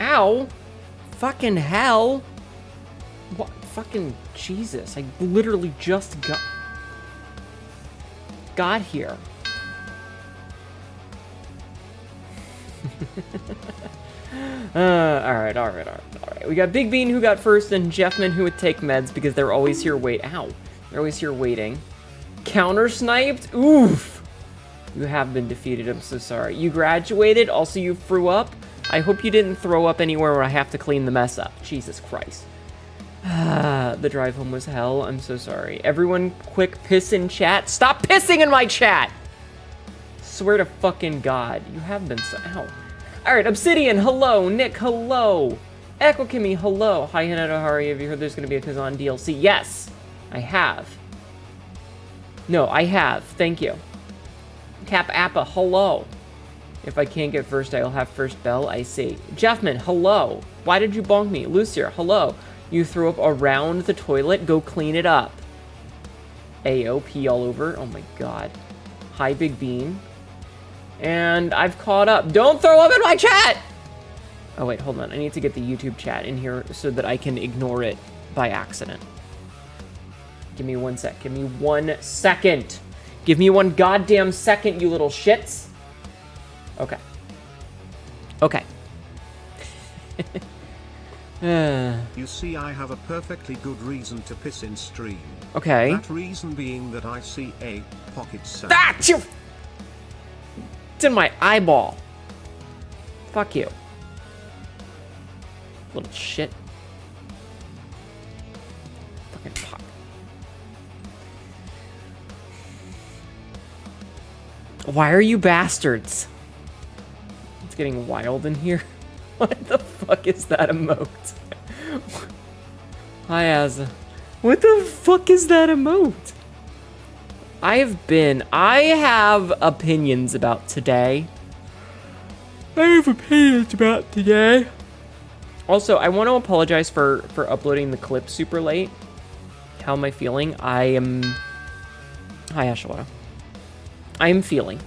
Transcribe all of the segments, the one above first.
Ow! Fucking hell! What? Fucking Jesus! I literally just got here. Alright. We got Big Bean who got first, and Jeffman who would take meds because they're always here Ow. They're always here waiting. Counter-sniped? Oof! You have been defeated, I'm so sorry. You graduated, also you threw up. I hope you didn't throw up anywhere where I have to clean the mess up. Jesus Christ. The drive home was hell, I'm so sorry. Everyone quick piss in chat. Stop pissing in my chat! Swear to fucking God. You have been so... Ow. Alright, Obsidian, hello. Nick, hello. Echo Kimmy, hello. Hi, Hnetu, how are you? Have you heard there's going to be a Kazan DLC? Yes, I have. No, I have. Thank you. Cap Appa, hello. If I can't get first, I'll have first bell. I see. Jeffman, hello. Why did you bonk me? Lucier, hello. You threw up around the toilet. Go clean it up. AOP all over. Oh my God. Hi, Big Bean. And I've caught up. Don't throw up in my chat! Oh, wait, hold on. I need to get the YouTube chat in here so that I can ignore it by accident. Give me 1 sec. Give me 1 second. Give me 1 goddamn second, you little shits. Okay. Okay. You see, I have a perfectly good reason to piss in stream. Okay. That reason being that I see a pocket sound. That's you! It's in my eyeball. Fuck you. Little shit. Fucking pop. Why are you bastards? It's getting wild in here. What the fuck is that emote? Hi, Azza. What the fuck is that emote? I have opinions about today. Also, I want to apologize for uploading the clip super late. How am I feeling? Hi, Ashwara. I am feeling.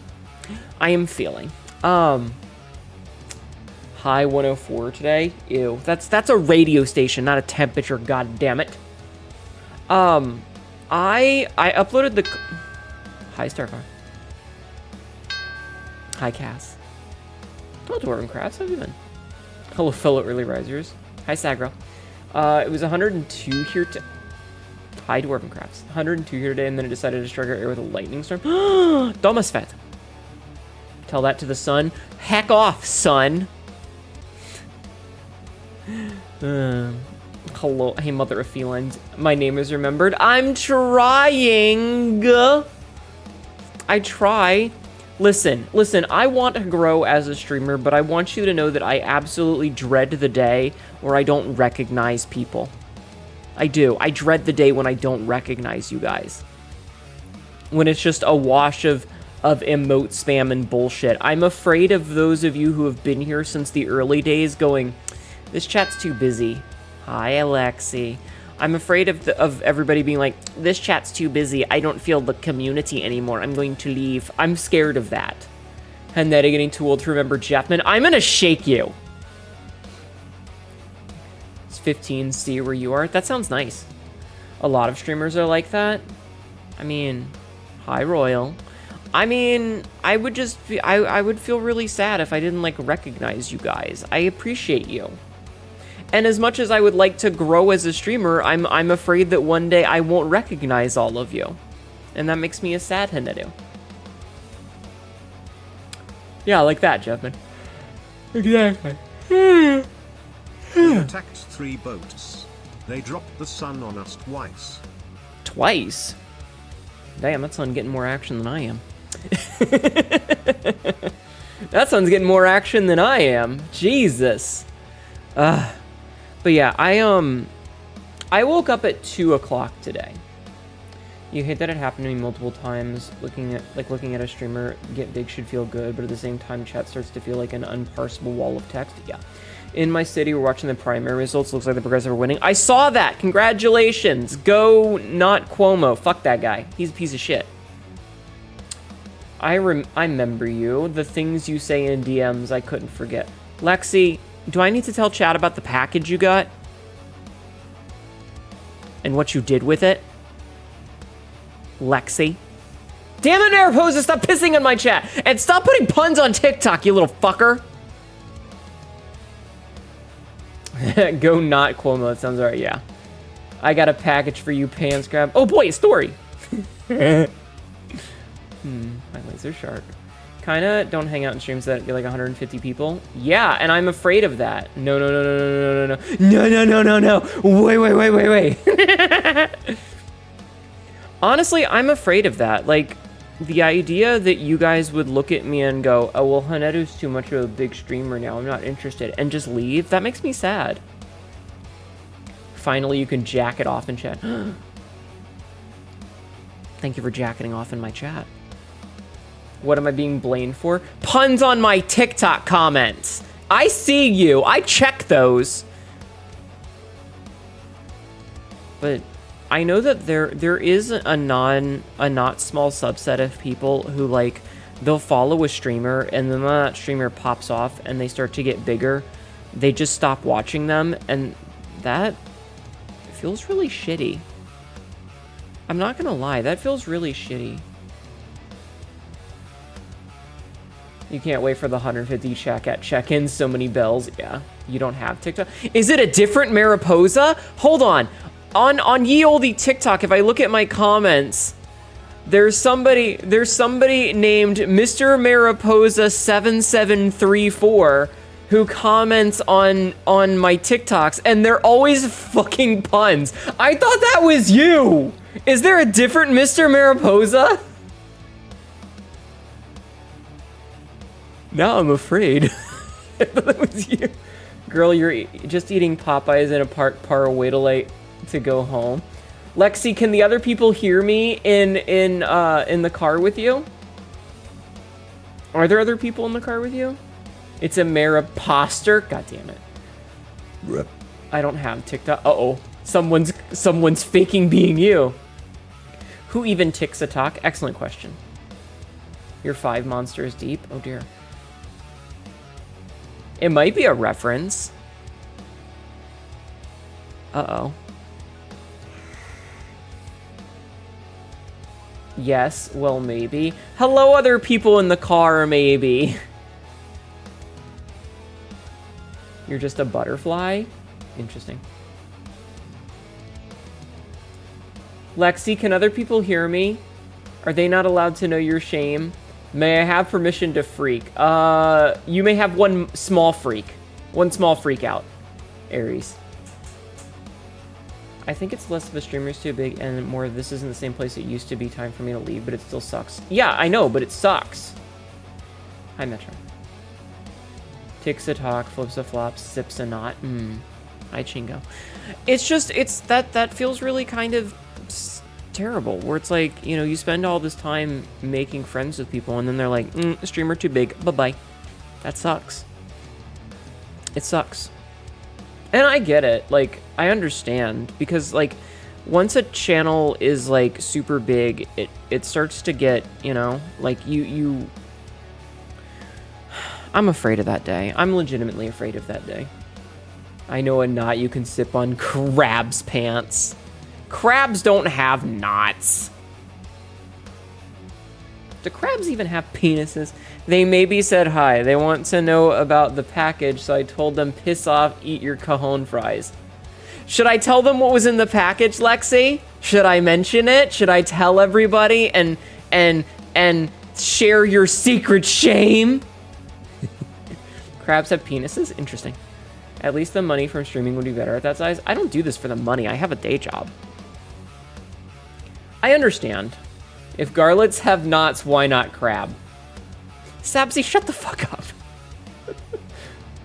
High 104 today. Ew. That's a radio station, not a temperature, god damn it. I uploaded the... Hi, Starfire. Hi, Cass. Hello, Dwarven Crafts. How have you been? Hello, fellow early risers. Hi, Sagro. It was 102 here to... Hi, Dwarven Crafts. 102 here today, and then it decided to strike our air with a lightning storm. Domasfet. Tell that to the sun. Heck off, son. Hello. Hey, mother of felines. My name is remembered. I'm trying. I try. Listen, I want to grow as a streamer, but I want you to know that I absolutely dread the day where I don't recognize people. I do. I dread the day when I don't recognize you guys. When it's just a wash of emote spam and bullshit. I'm afraid of those of you who have been here since the early days going, this chat's too busy. Hi, Alexi. I'm afraid of everybody being like, this chat's too busy. I don't feel the community anymore. I'm going to leave. I'm scared of that. Hnetu getting too old to remember Jeffman. I'm gonna shake you. It's 15, see where you are. That sounds nice. A lot of streamers are like that. I mean, hi, Royal. I mean, I would feel really sad if I didn't, like, recognize you guys. I appreciate you. And as much as I would like to grow as a streamer, I'm afraid that one day I won't recognize all of you. And that makes me a sad Hnetu. Yeah, like that, Jeffman. Exactly. We attacked 3 boats. They dropped the sun on us twice. Twice? Damn, that sun's getting more action than I am. That sun's getting more action than I am. Jesus. But yeah, I woke up at 2 o'clock today. You hate that it happened to me multiple times. Looking at a streamer get big should feel good, but at the same time, chat starts to feel like an unparsable wall of text. Yeah. In my city, we're watching the primary results. Looks like the Progressive are winning. I saw that. Congratulations. Go not Cuomo. Fuck that guy. He's a piece of shit. I remember you. The things you say in DMs, I couldn't forget. Lexi, Do I need to tell chat about the package you got? And what you did with it? Lexi. Damn it, Mariposa, stop pissing on my chat. And stop putting puns on TikTok, you little fucker. Go not Cuomo, that sounds alright, yeah. I got a package for you, Pants Grab. Oh boy, a story. My laser shark. Kinda don't hang out in streams that get like 150 people. Yeah, and I'm afraid of that. No. Wait. Honestly, I'm afraid of that. Like, the idea that you guys would look at me and go, oh, well, Hnetu's too much of a big streamer now, I'm not interested, and just leave, that makes me sad. Finally, you can jack it off in chat. Thank you for jacketing off in my chat. What am I being blamed for? Puns on my TikTok comments. I see you. I check those. But I know that there is a not small subset of people who, like, they'll follow a streamer, and then when that streamer pops off and they start to get bigger, they just stop watching them, and that feels really shitty. I'm not gonna lie, that feels really shitty. You can't wait for the 150 check-ins, so many bells. Yeah, you don't have TikTok. Is it a different Mariposa? Hold on. On ye olde TikTok, if I look at my comments, there's somebody named Mr. Mariposa 7734 who comments on my TikToks, and they're always fucking puns. I thought that was you. Is there a different Mr. Mariposa? Now I'm afraid. I thought it was you. Girl, you're just eating Popeyes in a park away to go home. Lexi, can the other people hear me in the car with you? Are there other people in the car with you? It's a Mariposter. God damn it. Rip. I don't have TikTok. Uh-oh. Someone's faking being you. Who even ticks a talk? Excellent question. You're 5 monsters deep? Oh dear. It might be a reference. Uh-oh. Yes, well, maybe. Hello, other people in the car, maybe. You're just a butterfly? Interesting. Lexi, can other people hear me? Are they not allowed to know your shame? May I have permission to freak? You may have one small freak. One small freak out. Aries. I think it's less of a streamer's too big and more of this isn't the same place it used to be. Time for me to leave, but it still sucks. Yeah, I know, but it sucks. Hi, Metro. Ticks a talk, flips a flop, sips a knot. Hi, Chingo. It's just, that feels really kind of terrible, where it's like, you know, you spend all this time making friends with people and then they're like, streamer too big, bye-bye. That sucks. It sucks. And I get it, like, I understand, because, like, once a channel is, like, super big, it starts to get, you know, like, you... I'm afraid of that day. I'm legitimately afraid of that day. I know a knot you can sip on crab's pants. Crabs don't have knots. Do crabs even have penises? They maybe said hi. They want to know about the package, so I told them, piss off, eat your cajon fries. Should I tell them what was in the package, Lexi? Should I mention it? Should I tell everybody and share your secret shame? Crabs have penises? Interesting. At least the money from streaming would be better at that size. I don't do this for the money. I have a day job. I understand. If garlets have knots, why not crab? Sabsy, shut the fuck up.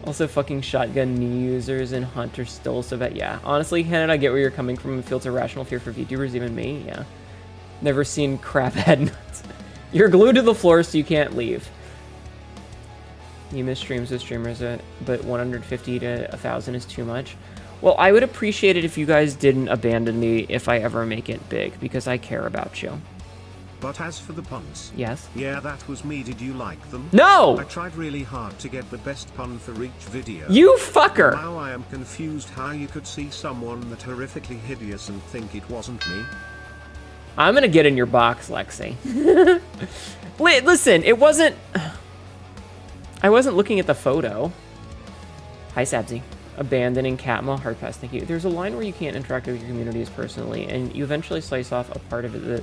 Also, fucking shotgun knee users and hunters still so bad. Yeah, honestly, Hannah, I get where you're coming from. It feels irrational fear for VTubers, even me. Yeah. Never seen crab head nuts. You're glued to the floor, so you can't leave. You miss streams with streamers, but 150 to 1,000 is too much. Well, I would appreciate it if you guys didn't abandon me if I ever make it big, because I care about you. But as for the puns, Yes? yeah, that was me. Did you like them? No! I tried really hard to get the best pun for each video. You fucker! Now I am confused how you could see someone that horrifically hideous and think it wasn't me. I'm gonna get in your box, Lexi. Listen, it wasn't... I wasn't looking at the photo. Hi, Sabzi. Abandoning Catmull, hard pass, thank you. There's a line where you can't interact with your communities personally, and you eventually slice off a part of it, the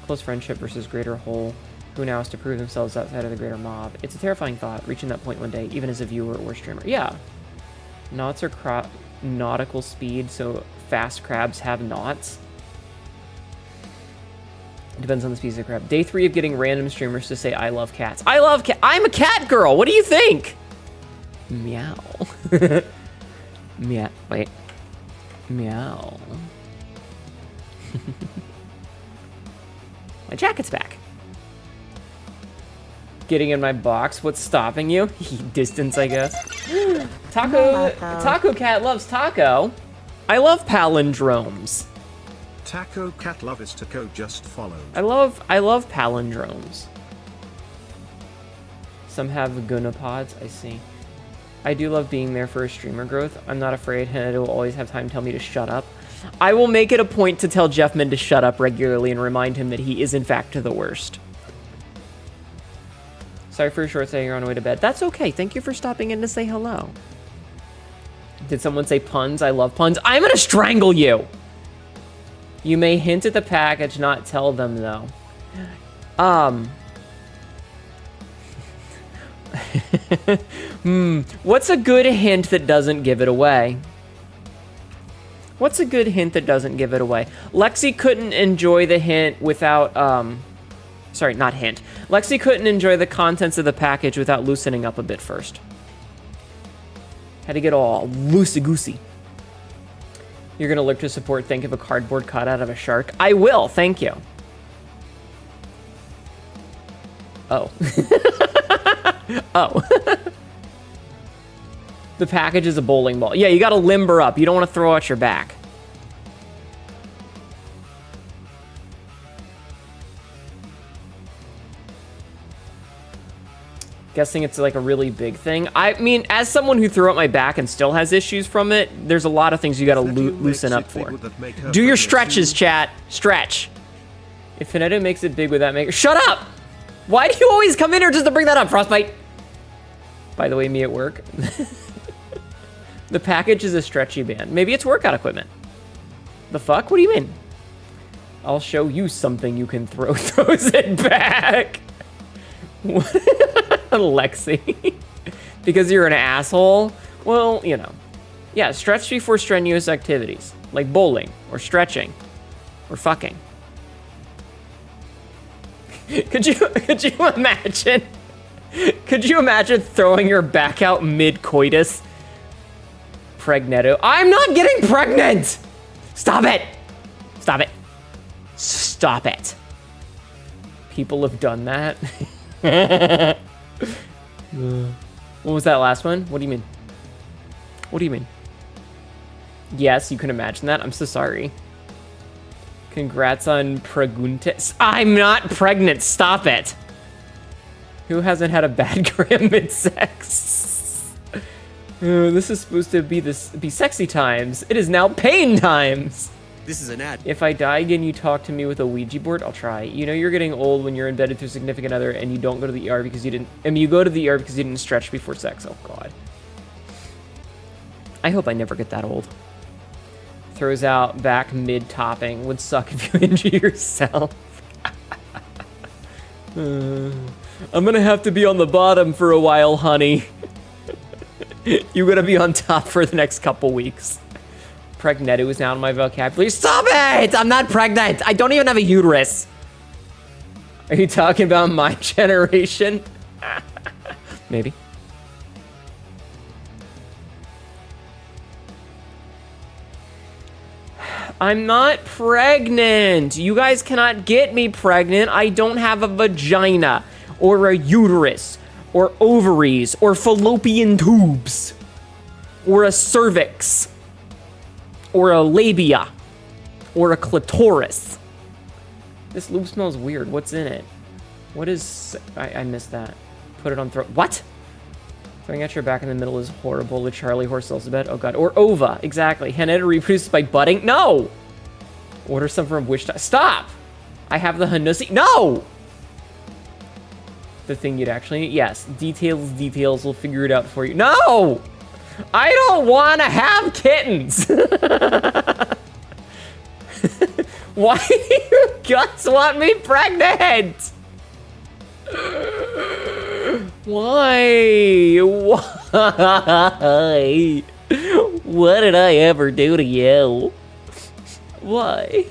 close friendship versus greater whole, who now has to prove themselves outside of the greater mob. It's a terrifying thought, reaching that point one day, even as a viewer or streamer. Yeah. Knots are nautical speed, so fast crabs have knots. It depends on the species of crab. Day 3 of getting random streamers to say, I love cats. I love cat. I'm a cat girl. What do you think? Meow. Meow. Wait. Meow. My jacket's back. Getting in my box. What's stopping you? Distance, I guess. Taco Cat loves taco. I love palindromes. Taco Cat Lovers Taco just followed. I love palindromes. Some have gonopods, I see. I do love being there for a streamer growth. I'm not afraid Hnetu will always have time to tell me to shut up. I will make it a point to tell Jeffman to shut up regularly and remind him that he is in fact the worst. Sorry for a short stay, you're on the way to bed. That's okay, thank you for stopping in to say hello. Did someone say puns? I love puns. I'm gonna strangle you! You may hint at the package, not tell them though. What's a good hint that doesn't give it away? What's a good hint that doesn't give it away? Lexi couldn't enjoy the hint without, sorry, not hint. Lexi couldn't enjoy the contents of the package without loosening up a bit first. Had to get all loosey-goosey. You're gonna look to support, think of a cardboard cutout of a shark. I will, thank you. Oh. Oh. The package is a bowling ball. Yeah, you gotta limber up. You don't want to throw out your back. Guessing it's like a really big thing. I mean, as someone who threw out my back and still has issues from it, there's a lot of things you gotta loosen up for. Do your stretches, chat. Stretch. If Hnetu makes it big, would that make her... Shut up! Why do you always come in here just to bring that up, Frostbite? By the way, me at work. The package is a stretchy band. Maybe it's workout equipment. The fuck? What do you mean? I'll show you something you can throw. Throws it back. What? Lexi. Because you're an asshole? Well, you know. Yeah, stretch before strenuous activities. Like bowling, or stretching, or fucking. Could you imagine? Could you imagine throwing your back out mid-coitus? Hnetu. I'm not getting pregnant! Stop it! Stop it. Stop it. People have done that. What was that last one? What do you mean? What do you mean? Yes, you can imagine that. I'm so sorry. Congrats on preguntas. I'm not pregnant. Stop it. Who hasn't had a bad gram mid-sex? This is supposed to be sexy times. It is now pain times. This is an ad. If I die again, you talk to me with a Ouija board. I'll try. You know you're getting old when you're embedded to a significant other and you don't go to the ER because you didn't. I mean, you go to the ER because you didn't stretch before sex. Oh God. I hope I never get that old. Throws out back mid-topping. Would suck if you injure yourself. I'm gonna have to be on the bottom for a while, honey. You're gonna be on top for the next couple weeks. Hnetu is now in my vocabulary. Stop it! I'm not pregnant. I don't even have a uterus. Are you talking about my generation? Maybe. I'm not pregnant. You guys cannot get me pregnant. I don't have a vagina or a uterus or ovaries or fallopian tubes or a cervix or a labia or a clitoris. This loop smells weird. What's in it? What is... I missed that. Put it on throat. What? Throwing at your back in the middle is horrible. The Charlie horse alphabet. Oh god. Or ova. Exactly. Hnetu reproduces by budding. No! Order some from Wish. Stop! I have the Hnetu. No! The thing you'd actually need. Yes. Details. We'll figure it out for you. No! I don't want to have kittens! Why do you guys want me pregnant? Why? Why? What did I ever do to you? Why?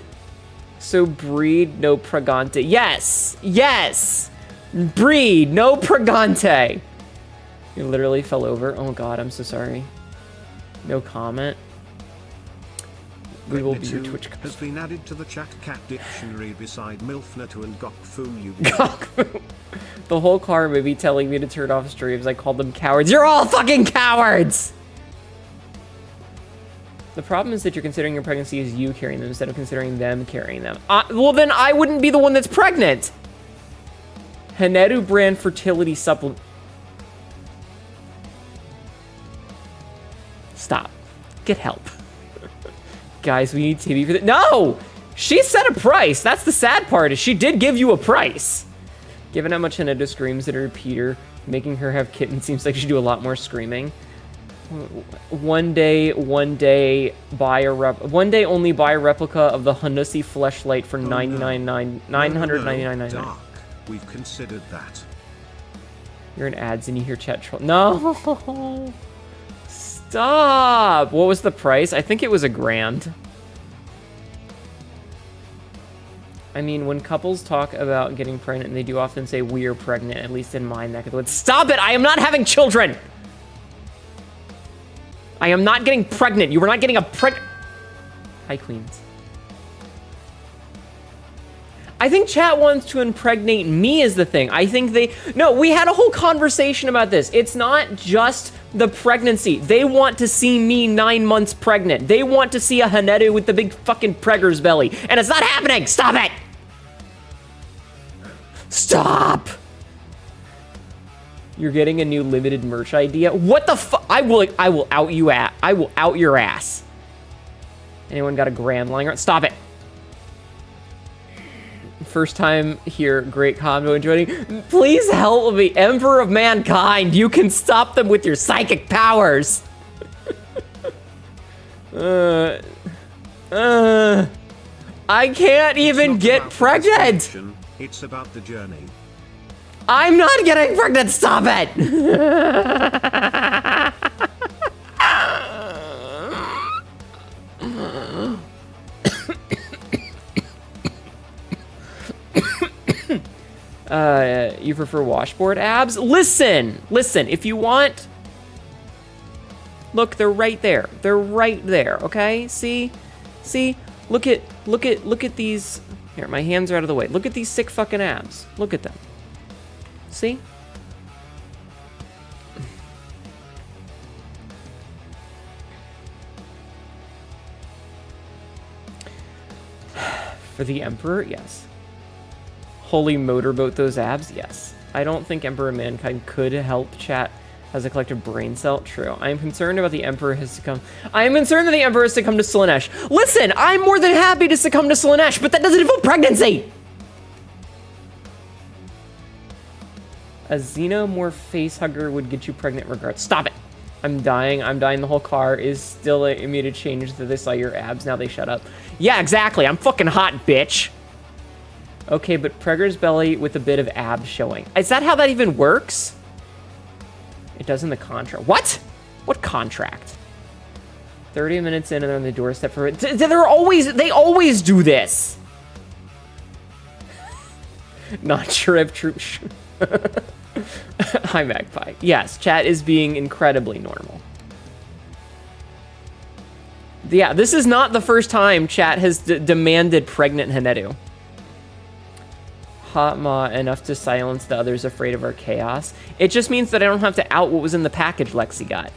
So breed, no pregante. Yes! Yes! Breed, no pregante. You literally fell over. Oh god, I'm so sorry. No comment. We will be your Twitch has been added to the chat cat dictionary beside Milfnetu and Gokfu. You Gokfu. The whole car may be telling me to turn off streams. I called them cowards. You're all fucking cowards! The problem is that you're considering your pregnancy as you carrying them instead of considering them carrying them. Well, then I wouldn't be the one that's pregnant. Hnetu brand fertility supplement. Stop. Get help. Guys, we need TV for that. No! She set a price. That's the sad part, is she did give you a price. Given how much Hnetu screams at her repeater, making her have kittens seems like she should do a lot more screaming. One day only buy a replica of the Hnetu fleshlight for $999.99. Dark. We've considered that. You're in ads and you hear chat troll. No! Stop! What was the price? I think it was $1,000. I mean, when couples talk about getting pregnant, they do often say, we are pregnant, at least in my neck of the woods. Stop it! I am not having children! I am not getting pregnant. You are not getting a Hi, Queens. I think chat wants to impregnate me is the thing. I think no, we had a whole conversation about this. It's not just the pregnancy. They want to see me 9 months pregnant. They want to see a Hnetu with the big fucking pregger's belly. And it's not happening. Stop it. Stop. You're getting a new limited merch idea. What the fuck? I will out you at. I will out your ass. Anyone got a grand lying around? Stop it. First time here, great combo and joining. Please help me, Emperor of Mankind. You can stop them with your psychic powers. I can't even get pregnant. It's about the journey. I'm not getting pregnant. Stop it. You prefer washboard abs? Listen, if you want, look, they're right there. They're right there, okay? See, look at these. Here, my hands are out of the way. Look at these sick fucking abs. Look at them. See? For the Emperor, yes. Holy motorboat those abs? Yes. I don't think Emperor of Mankind could help chat as a collective brain cell. True. I am concerned about the Emperor has succumbed. I am concerned that the Emperor has succumbed to Slaanesh. Listen, I'm more than happy to succumb to Slaanesh, but that doesn't involve pregnancy! A xenomorph facehugger would get you pregnant regardless. Stop it! I'm dying. The whole car is still immediate change that they saw your abs. Now they shut up. Yeah, exactly. I'm fucking hot, bitch. Okay, but Pregger's belly with a bit of abs showing. Is that how that even works? It does in the contract. What? What contract? 30 minutes in and they're on the doorstep for it. They always do this. Not sure if true. Hi, Magpie. Yes, chat is being incredibly normal. Yeah, this is not the first time chat has demanded pregnant Hnetu. Hot ma enough to silence the others afraid of our chaos. It just means that I don't have to out what was in the package Lexi got.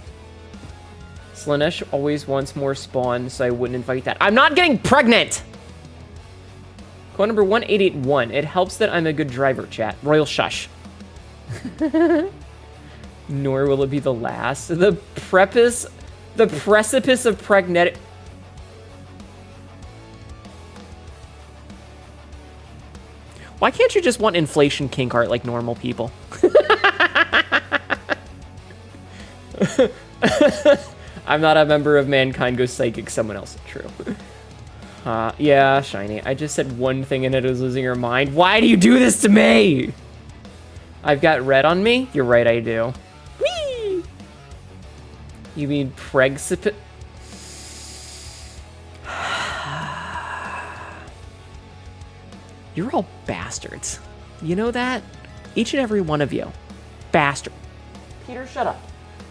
Slaanesh always wants more spawn, so I wouldn't invite that. I'm not getting pregnant! Quote number 1881. It helps that I'm a good driver, chat. Royal shush. Nor will it be the last. The precipice of pragnetic... Why can't you just want inflation kink art like normal people? I'm not a member of mankind, go psychic, someone else. True. Yeah, Shiny. I just said one thing and it was losing your mind. Why do you do this to me? I've got red on me? You're right, I do. Whee! You mean precipice? You're all bastards. You know that? Each and every one of you. Bastard. Peter, shut up.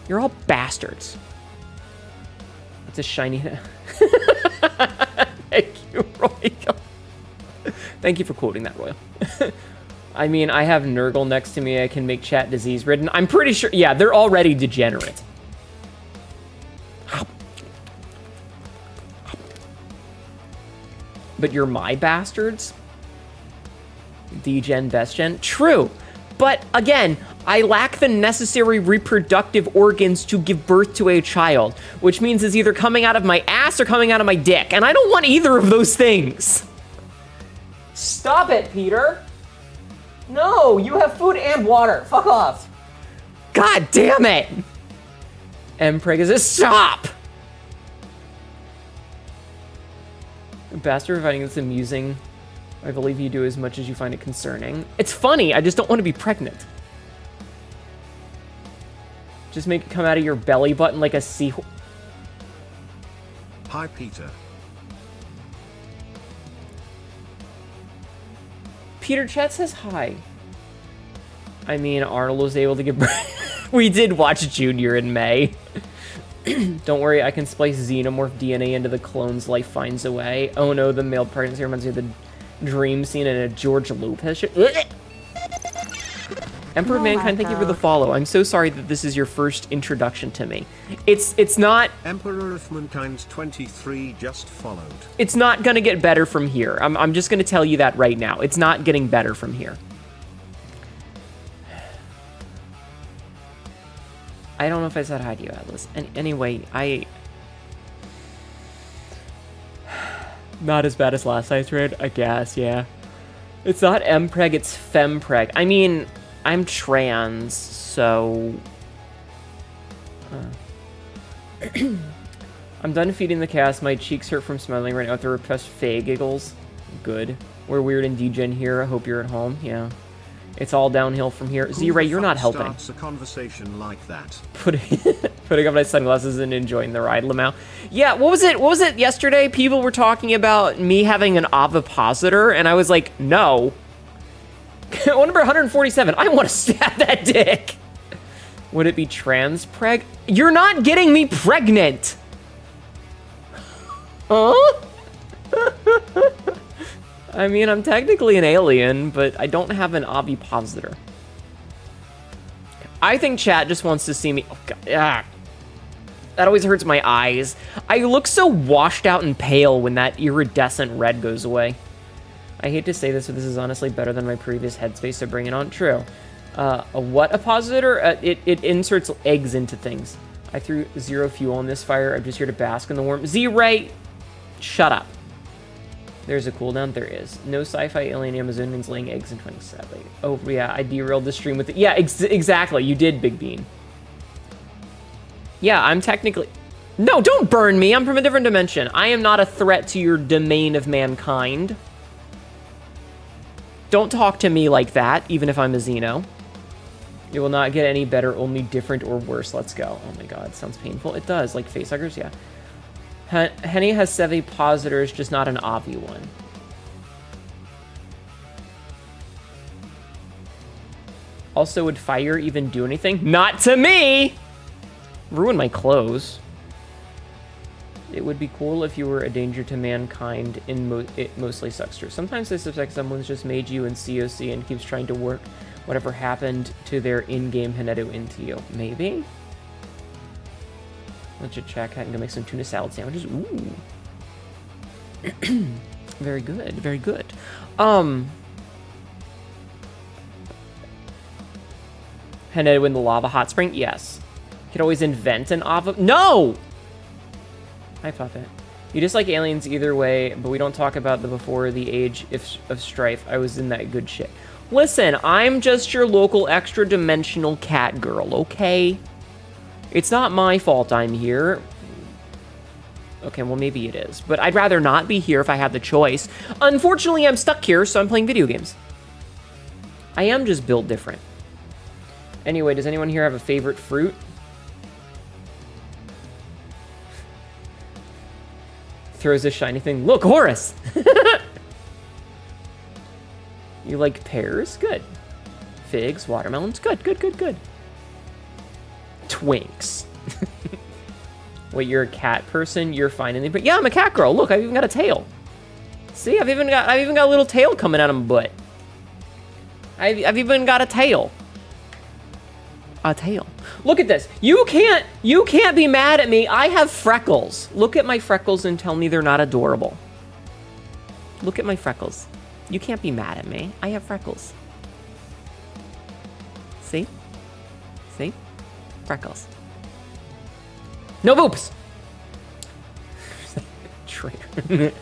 You're all bastards. It's a shiny... Thank you, Royal. Thank you for quoting that, Royal. I mean, I have Nurgle next to me. I can make chat disease-ridden. I'm pretty sure... Yeah, they're already degenerate. But you're my bastards? D-gen, best gen? True. But again, I lack the necessary reproductive organs to give birth to a child, which means it's either coming out of my ass or coming out of my dick, and I don't want either of those things. Stop it, Peter. No, you have food and water. Fuck off. God damn it. Mpreg is a stop. Bastard providing this amusing. I believe you do as much as you find it concerning. It's funny, I just don't want to be pregnant. Just make it come out of your belly button like a seahorse. Hi, Peter. Peter Chet says hi. I mean, Arnold was able to get... We did watch Junior in May. Don't worry, I can splice xenomorph DNA into the clone's life finds a way. Oh no, the male pregnancy reminds me of the dream scene in a George Lopez show. Emperor of Mankind, thank you for the follow. I'm so sorry that this is your first introduction to me. It's not... Emperor of Mankind 23 just followed. It's not gonna get better from here. I'm just gonna tell you that right now. It's not getting better from here. I don't know if I said hi to you, Atlas. Anyway, Not as bad as last night's raid, I guess, yeah. It's not Mpreg, it's Fempreg. I mean, I'm trans, so... I'm done feeding the cast. My cheeks hurt from smiling right now with the repressed Faye giggles. Good. We're weird and degen here. I hope you're at home. Yeah. It's all downhill from here. Z-Ray, you're not helping. Starts a conversation like that. Putting on my sunglasses and enjoying the ride, Lamau. Yeah, what was it yesterday? People were talking about me having an ovipositor, and I was like, no. One number 147. I want to stab that dick. Would it be trans preg? You're not getting me pregnant. Huh? I mean, I'm technically an alien, but I don't have an ovipositor. I think chat just wants to see me. Oh, God. Ah. That always hurts my eyes. I look so washed out and pale when that iridescent red goes away. I hate to say this, but this is honestly better than my previous headspace, so bring it on. True. A what ovipositor? It inserts eggs into things. I threw zero fuel on this fire. I'm just here to bask in the warmth. Z-Ray, shut up. There's a cooldown. There is. No sci-fi alien Amazonians laying eggs in 27. Oh, yeah, I derailed the stream with it. Yeah, exactly. You did, Big Bean. Yeah, I'm technically... No, don't burn me. I'm from a different dimension. I am not a threat to your domain of mankind. Don't talk to me like that, even if I'm a Xeno. It will not get any better, only different or worse. Let's go. Oh my god, sounds painful. It does, like facehuggers, yeah. Henny has sevipositors, just not an Avi one. Also, would fire even do anything? Not to me! Ruin my clothes. It would be cool if you were a danger to mankind. It mostly sucks true. Sometimes I suspect someone's just made you in COC and keeps trying to work whatever happened to their in-game Hnetu into you. Maybe? Let's just check. I can go make some tuna salad sandwiches. Ooh. Very good, very good. Hnetu in the lava hot spring? Yes. Could always invent an lava. No! I thought that. You dislike aliens either way, but we don't talk about the before the age of strife. I was in that good shit. Listen, I'm just your local extra-dimensional cat girl, okay? It's not my fault I'm here. Okay, well, maybe it is. But I'd rather not be here if I had the choice. Unfortunately, I'm stuck here, so I'm playing video games. I am just built different. Anyway, does anyone here have a favorite fruit? Throws a shiny thing. Look, Horus! You like pears? Good. Figs, watermelons? Good, good, good, good. Twinks. Wait, you're a cat person? You're fine in the... But yeah, I'm a cat girl. Look, I've even got a tail. See, I've even got a little tail coming out of my butt. I've even got a tail. A tail. Look at this. You can't be mad at me. I have freckles. Look at my freckles and tell me they're not adorable. Look at my freckles. You can't be mad at me. I have freckles. See? See? Freckles. No boops! Traitor.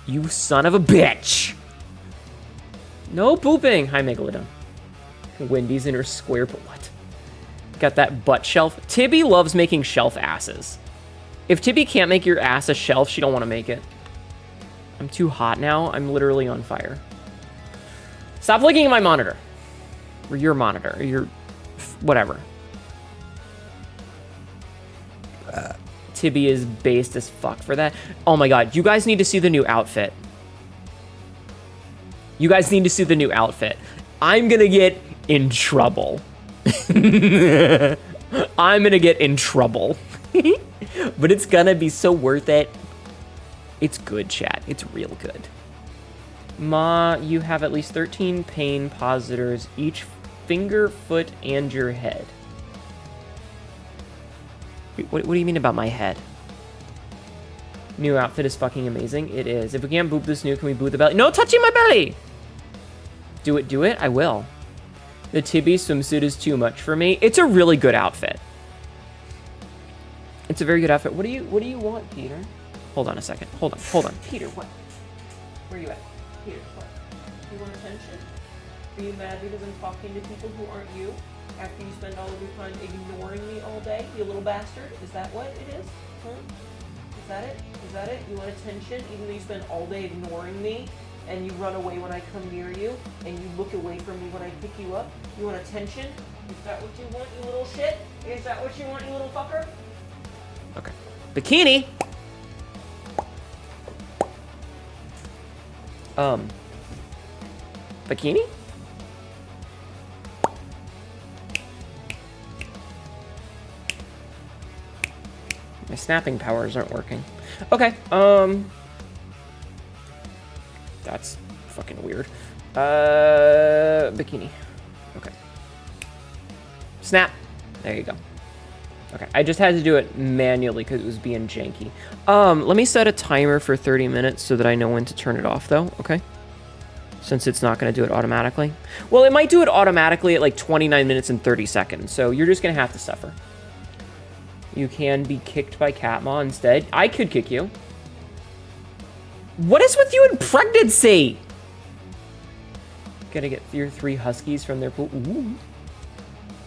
You son of a bitch! No pooping! Hi, Megalodon. Wendy's in her square, but what? Got that butt shelf. Tibby loves making shelf asses. If Tibby can't make your ass a shelf, she don't want to make it. I'm too hot now. I'm literally on fire. Stop looking at my monitor. Or your monitor. Or your... whatever. Tibby is based as fuck for that. Oh my god. You guys need to see the new outfit. You guys need to see the new outfit. I'm gonna get in trouble. I'm gonna get in trouble. But it's gonna be so worth it. It's good, chat. It's real good. Ma, you have at least 13 pain positors, each finger, foot, and your head. What do you mean about my head? New outfit is fucking amazing. It is. If we can't boop this new, can we boot the belly? No touching my belly! Do it, I will. The Tibby swimsuit is too much for me. It's a really good outfit. It's a very good outfit. What do you want, Peter? Hold on a second. Hold on. Peter, what? Where are you at? Peter, what? You want attention? Are you mad because I'm talking to people who aren't you? After you spend all of your time ignoring me all day, you little bastard? Is that what it is? Huh? Is that it? Is that it? You want attention even though you spend all day ignoring me? And you run away when I come near you? And you look away from me when I pick you up? You want attention? Is that what you want, you little shit? Is that what you want, you little fucker? Okay. Bikini! Bikini? My snapping powers aren't working. Okay, that's fucking weird. Bikini. Okay. Snap. There you go. Okay, I just had to do it manually because it was being janky. Let me set a timer for 30 minutes so that I know when to turn it off, though, okay? Since it's not going to do it automatically. Well, it might do it automatically at like 29 minutes and 30 seconds, so you're just going to have to suffer. You can be kicked by Catma instead. I could kick you. What is with you in pregnancy? Gotta get your 3 huskies from their pool. Ooh.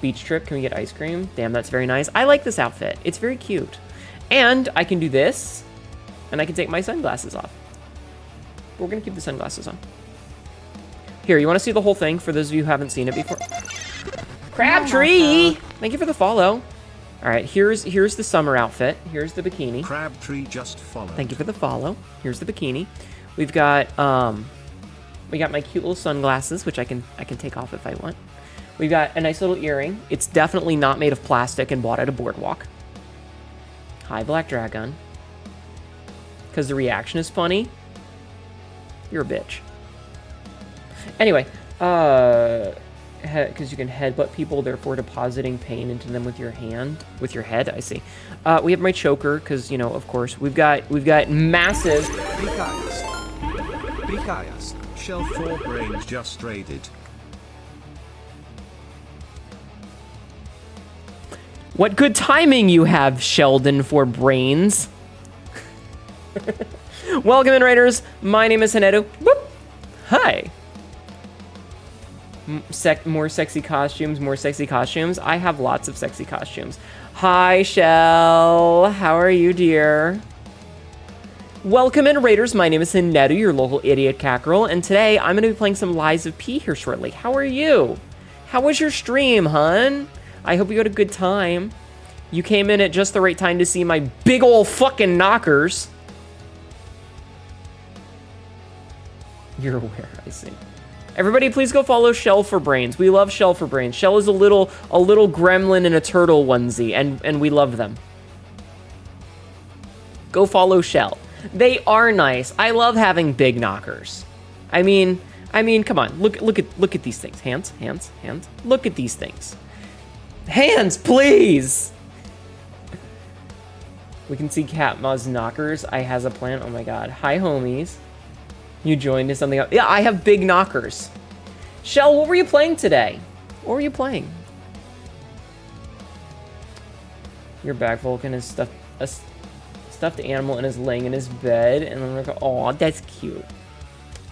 Beach trip, can we get ice cream? Damn, that's very nice. I like this outfit. It's very cute. And I can do this, and I can take my sunglasses off. But we're gonna keep the sunglasses on. Here, you wanna see the whole thing for those of you who haven't seen it before? Crabtree! Thank you for the follow. All right, here's the summer outfit. Here's the bikini. Crabtree just followed. Thank you for the follow. Here's the bikini. We've got we got my cute little sunglasses, which I can take off if I want. We've got a nice little earring. It's definitely not made of plastic and bought at a boardwalk. Hi, Black Dragon. Because the reaction is funny. You're a bitch. Anyway, because you can headbutt people, therefore depositing pain into them with your head. I see. We have my choker, because you know, of course, we've got massive. Shell 4 brains just raided. What good timing you have, Sheldon, for brains. Welcome in, Raiders. My name is Hnetu. Whoop. Hi. More sexy costumes. I have lots of sexy costumes. Hi, Shell. How are you, dear? Welcome in, Raiders. My name is Hnetu, your local idiot cackerel, and today I'm going to be playing some Lies of P here shortly. How are you? How was your stream, hun? I hope you had a good time. You came in at just the right time to see my big ol' fucking knockers. You're aware, I see. Everybody, please go follow Shell for Brains. We love Shell for Brains. Shell is a little gremlin in a turtle onesie, and we love them. Go follow Shell. They are nice. I love having big knockers. I mean, come on. Look at these things. Hands. Look at these things. Hands, please. We can see Katma's knockers. I has a plan. Oh my god. Hi, homies. You joined to something else. Yeah, I have big knockers. Shell, what were you playing today? What were you playing? Your back Vulcan is a stuffed animal and is laying in his bed. And I'm like, oh, that's cute.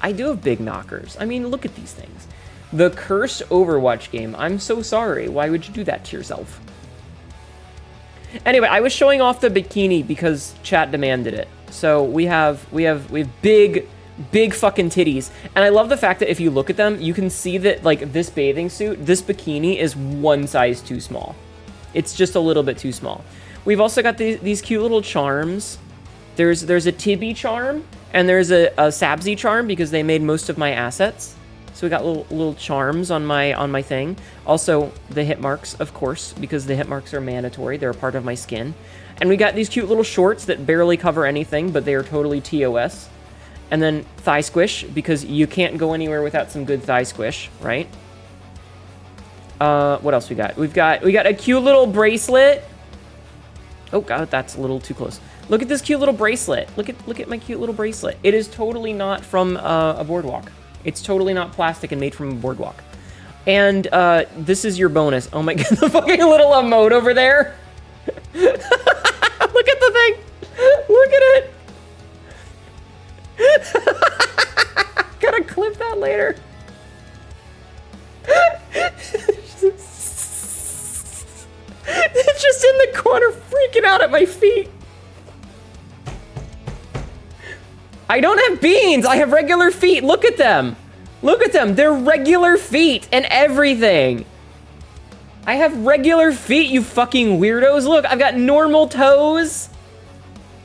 I do have big knockers. I mean, look at these things. The cursed Overwatch game. I'm so sorry. Why would you do that to yourself? Anyway, I was showing off the bikini because chat demanded it. So we have big fucking titties. And I love the fact that if you look at them, you can see that like this bathing suit, this bikini is one size too small. It's just a little bit too small. We've also got these cute little charms. There's a Tibby charm and there's a Sabzi charm because they made most of my assets. So we got little charms on my thing. Also the hit marks, of course, because the hit marks are mandatory. They're a part of my skin. And we got these cute little shorts that barely cover anything, but they are totally TOS. And then thigh squish, because you can't go anywhere without some good thigh squish, right? What else we got? We got a cute little bracelet. Oh god, that's a little too close. Look at this cute little bracelet. Look at my cute little bracelet. It is totally not from a boardwalk. It's totally not plastic and made from a boardwalk. And this is your bonus. Oh my god, the fucking little emote over there. Look at the thing. Look at it. Gotta clip that later. It's just in the corner freaking out at my feet. I don't have beans. I have regular feet. Look at them. Look at them. They're regular feet and everything. I have regular feet, you fucking weirdos. Look, I've got normal toes.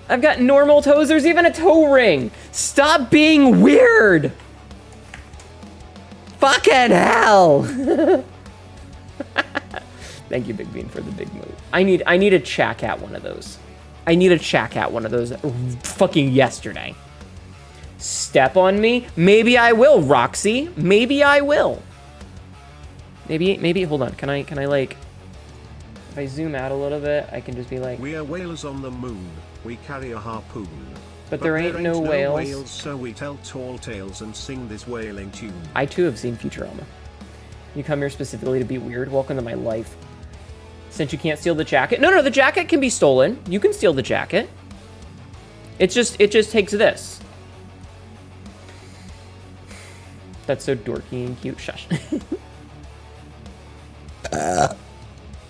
There's even a toe ring. Stop being weird. Fucking hell. Thank you, Big Bean, for the big move. I need a check at one of those. Fucking yesterday. Step on me? Maybe I will, Roxy. Maybe I will. Maybe, hold on. Can I like, if I zoom out a little bit, I can just be like. We are whalers on the moon. We carry a harpoon. But there ain't no whales. So we tell tall tales and sing this whaling tune. I too have seen Futurama. You come here specifically to be weird? Welcome to my life. Since you can't steal the jacket. No, the jacket can be stolen. You can steal the jacket. It just takes this. That's so dorky and cute. Shush.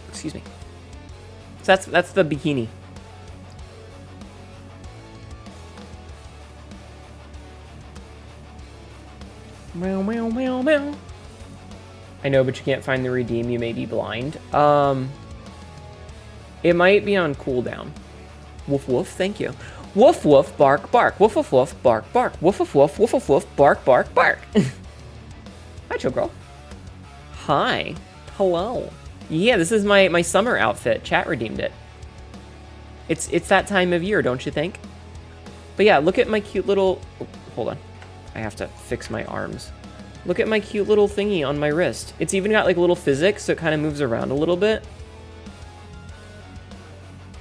Excuse me. So that's the bikini. Meow, meow, meow, meow. I know, but you can't find the redeem. You may be blind. It might be on cooldown. Woof, woof. Thank you. Woof, woof, bark, bark. Woof, woof, woof, bark, bark. Woof, woof, woof, woof, woof, woof, bark, bark, bark. Hi, chill girl. Hi. Hello. Yeah, this is my summer outfit. Chat redeemed it. It's that time of year, don't you think? But yeah, look at my cute little... Oh, hold on. I have to fix my arms. Look at my cute little thingy on my wrist. It's even got like little physics, so it kind of moves around a little bit.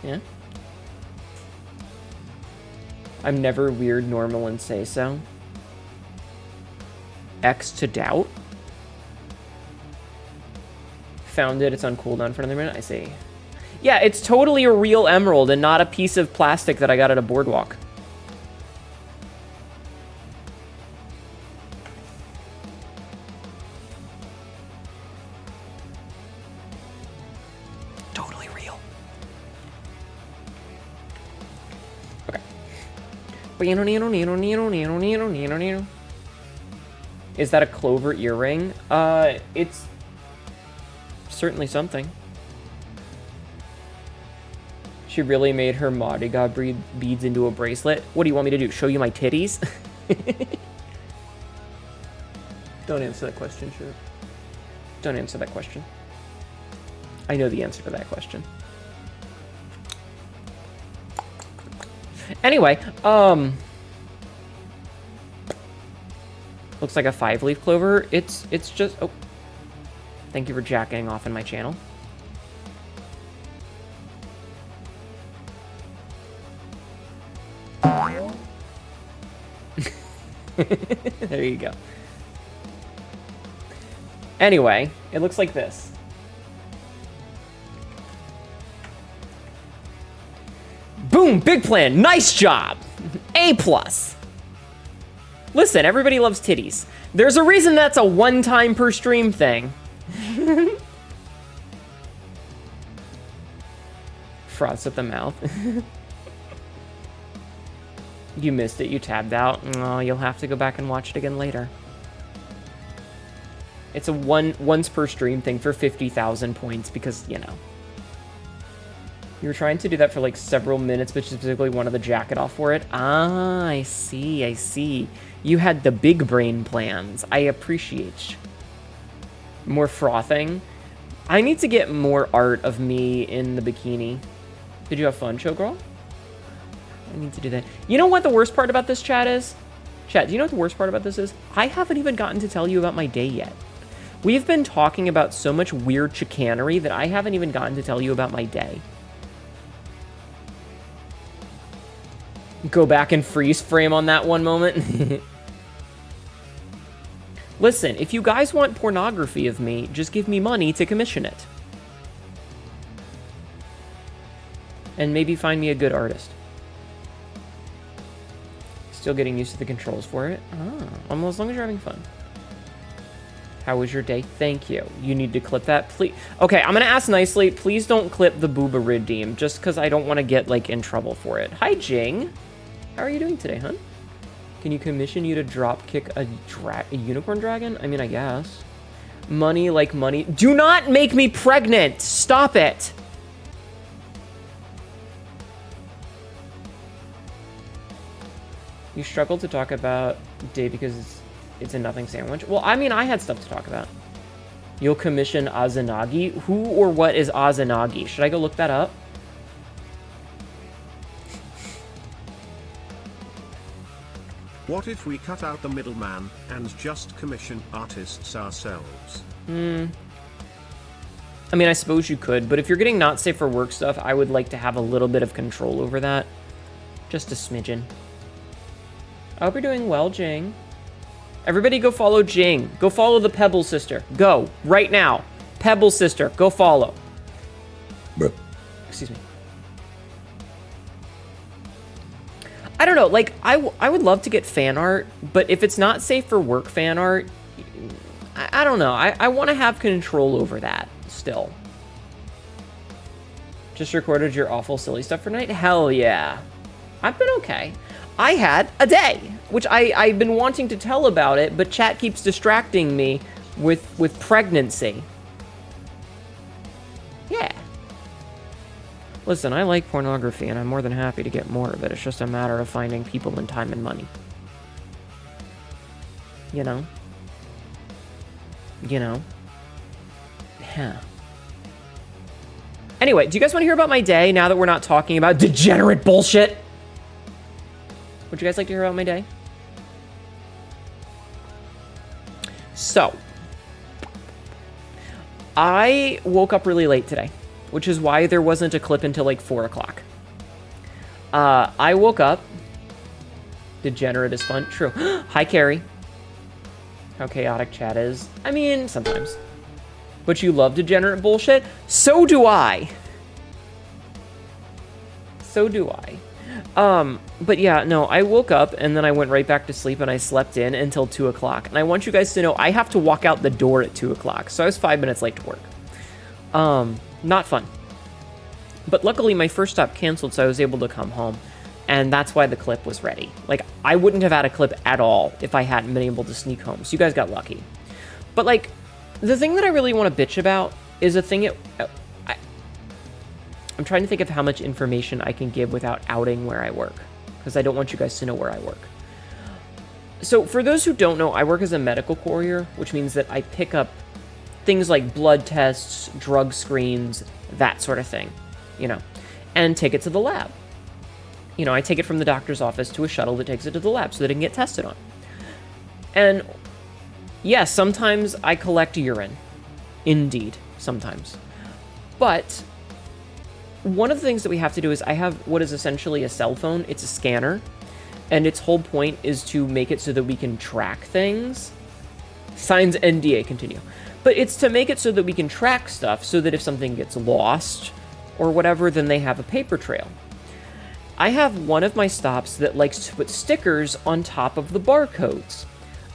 Yeah. I'm never weird, normal, and say so. X to doubt. Found it. It's on cooldown for another minute. I see. Yeah, it's totally a real emerald and not a piece of plastic that I got at a boardwalk. Totally real. Okay. Is that a clover earring? It's certainly something. She really made her Mardi Gras beads into a bracelet. What do you want me to do? Show you my titties? Don't answer that question, sure. Don't answer that question. I know the answer to that question. Anyway, looks like a 5-leaf clover. It's just, oh. Thank you for jacking off in my channel. There you go. Anyway, it looks like this. Boom! Big plan! Nice job! A+. Listen, everybody loves titties. There's a reason that's a one-time per stream thing. Frost at the mouth. You missed it, you tabbed out. Oh, you'll have to go back and watch it again later. It's a once per stream thing for 50,000 points because, you know. You were trying to do that for like several minutes, but specifically wanted the jacket off for it. Ah, I see, I see. You had the big brain plans. I appreciate. More frothing. I need to get more art of me in the bikini. Did you have fun, showgirl? I need to do that. You know what the worst part about this chat is? Chat, do you know what the worst part about this is? I haven't even gotten to tell you about my day yet. We've been talking about so much weird chicanery that I haven't even gotten to tell you about my day. Go back and freeze frame on that one moment. Listen, if you guys want pornography of me, just give me money to commission it. And maybe find me a good artist. Still getting used to the controls for it. Ah, as long as you're having fun. How was your day? Thank you. You need to clip that, please. Okay, I'm gonna ask nicely. Please don't clip the booba redeem, just because I don't want to get like in trouble for it. Hi, Jing. How are you doing today, hun? Can you commission you to drop kick a unicorn dragon? I mean, I guess. Money like money. Do not make me pregnant. Stop it. You struggled to talk about day because it's a nothing sandwich. Well, I mean, I had stuff to talk about. You'll commission Azanagi. Who or what is Azanagi? Should I go look that up? What if we cut out the middleman and just commission artists ourselves? I mean, I suppose you could, but if you're getting not safe for work stuff, I would like to have a little bit of control over that. Just a smidgen. I hope you're doing well, Jing. Everybody go follow Jing. Go follow the Pebble sister. Go, right now. Pebble sister, go follow. Excuse me. I don't know, like, I would love to get fan art, but if it's not safe for work fan art, I don't know. I want to have control over that still. Just recorded your awful silly stuff for night? Hell yeah. I've been okay. I had a day, which I've been wanting to tell about it, but chat keeps distracting me with pregnancy. Yeah. Listen, I like pornography, and I'm more than happy to get more of it. It's just a matter of finding people and time and money. You know? You know? Yeah. Anyway, do you guys want to hear about my day now that we're not talking about degenerate bullshit? Would you guys like to hear about my day? So, I woke up really late today, which is why there wasn't a clip until like 4 o'clock. I woke up. Degenerate is fun. True. Hi, Carrie. How chaotic chat is. I mean, sometimes. But you love degenerate bullshit? So do I. So do I. But yeah, no, I woke up and then I went right back to sleep and I slept in until 2 o'clock. And I want you guys to know I have to walk out the door at 2 o'clock. So I was 5 minutes late to work. Not fun. But luckily my first stop canceled, so I was able to come home. And that's why the clip was ready. Like, I wouldn't have had a clip at all if I hadn't been able to sneak home. So you guys got lucky. But, like, the thing that I really want to bitch about is a thing I'm trying to think of how much information I can give without outing where I work. Because I don't want you guys to know where I work. So, for those who don't know, I work as a medical courier, which means that I pick up things like blood tests, drug screens, that sort of thing, you know, and take it to the lab. You know, I take it from the doctor's office to a shuttle that takes it to the lab so that it can get tested on. And yes, sometimes I collect urine. Indeed, sometimes. But one of the things that we have to do is I have what is essentially a cell phone. It's a scanner. And its whole point is to make it so that we can track things. Signs NDA, continue. But it's to make it so that we can track stuff so that if something gets lost or whatever, then they have a paper trail. I have one of my stops that likes to put stickers on top of the barcodes.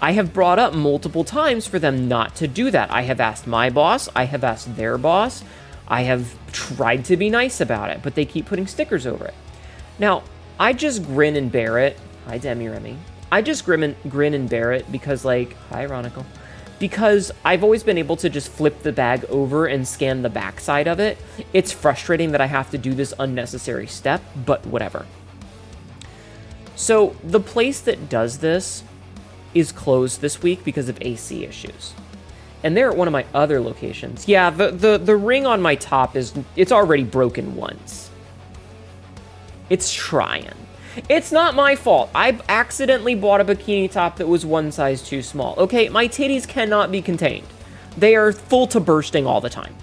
I have brought up multiple times for them not to do that. I have asked my boss, I have asked their boss, I have tried to be nice about it, but they keep putting stickers over it. Now, I just grin and bear it. Hi, Demi Remy. I just grin and bear it because, like, hi, Ironical. Because I've always been able to just flip the bag over and scan the backside of it. It's frustrating that I have to do this unnecessary step, but whatever. So the place that does this is closed this week because of AC issues. And they're at one of my other locations. Yeah, the ring on my top it's already broken once. It's trying. It's not my fault. I accidentally bought a bikini top that was one size too small. Okay, my titties cannot be contained. They are full to bursting all the time.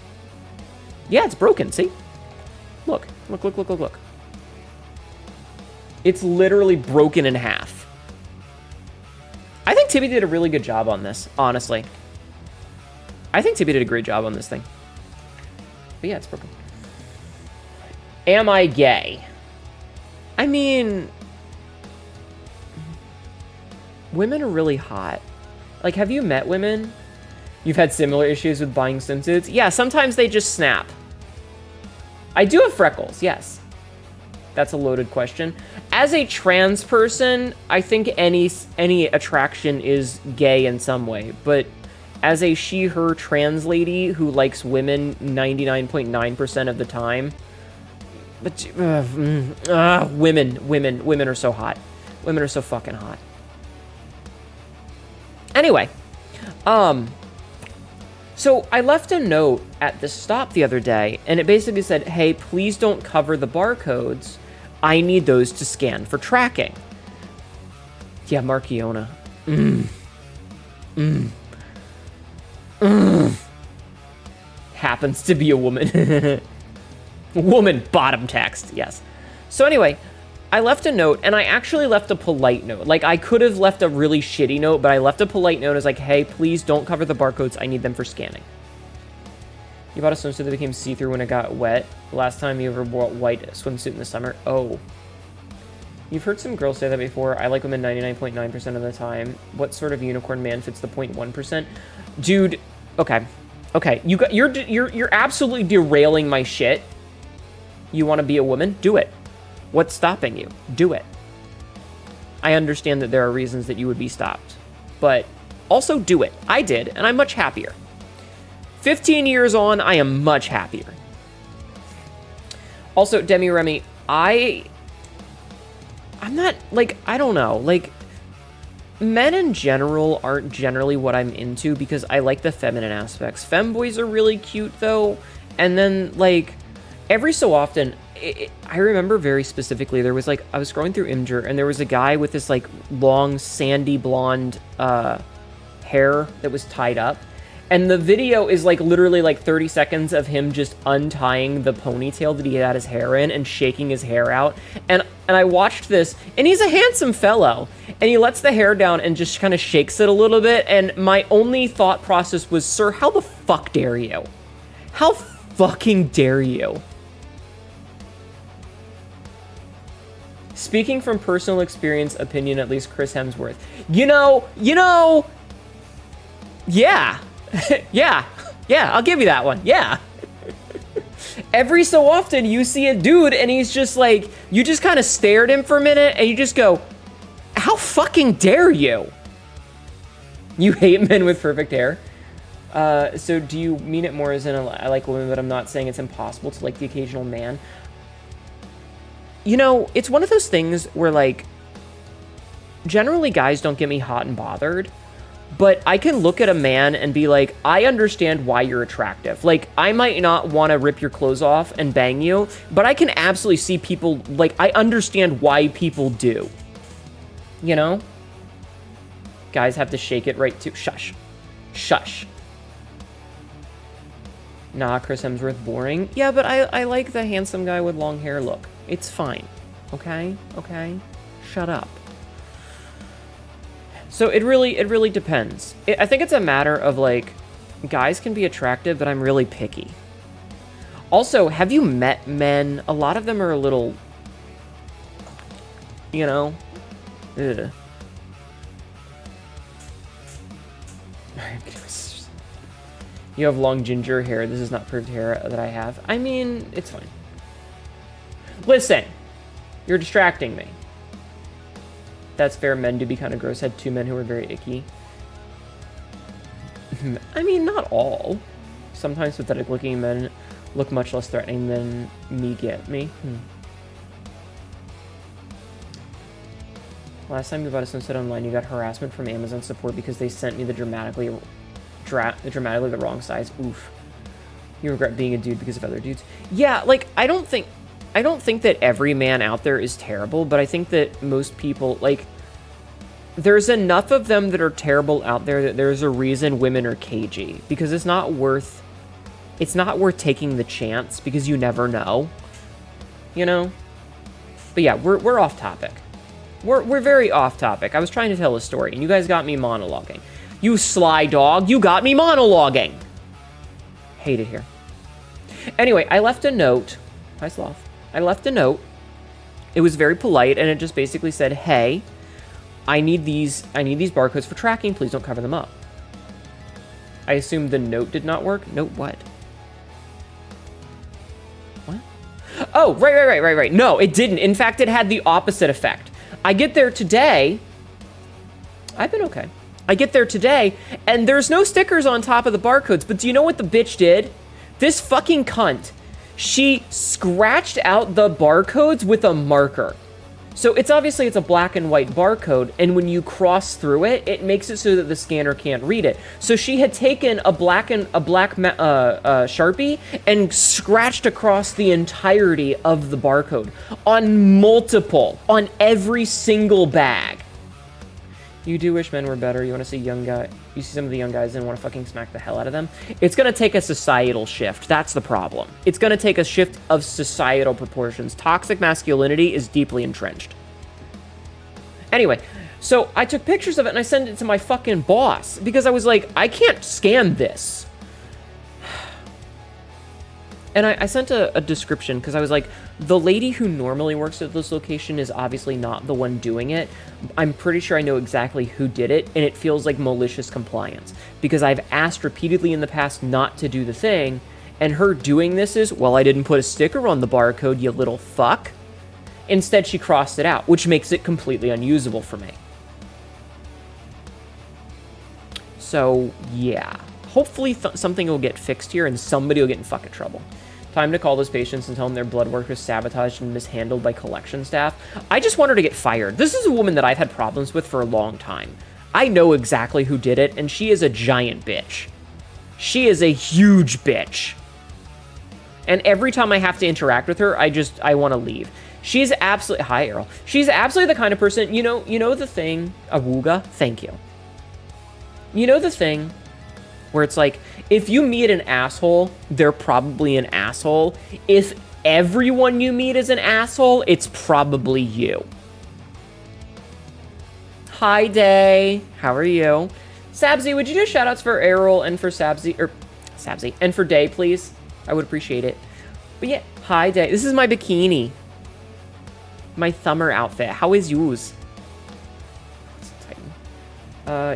Yeah, it's broken, see? Look. It's literally broken in half. I think Tibby did a really good job on this, honestly. I think Tibby did a great job on this thing. But yeah, it's broken. Am I gay? I mean, women are really hot. Like, have you met women? You've had similar issues with buying swimsuits? Yeah, sometimes they just snap. I do have freckles, yes. That's a loaded question. As a trans person, I think any attraction is gay in some way. But as a she/her trans lady who likes women 99.9% of the time, but women are so hot. Women are so fucking hot. Anyway, so I left a note at the stop the other day, and it basically said, hey, please don't cover the barcodes. I need those to scan for tracking. Yeah, Markiona. Happens to be a woman. Woman, bottom text, yes. So anyway, I left a note, and I actually left a polite note. Like, I could have left a really shitty note, but I left a polite note as like, hey, please don't cover the barcodes. I need them for scanning. You bought a swimsuit that became see-through when it got wet. Last time you ever wore a white swimsuit in the summer? Oh. You've heard some girls say that before. I like women 99.9% of the time. What sort of unicorn man fits the 0.1%? Dude, okay. Okay, you're absolutely derailing my shit. You want to be a woman? Do it. What's stopping you? Do it. I understand that there are reasons that you would be stopped, but also do it. I did, and I'm much happier. 15 years on, I am much happier. Also, Demi Remy, I'm not, like, I don't know, like, men in general aren't generally what I'm into because I like the feminine aspects. Femboys are really cute, though, and then, like, every so often, I remember very specifically, there was, like, I was scrolling through Imgur, and there was a guy with this, like, long, sandy blonde, hair that was tied up. And the video is like literally like 30 seconds of him just untying the ponytail that he had his hair in and shaking his hair out. And I watched this, and he's a handsome fellow. And he lets the hair down and just kind of shakes it a little bit. And my only thought process was, sir, how the fuck dare you? How fucking dare you? Speaking from personal experience, opinion, at least Chris Hemsworth. You know, yeah. yeah, I'll give you that one. Yeah. Every so often you see a dude and he's just like, you just kind of stare at him for a minute and you just go, how fucking dare you? You hate men with perfect hair. So do you mean it more as in I like women, but I'm not saying it's impossible to like the occasional man? You know, it's one of those things where like, generally guys don't get me hot and bothered. But I can look at a man and be like, I understand why you're attractive. Like, I might not want to rip your clothes off and bang you, but I can absolutely see people, like, I understand why people do. You know? Guys have to shake it right too. Shush. Shush. Nah, Chris Hemsworth, boring. Yeah, but I like the handsome guy with long hair look. It's fine. Okay? Okay? Shut up. So it really depends. I think it's a matter of, like, guys can be attractive, but I'm really picky. Also, have you met men? A lot of them are a little, you know, ugh. You have long ginger hair. This is not proved hair that I have. I mean, it's fine. Listen, you're distracting me. That's fair. Men do be kind of gross. Had 2 men who were very icky. I mean, not all. Sometimes pathetic looking men look much less threatening than me get me. Last time you bought a sunset online, you got harassment from Amazon support because they sent me the dramatically the wrong size. Oof. You regret being a dude because of other dudes. Yeah, like, I don't think that every man out there is terrible, but I think that most people, like, there's enough of them that are terrible out there that there's a reason women are cagey, because it's not worth taking the chance, because you never know, you know? But yeah, we're off topic. We're very off topic. I was trying to tell a story, and you guys got me monologuing. You sly dog, you got me monologuing. Hate it here. Anyway, I left a note. Hi, Sloth. I left a note. It was very polite, and it just basically said, hey, I need these barcodes for tracking. Please don't cover them up. I assume the note did not work. Note what? What? Oh, right. No, it didn't. In fact, it had the opposite effect. I get there today. I've been okay. I get there today, and there's no stickers on top of the barcodes, but do you know what the bitch did? This fucking cunt. She scratched out the barcodes with a marker. So it's obviously a black and white barcode, and when you cross through it, it makes it so that the scanner can't read it. So she had taken a black Sharpie and scratched across the entirety of the barcode on every single bag. You do wish men were better. You want to see you see some of the young guys and want to fucking smack the hell out of them. It's going to take a societal shift. That's the problem. It's going to take a shift of societal proportions. Toxic masculinity is deeply entrenched. Anyway, so I took pictures of it and I sent it to my fucking boss because I was like, I can't scan this. And I sent a description because I was like, the lady who normally works at this location is obviously not the one doing it. I'm pretty sure I know exactly who did it, and it feels like malicious compliance because I've asked repeatedly in the past not to do the thing, and her doing this is, well, I didn't put a sticker on the barcode, you little fuck. Instead, she crossed it out, which makes it completely unusable for me. So, yeah. Hopefully something will get fixed here and somebody will get in fucking trouble. Time to call those patients and tell them their blood work was sabotaged and mishandled by collection staff. I just want her to get fired. This is a woman that I've had problems with for a long time. I know exactly who did it, and she is a giant bitch. She is a huge bitch. And every time I have to interact with her, I want to leave. She's absolutely, hi Errol. She's absolutely the kind of person, you know the thing, Awooga? Thank you. You know the thing where it's like, if you meet an asshole, they're probably an asshole. If everyone you meet is an asshole, it's probably you. Hi, Day. How are you? Sabzi, would you do shoutouts for Errol and for Sabzi, and for Day, please? I would appreciate it. But yeah, hi, Day. This is my bikini. My summer outfit. How is yours?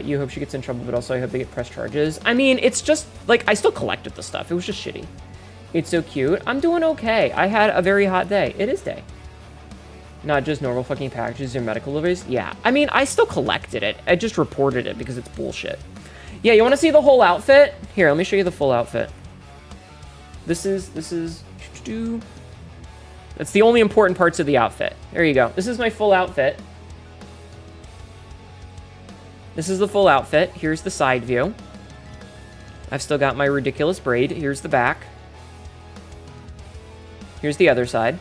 You hope she gets in trouble, but also I hope they get press charges. I mean, it's just, like, I still collected the stuff. It was just shitty. It's so cute. I'm doing okay. I had a very hot day. It is day. Not just normal fucking packages or medical deliveries. Yeah. I mean, I still collected it. I just reported it because it's bullshit. Yeah, you want to see the whole outfit? Here, let me show you the full outfit. This is... That's the only important parts of the outfit. There you go. This is my full outfit. This is the full outfit. Here's the side view. I've still got my ridiculous braid. Here's the back. Here's the other side.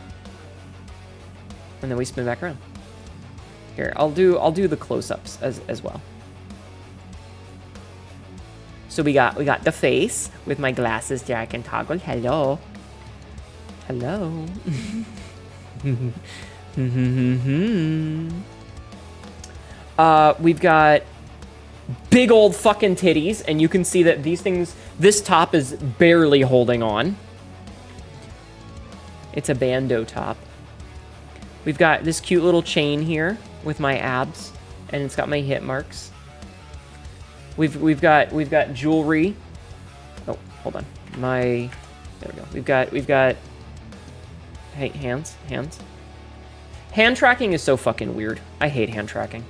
And then we spin back around. Here, I'll do the close-ups as well. So we got the face with my glasses that I can toggle. Hello. Hello. We've got big old fucking titties, and you can see that this top is barely holding on. It's a bandeau top. We've got this cute little chain here with my abs, and it's got my hit marks. We've got jewelry. Oh, hold on. There we go. We've got hey, hands. Hand tracking is so fucking weird. I hate hand tracking.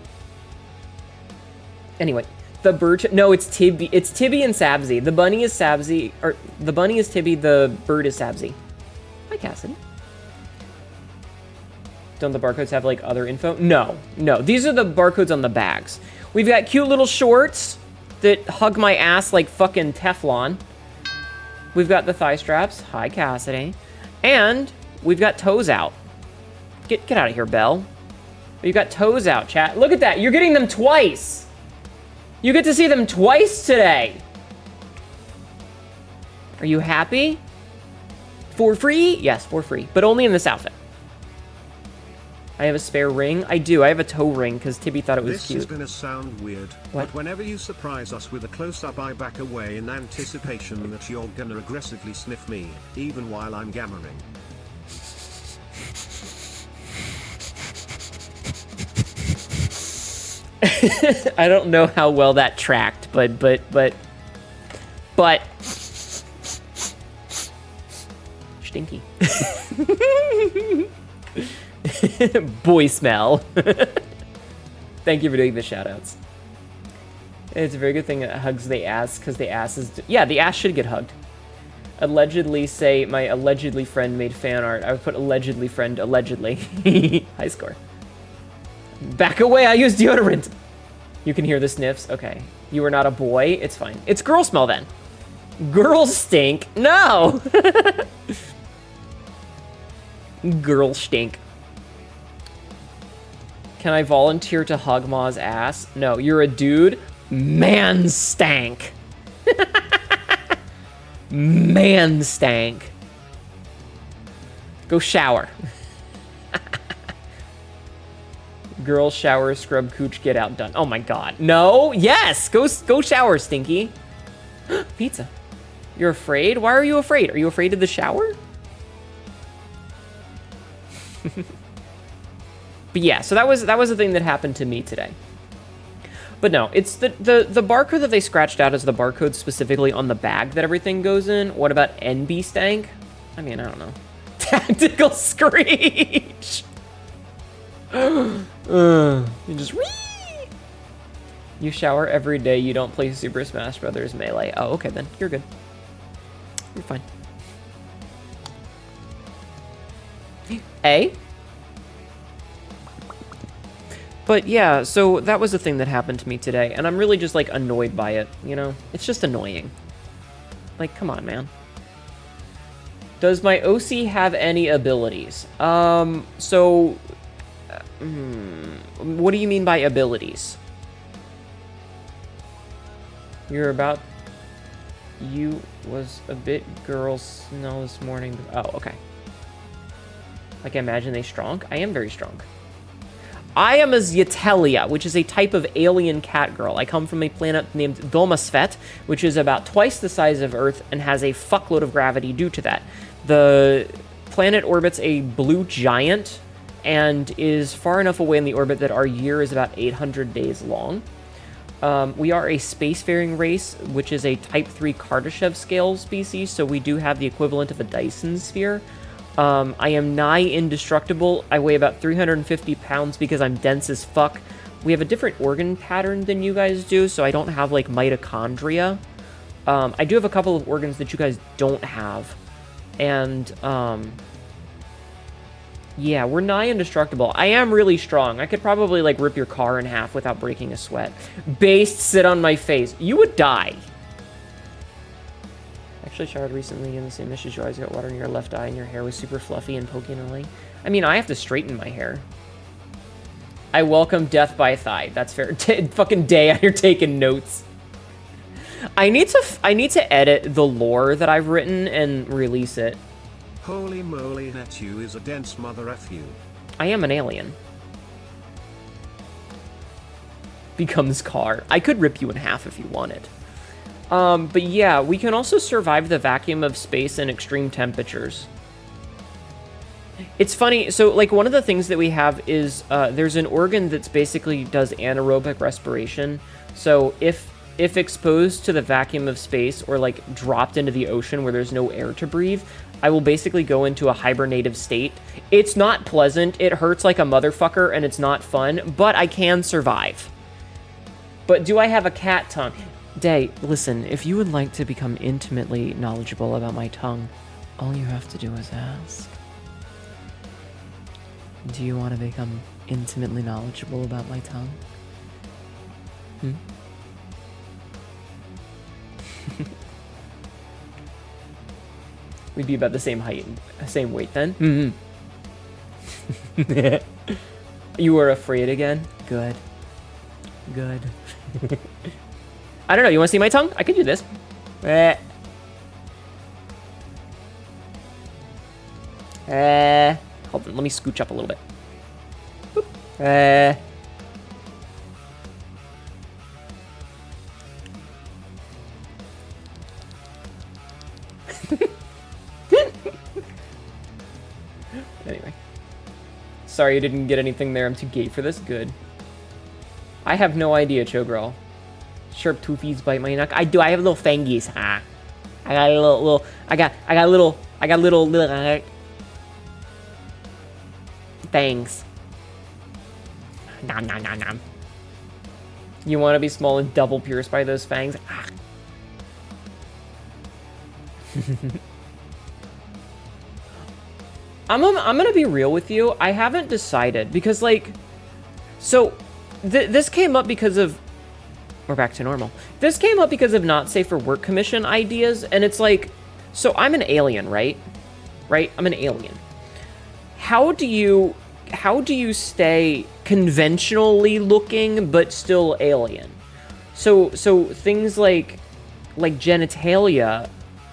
Anyway, the bird... No, it's Tibby. It's Tibby and Sabzi. The bunny is Sabzi. Or, the bunny is Tibby, the bird is Sabzi. Hi, Cassidy. Don't the barcodes have, like, other info? No. These are the barcodes on the bags. We've got cute little shorts that hug my ass like fucking Teflon. We've got the thigh straps. Hi, Cassidy. And we've got toes out. Get out of here, Belle. We've got toes out, chat. Look at that. You're getting them twice. You get to see them twice today. Are you happy? For free? Yes, for free. But only in this outfit. I have a spare ring. I do. I have a toe ring because Tibby thought it was cute. This is gonna sound weird, but whenever you surprise us with a close-up, I back away in anticipation that you're gonna aggressively sniff me, even while I'm gammering. I don't know how well that tracked, but stinky. Boy smell. Thank you for doing the shoutouts. It's a very good thing it hugs the ass because the ass is... Yeah, the ass should get hugged. Allegedly say my allegedly friend made fan art. I would put allegedly friend allegedly. High score. Back away, I use deodorant. You can hear the sniffs. Okay. You are not a boy. It's fine. It's girl smell then. Girls stink. No. Girl stink. Can I volunteer to hug Ma's ass? No, you're a dude. Man stank. Man stank. Go shower. Girl shower, scrub, cooch, get out, done. Oh my god. No. Yes. Go shower, Stinky. Pizza. You're afraid? Why are you afraid? Are you afraid of the shower? But yeah, so that was the thing that happened to me today. But no, it's the barcode that they scratched out is the barcode specifically on the bag that everything goes in. What about NB stank? I mean, I don't know. Tactical screech. You just you shower every day. You don't play Super Smash Brothers Melee. Oh, okay then. You're good. You're fine. A. But yeah, so that was the thing that happened to me today, and I'm really just like annoyed by it, you know? It's just annoying. Like, come on, man. Does my OC have any abilities? What do you mean by abilities? You're about... You was a bit girl snow this morning. Oh, okay. Like, I imagine they strong? I am very strong. I am a Zyetelia, which is a type of alien cat girl. I come from a planet named Domasvet, which is about twice the size of Earth and has a fuckload of gravity due to that. The planet orbits a blue giant and is far enough away in the orbit that our year is about 800 days long. We are a spacefaring race, which is a Type 3 Kardashev scale species, so we do have the equivalent of a Dyson sphere. I am nigh indestructible. I weigh about 350 pounds because I'm dense as fuck. We have a different organ pattern than you guys do, so I don't have, like, mitochondria. I do have a couple of organs that you guys don't have. And, yeah, we're nigh indestructible. I am really strong. I could probably, like, rip your car in half without breaking a sweat. Based, sit on my face. You would die. Actually showered recently in the same issue. You always got water in your left eye and your hair was super fluffy and poking away. I mean, I have to straighten my hair. I welcome death by thigh. That's fair. Fucking day out here taking notes. I need to edit the lore that I've written and release it. Holy moly, Hnetu is a dense mother fu. I am an alien. Becomes car. I could rip you in half if you wanted. But yeah, we can also survive the vacuum of space and extreme temperatures. It's funny, so, like, one of the things that we have is, there's an organ that's basically does anaerobic respiration. So if exposed to the vacuum of space or, like, dropped into the ocean where there's no air to breathe, I will basically go into a hibernative state. It's not pleasant, it hurts like a motherfucker, and it's not fun, but I can survive. But do I have a cat tongue? Day, listen, if you would like to become intimately knowledgeable about my tongue, all you have to do is ask. Do you want to become intimately knowledgeable about my tongue? We'd be about the same height and same weight then. You were afraid again? Good. Good. I don't know, you want to see my tongue? I could do this. Hold on, let me scooch up a little bit. Anyway. Sorry you didn't get anything there. I'm too gay for this. Good. I have no idea, Chogrel. Sharp toothies bite my neck. I do. I have little fangies. Ah. I got a little I got little fangs. Nom nom nom nom. You want to be small and double pierced by those fangs? Ah. I'm gonna be real with you. I haven't decided because, like, so this came up because of. We're back to normal. This came up because of not safe for work commission ideas, and it's like, so I'm an alien, right? Right? I'm an alien. How do you stay conventionally looking but still alien? So things like genitalia,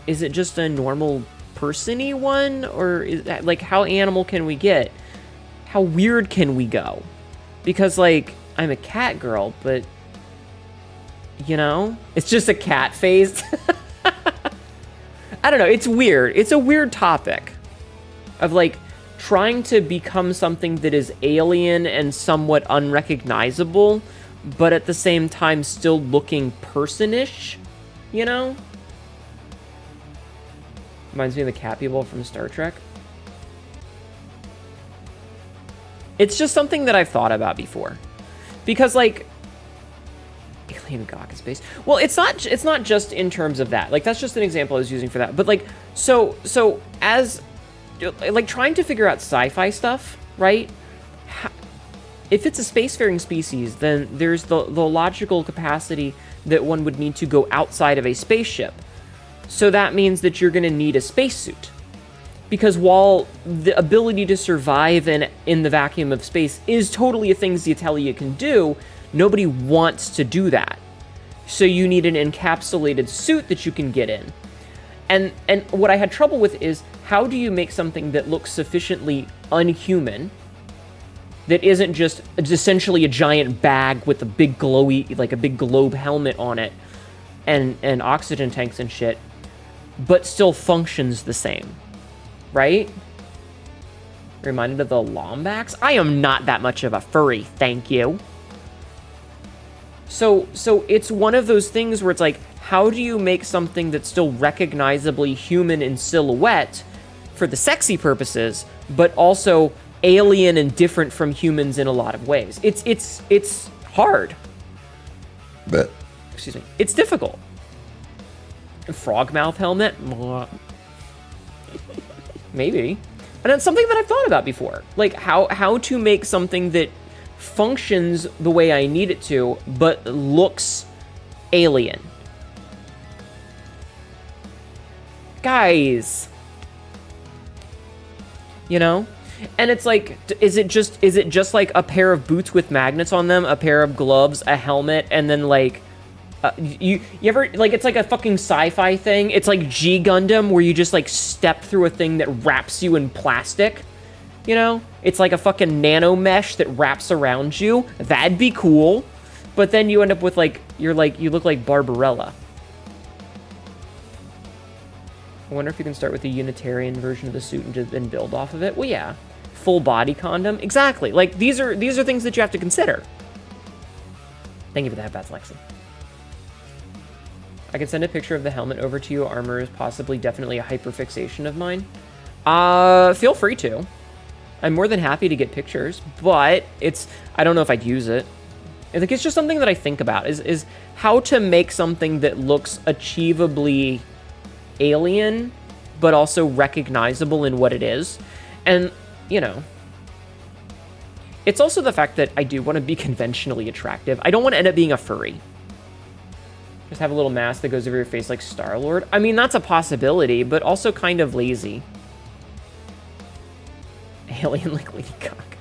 is it just a normal person-y one, or is that, like, how animal can we get? How weird can we go? Because, like, I'm a cat girl, but you know, it's just a cat face. I don't know, it's weird. It's a weird topic of, like, trying to become something that is alien and somewhat unrecognizable, but at the same time still looking person-ish, you know? Reminds me of the cat people from Star Trek. It's just something that I've thought about before. Because, like, alien gawk in space. Well, it's not just in terms of that. Like, that's just an example I was using for that. But, like, so as, like, trying to figure out sci-fi stuff, right? If it's a spacefaring species, then there's the logical capacity that one would need to go outside of a spaceship. So that means that you're going to need a spacesuit. Because while the ability to survive in the vacuum of space is totally a thing Zyetelia can do, nobody wants to do that. So you need an encapsulated suit that you can get in. And what I had trouble with is, how do you make something that looks sufficiently unhuman, that isn't just essentially a giant bag with a big glowy, like a big globe helmet on it, and oxygen tanks and shit, but still functions the same, right? Reminded of the Lombax? I am not that much of a furry, thank you. So it's one of those things where it's like, how do you make something that's still recognizably human in silhouette for the sexy purposes, but also alien and different from humans in a lot of ways? It's hard. But Excuse me. It's difficult. Frog mouth helmet? Maybe. And it's something that I've thought about before. Like, how to make something that functions the way I need it to, but looks alien. Guys. You know? And it's like, is it just like a pair of boots with magnets on them, a pair of gloves, a helmet, and then like, you ever, like, it's like a fucking sci-fi thing. It's like G Gundam, where you just like step through a thing that wraps you in plastic. You know? It's like a fucking nano mesh that wraps around you. That'd be cool. But then you end up with like, you look like Barbarella. I wonder if you can start with the Unitarian version of the suit and build off of it. Well, yeah. Full body condom. Exactly. Like, these are things that you have to consider. Thank you for that, Bats Lexi. I can send a picture of the helmet over to you. Armor is possibly definitely a hyperfixation of mine. Feel free to. I'm more than happy to get pictures, but I don't know if I'd use it. I think it's just something that I think about, is how to make something that looks achievably alien, but also recognizable in what it is. And, you know, it's also the fact that I do want to be conventionally attractive. I don't want to end up being a furry. Just have a little mask that goes over your face like Star-Lord. I mean, that's a possibility, but also kind of lazy. Alien like Lady Cock.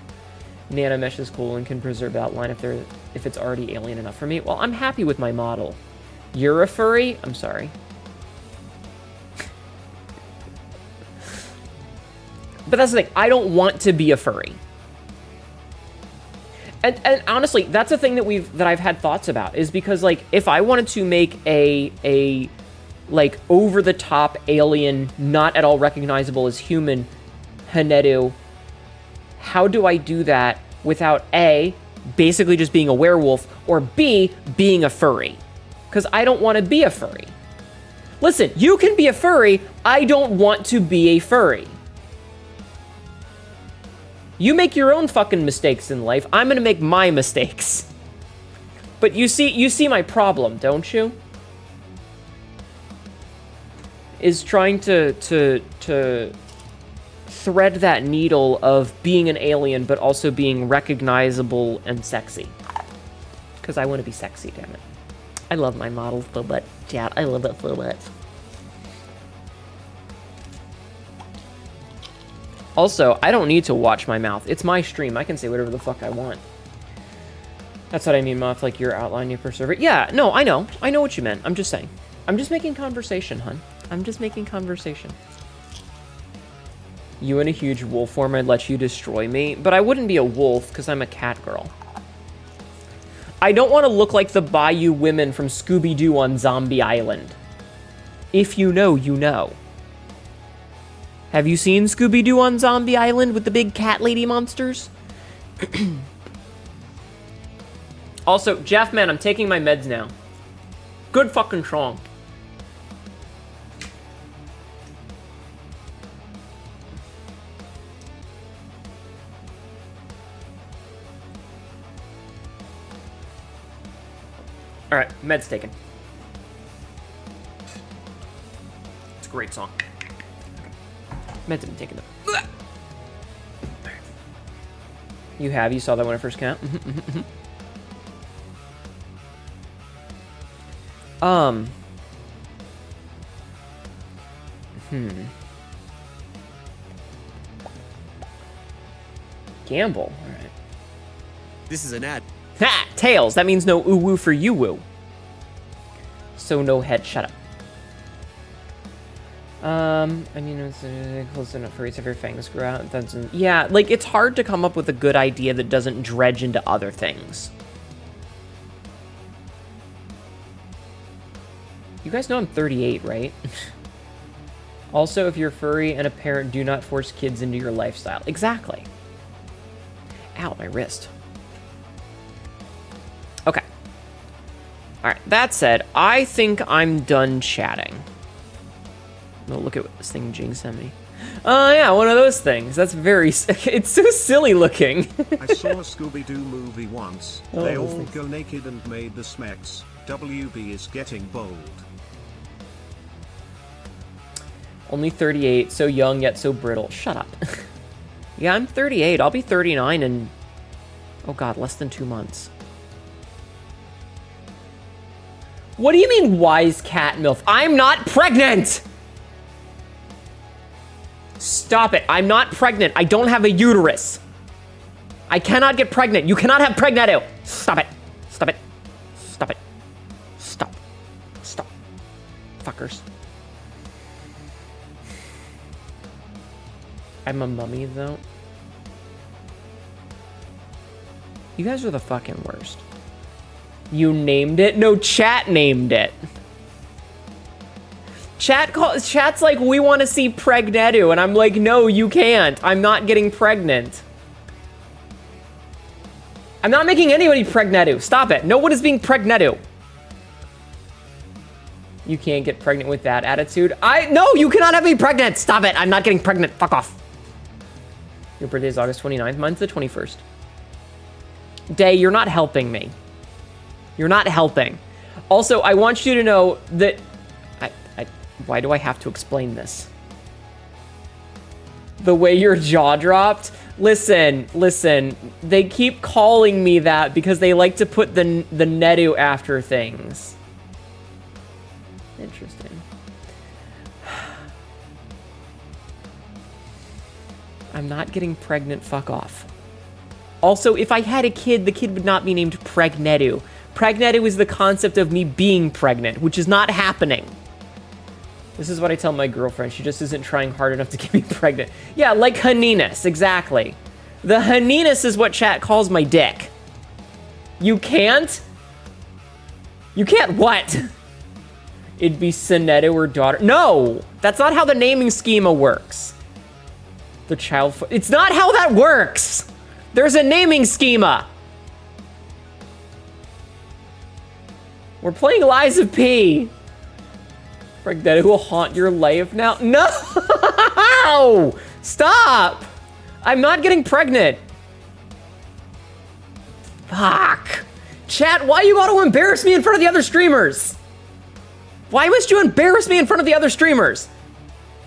Nano mesh is cool and can preserve outline if it's already alien enough for me. Well, I'm happy with my model. You're a furry? I'm sorry. But that's the thing. I don't want to be a furry. And honestly, that's a thing that I've had thoughts about, is because, like, if I wanted to make a like over the top alien, not at all recognizable as human Hnetu, how do I do that without A, basically just being a werewolf, or B, being a furry? Because I don't want to be a furry. Listen, you can be a furry. I don't want to be a furry. You make your own fucking mistakes in life. I'm gonna make my mistakes. But you see my problem, don't you? Is trying to thread that needle of being an alien, but also being recognizable and sexy. Because I want to be sexy, damn it. I love my model so much, chat. I love it so much. Also, I don't need to watch my mouth. It's my stream. I can say whatever the fuck I want. That's what I mean, Moth, like your outline, you preserve it. Yeah, no, I know. I know what you meant. I'm just saying. I'm just making conversation, hun. I'm just making conversation. You in a huge wolf form, I'd let you destroy me. But I wouldn't be a wolf, because I'm a cat girl. I don't want to look like the Bayou women from Scooby-Doo on Zombie Island. If you know, you know. Have you seen Scooby-Doo on Zombie Island with the big cat lady monsters? Also, Jeff, man, I'm taking my meds now. Good fucking strong. All right, meds taken. It's a great song. Meds have been taken though. You have? You saw that when I first came out? Gamble. All right. This is an ad. Ha! Tails. That means no ooh-woo for you-woo. so no head. Shut up. I mean, it's close enough for each of your fangs grow out. Yeah, like, it's hard to come up with a good idea that doesn't dredge into other things. You guys know I'm 38, right? Also, if you're furry and a parent, do not force kids into your lifestyle. Exactly. Ow, my wrist. Okay. Alright, that said, I think I'm done chatting. Oh, look at this thing Jing sent me. Oh, yeah, one of those things. That's very... It's so silly looking. I saw a Scooby-Doo movie once. Oh, they all things. go naked and made the Smex. WB is getting bold. Only 38, so young yet so brittle. Shut up. Yeah, I'm 38. I'll be 39 in... Oh god, less than 2 months. What do you mean, wise cat MILF? I'm not pregnant! Stop it. I'm not pregnant. I don't have a uterus. I cannot get pregnant. You cannot have Hnetu. Stop it. Stop it. Stop it. Stop. Stop. Fuckers. I'm a mummy, though. You guys are the fucking worst. You named it? No, chat named it. Chat's like, we want to see Hnetu, and I'm like, no, you can't. I'm not getting pregnant. I'm not making anybody Hnetu. Stop it. No one is being Hnetu. You can't get pregnant with that attitude. No, you cannot have me pregnant. Stop it. I'm not getting pregnant. Fuck off. Your birthday is August 29th. Mine's the 21st. Day, you're not helping me. You're not helping. Also, I want you to know that... Why do I have to explain this? The way your jaw dropped? Listen. They keep calling me that because they like to put the Hnetu after things. Interesting. I'm not getting pregnant. Fuck off. Also, if I had a kid, the kid would not be named Hnetu. Hnetu is the concept of me being pregnant, which is not happening. This is what I tell my girlfriend. She just isn't trying hard enough to get me pregnant. Yeah, like Hnetus, exactly. The Hnetus is what chat calls my dick. You can't? You can't what? It'd be Hnetu or daughter. No! That's not how the naming schema works. The child... It's not how that works! There's a naming schema! We're playing Lies of P. Hnetu will haunt your life now. No! Stop! I'm not getting pregnant. Fuck. Chat, why you gotta embarrass me in front of the other streamers? Why must you embarrass me in front of the other streamers?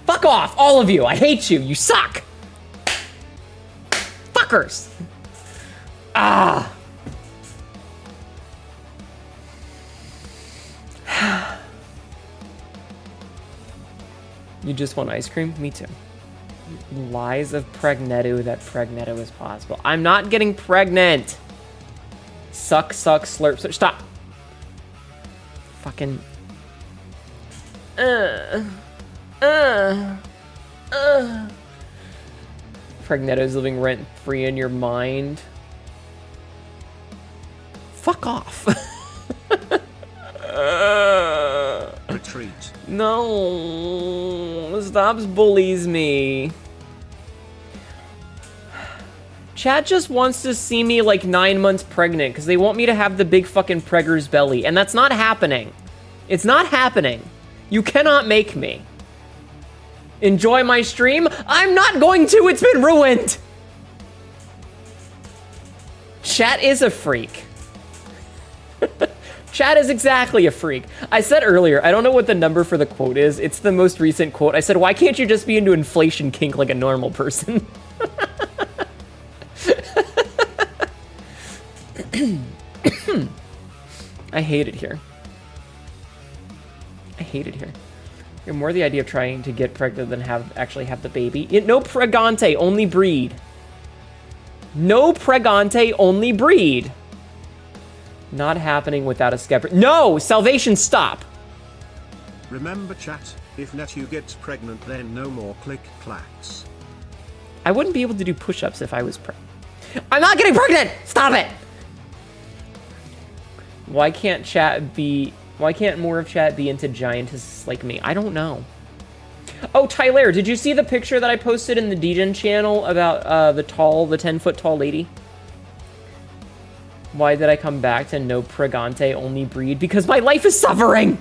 Fuck off, all of you. I hate you. You suck. Fuckers. Ah. You just want ice cream? Me too. Lies of Hnetu that Hnetu is possible. I'm not getting pregnant. Suck, slurp, slurp. Stop. Fucking. Hnetu's living rent-free in your mind. Fuck off. Retreat. No, stops bullies me. Chat just wants to see me like 9 months pregnant because they want me to have the big fucking pregger's belly, and that's not happening. It's not happening. You cannot make me. Enjoy my stream? I'm not going to, it's been ruined. Chat is a freak. Chat is exactly a freak. I said earlier, I don't know what the number for the quote is. It's the most recent quote. I said, why can't you just be into inflation kink like a normal person? I hate it here. I hate it here. You're more the idea of trying to get pregnant than actually have the baby. No pregante, only breed. No pregante, only breed. Not happening without a skeptic. No! Salvation, stop! Remember chat, if Hnetu gets pregnant then no more click-clacks. I wouldn't be able to do push-ups if I was I'm not getting pregnant! Stop it! Why can't more of chat be into giantesses like me? I don't know. Oh, Tyler, did you see the picture that I posted in the Degen channel about the 10-foot tall lady? Why did I come back to no pregante, only breed? Because my life is suffering!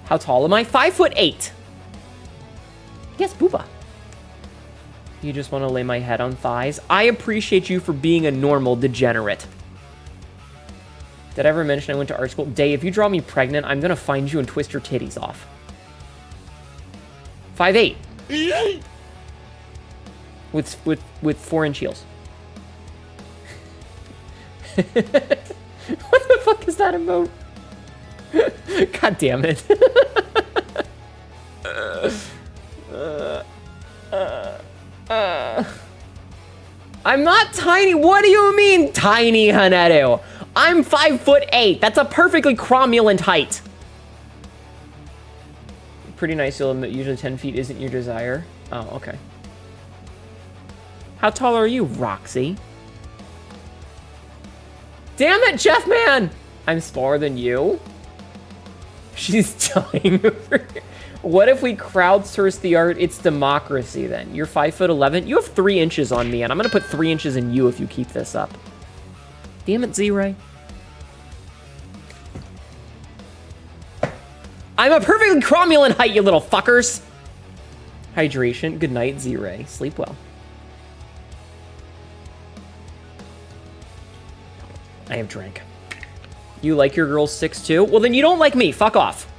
How tall am I? 5'8". Yes, booba. You just want to lay my head on thighs? I appreciate you for being a normal degenerate. Did I ever mention I went to art school? Day, if you draw me pregnant, I'm gonna find you and twist your titties off. 5'8". with 4-inch heels. What the fuck is that emote? God damn it. I'm not tiny. What do you mean tiny, Hnetu? I'm 5'8". That's a perfectly cromulent height. Pretty nice, you'll admit usually 10 feet isn't your desire. Oh, okay. How tall are you, Roxy? Damn it, Jeff man! I'm smaller than you? She's dying over here. What if we crowdsource the art? It's democracy then. You're 5'11". You have 3 inches on me, and I'm gonna put 3 inches in you if you keep this up. Damn it, Z-Ray. I'm a perfectly cromulent height, you little fuckers. Hydration. Good night, Z-Ray. Sleep well. I have drank. You like your girls 6'2"? Well, then you don't like me. Fuck off.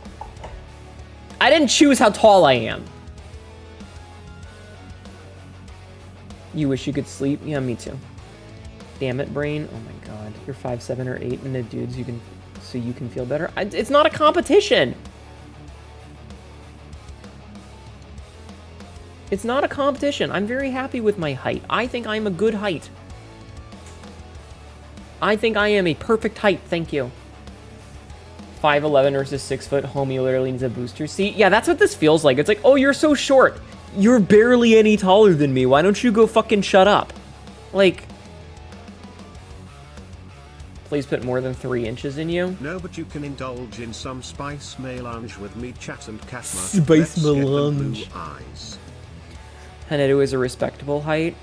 I didn't choose how tall I am. You wish you could sleep? Yeah, me too. Damn it, brain. Oh my god. You're 5'7" or 8 and the dudes you can feel better. It's not a competition. It's not a competition. I'm very happy with my height. I think I'm a good height. I think I am a perfect height, thank you. 5'11" versus 6 foot, homie literally needs a booster seat. Yeah, that's what this feels like. It's like, oh, you're so short. You're barely any taller than me. Why don't you go fucking shut up? Like, please put more than 3 inches in you. No, but you can indulge in some spice melange with me, chat and Katma. Spice melange. Blue eyes. Hnetu is a respectable height.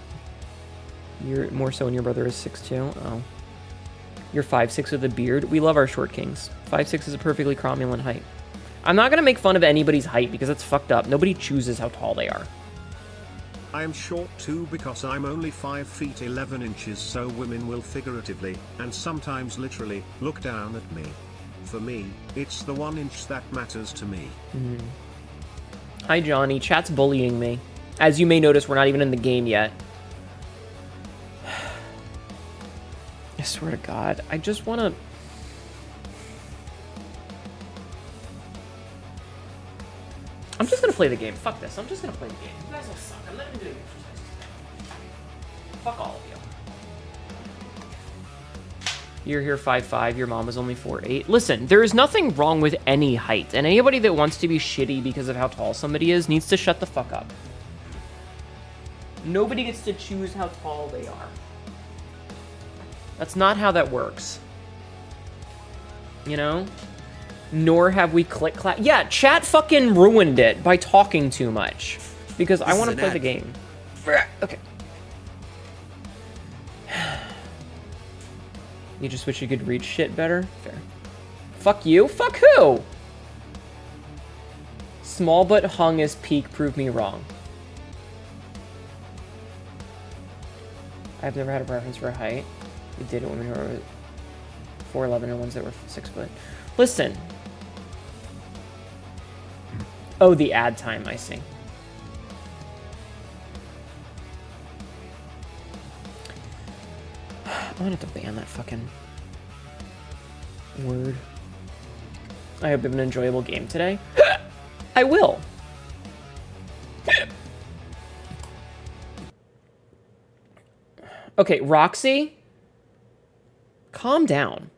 You're more so when your brother is 6'2". Oh. You're 5'6" with a beard. We love our short kings. 5'6" is a perfectly cromulent height. I'm not gonna make fun of anybody's height because it's fucked up. Nobody chooses how tall they are. I am short too because I'm only 5 feet 11 inches, so women will figuratively, and sometimes literally, look down at me. For me, it's the 1 inch that matters to me. Hi Johnny, chat's bullying me. As you may notice, we're not even in the game yet. I swear to God, I just want to... I'm just going to play the game. Fuck this. I'm just going to play the game. You guys will suck. I'm not even doing exercise. Fuck all of you. You're here 5'5". Your mom was only 4'8". Listen, there is nothing wrong with any height, and anybody that wants to be shitty because of how tall somebody is needs to shut the fuck up. Nobody gets to choose how tall they are. That's not how that works. You know? Nor have we click-clack. Yeah, chat fucking ruined it by talking too much. Because I want to play the game. Okay. You just wish you could read shit better? Fair. Fuck you? Fuck who? Small but hung as peak, prove me wrong. I've never had a preference for a height. We dated women who were 4'11" and ones that were 6 foot. Listen. Oh, the ad time, I see. I'm gonna have to ban that fucking word. I hope you have an enjoyable game today. I will. Okay, Roxy. Calm down.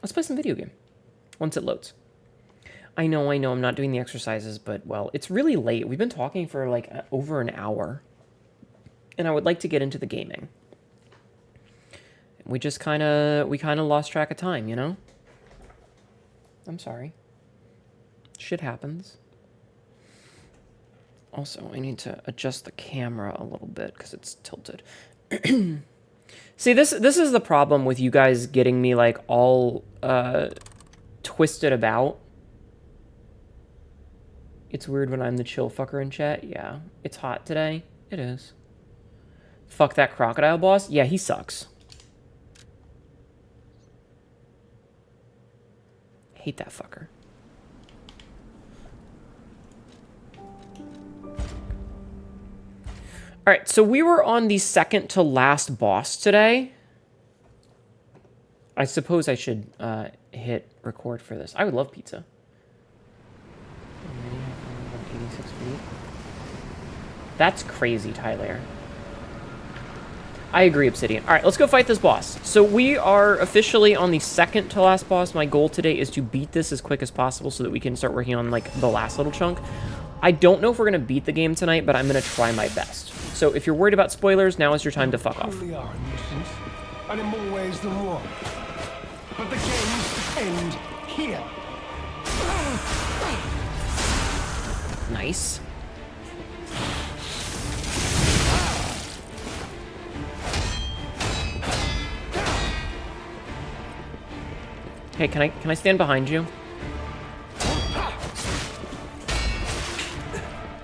Let's play some video game. Once it loads. I know, I'm not doing the exercises, but, well, it's really late. We've been talking for, like, over an hour. And I would like to get into the gaming. We just kind of lost track of time, you know? I'm sorry. Shit happens. Also, I need to adjust the camera a little bit because it's tilted. See, this is the problem with you guys getting me, like, all twisted about. It's weird when I'm the chill fucker in chat. Yeah. It's hot today. It is. Fuck that crocodile boss. Yeah, he sucks. Hate that fucker. Alright, so we were on the second to last boss today. I suppose I should hit record for this. I would love pizza. 86 feet. That's crazy, Tyler. I agree, Obsidian. Alright, let's go fight this boss. So we are officially on the second to last boss. My goal today is to beat this as quick as possible so that we can start working on, like, the last little chunk. I don't know if we're going to beat the game tonight, but I'm going to try my best. So if you're worried about spoilers, now is your time to fuck off. We are a nuisance, and in more ways than one. But the games end here. Nice. Hey, can I stand behind you?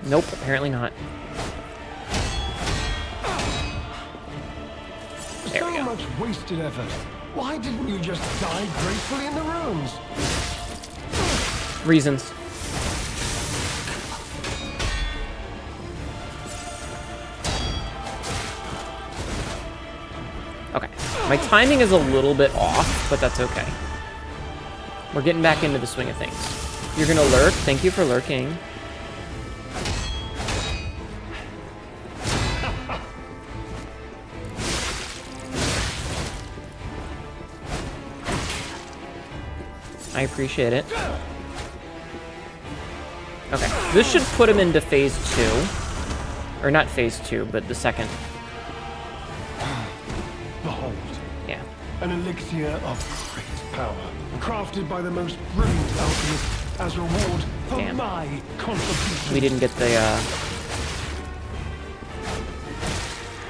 Nope, apparently not. There we go. So much wasted effort. Why didn't you just die gracefully in the ruins? Reasons. Okay. My timing is a little bit off, but that's okay. We're getting back into the swing of things. You're gonna lurk? Thank you for lurking. I appreciate it. Okay, this should put him into phase 2. Or not phase 2, but the second. Behold. Yeah. An elixir of great power, crafted by the most brilliant alchemist as reward for Damn. my contribution. We didn't get the,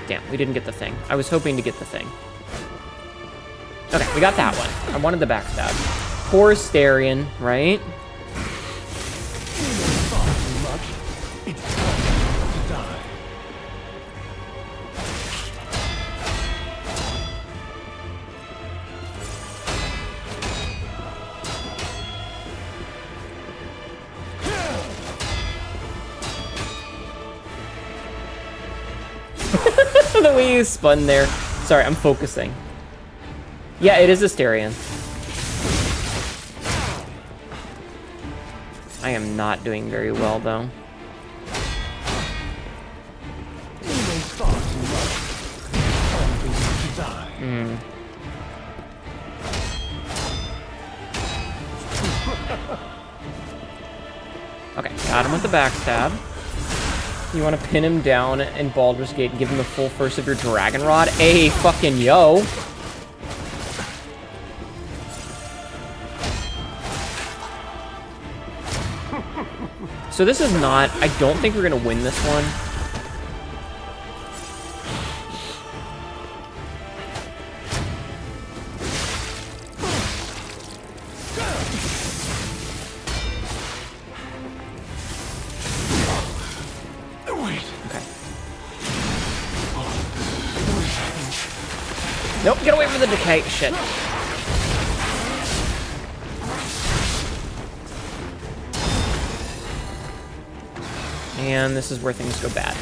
Damn, we didn't get the thing. I was hoping to get the thing. Okay, we got that one. I wanted the backstab. Poor Asterion, right? Far too much. It's time to die. The way you spun there. Sorry, I'm focusing. Yeah, it is Asterion. I am not doing very well, though. Far too much. Time to die. Okay, got him with the backstab. You want to pin him down in Baldur's Gate and give him the full force of your Dragon Rod? Hey, fucking yo! So this is not... I don't think we're going to win this one. Okay. Nope, get away from the decay. Shit. And this is where things go bad.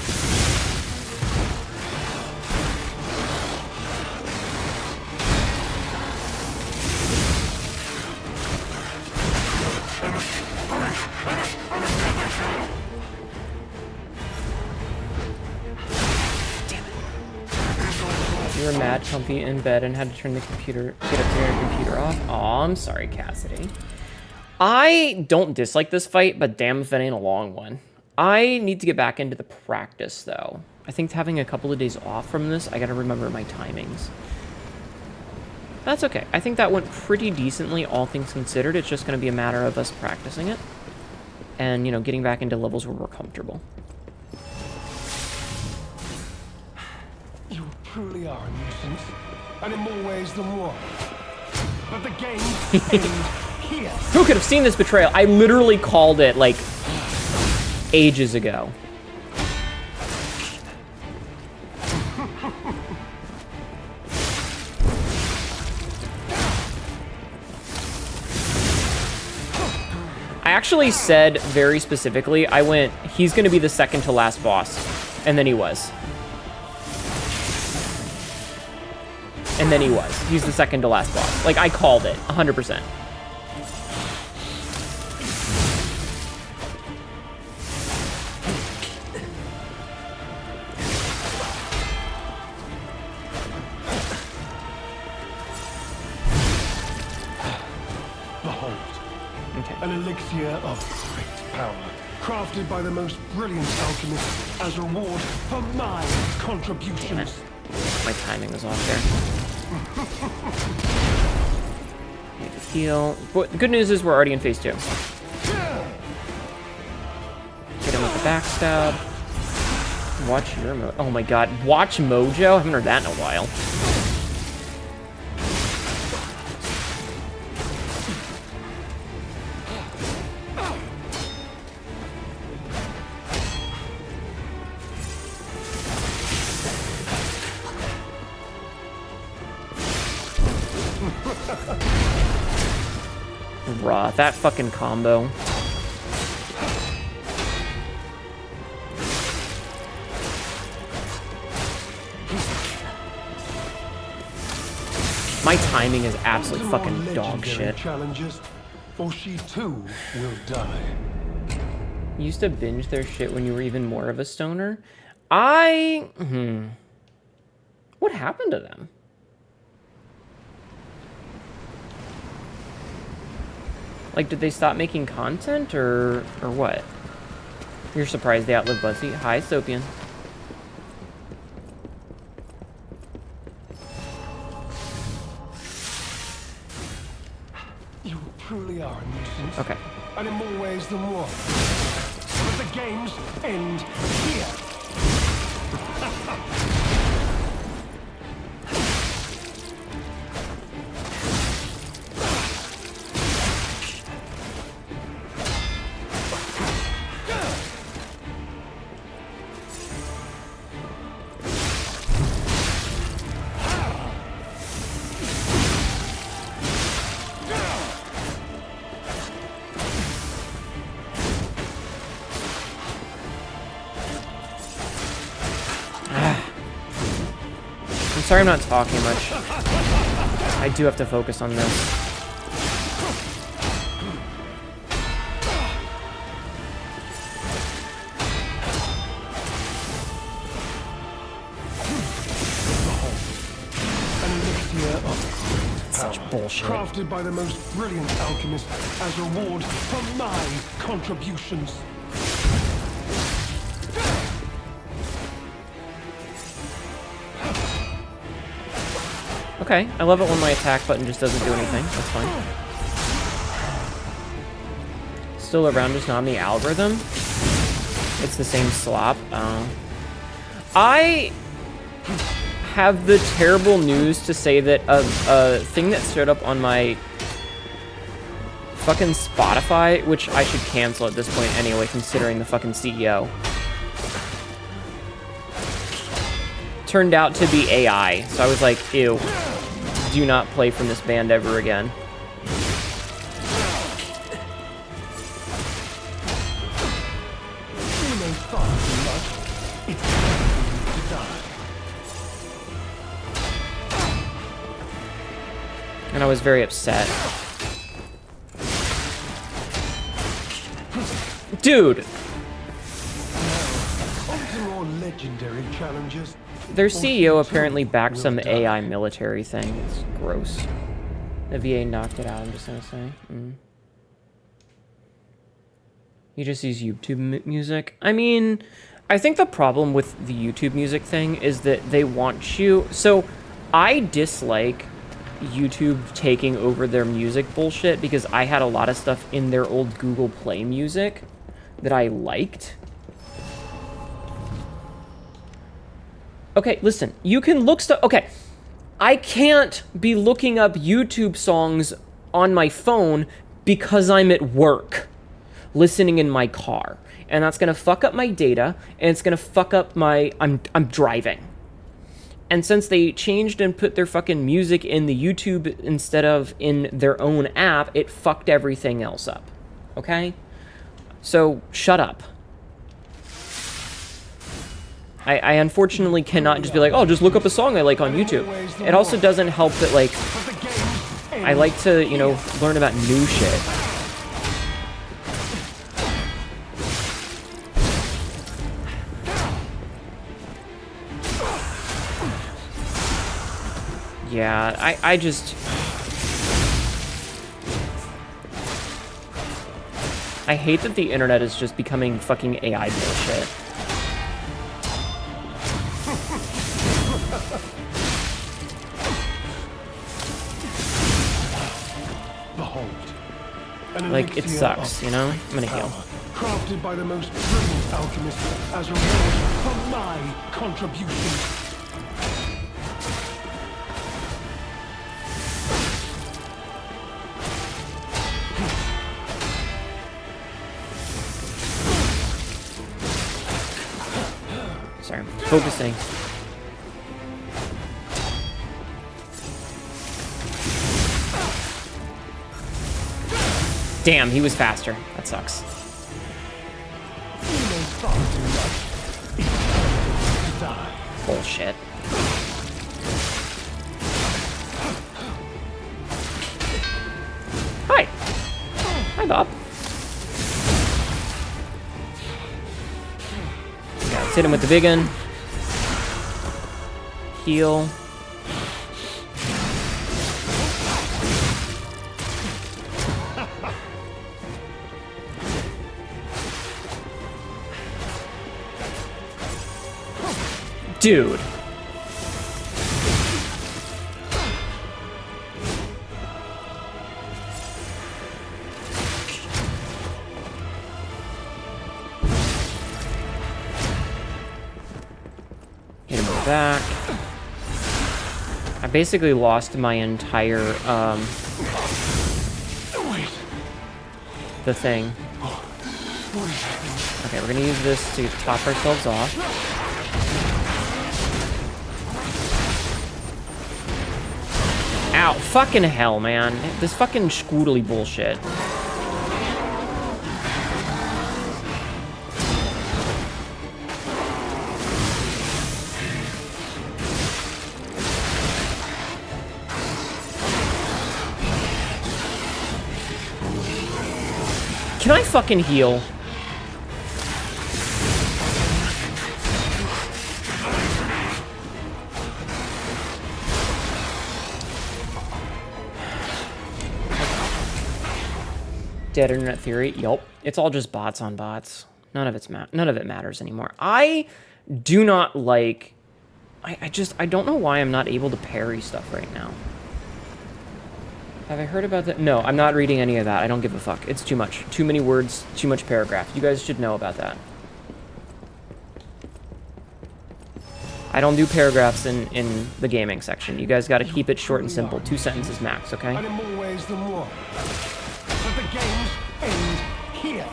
Damn it. You're mad. that comfy in bed and had to turn the computer, get up here and computer off. Aw, I'm sorry, Cassidy. I don't dislike this fight, but damn if it ain't a long one. I need to get back into the practice, though. I think having a couple of days off from this, I gotta remember my timings. That's okay. I think that went pretty decently, all things considered. It's just gonna be a matter of us practicing it. And, you know, getting back into levels where we're comfortable. You truly are a nuisance, and in more ways than one. But the game ends here. Who could have seen this betrayal? I literally called it, like, ages ago. I actually said very specifically, I went, he's going to be the second to last boss. And then he was. And then he was. He's the second to last boss. Like, I called it, 100%. Behold, Okay. an elixir of great power, crafted by the most brilliant alchemist as reward for my contributions. My timing was off there. Need to heal. But the good news is we're already in phase 2. Hit him with the backstab. Watch your oh my god. Watch Mojo? I haven't heard that in a while. Bruh, that fucking combo. My timing is absolute fucking dog shit. Challenges, or she too will die. You used to binge their shit when you were even more of a stoner? What happened to them? Like, did they stop making content, or what? You're surprised they outlived BuzzFeed? Hi, Sopian. You truly are a nuisance. Okay. And in more ways than one. But the games end here. I'm sorry I'm not talking much. I do have to focus on this. An elixir of Such bullshit. crafted by the most brilliant alchemist as reward for my contributions. Okay, I love it when my attack button just doesn't do anything. That's fine. Still around, just not in the algorithm. It's the same slop. I have the terrible news to say that a thing that showed up on my fucking Spotify, which I should cancel at this point anyway, considering the fucking CEO, turned out to be AI. So I was like, ew, do not play from this band ever again. You may far too much. It's time to die. And I was very upset. Dude! On to more legendary challenges, Their CEO apparently backed some AI military thing. It's gross. The VA knocked it out, I'm just gonna say. You just use YouTube music? I mean, I think the problem with the YouTube music thing is that they want you... So, I dislike YouTube taking over their music bullshit because I had a lot of stuff in their old Google Play music that I liked. Okay, listen. You can look stuff... Okay. I can't be looking up YouTube songs on my phone because I'm at work, listening in my car. And that's gonna fuck up my data, and it's gonna fuck up my... I'm driving. And since they changed and put their fucking music in the YouTube instead of in their own app, it fucked everything else up. Okay? So, shut up. I unfortunately cannot just be like, oh, just look up a song I like on YouTube. It also doesn't help that, like, I like to, you know, learn about new shit. Yeah, I just... I hate that the internet is just becoming fucking AI bullshit. Like, it sucks, you know? I'm gonna heal. Crafted by the most brilliant alchemist as a reward for my contribution. Sorry, focusing. Damn, he was faster. That sucks. Bullshit. Hi. Hi, Bob. Yeah, let's hit him with the big gun. Heal. Dude. Hit him in the back. I basically lost my entire, the thing. Okay, we're gonna use this to top ourselves off. Ow, fucking hell, man. This fucking squoodly bullshit. Can I fucking heal? Dead internet theory. Yup. It's all just bots on bots. None of it matters anymore. I do not like... I don't know why I'm not able to parry stuff right now. Have I heard about that? No, I'm not reading any of that. I don't give a fuck. It's too much. Too many words, too much paragraph. You guys should know about that. I don't do paragraphs in the gaming section. You guys gotta keep it short and simple. 2 sentences max, okay? And in more ways than one. But the games end here.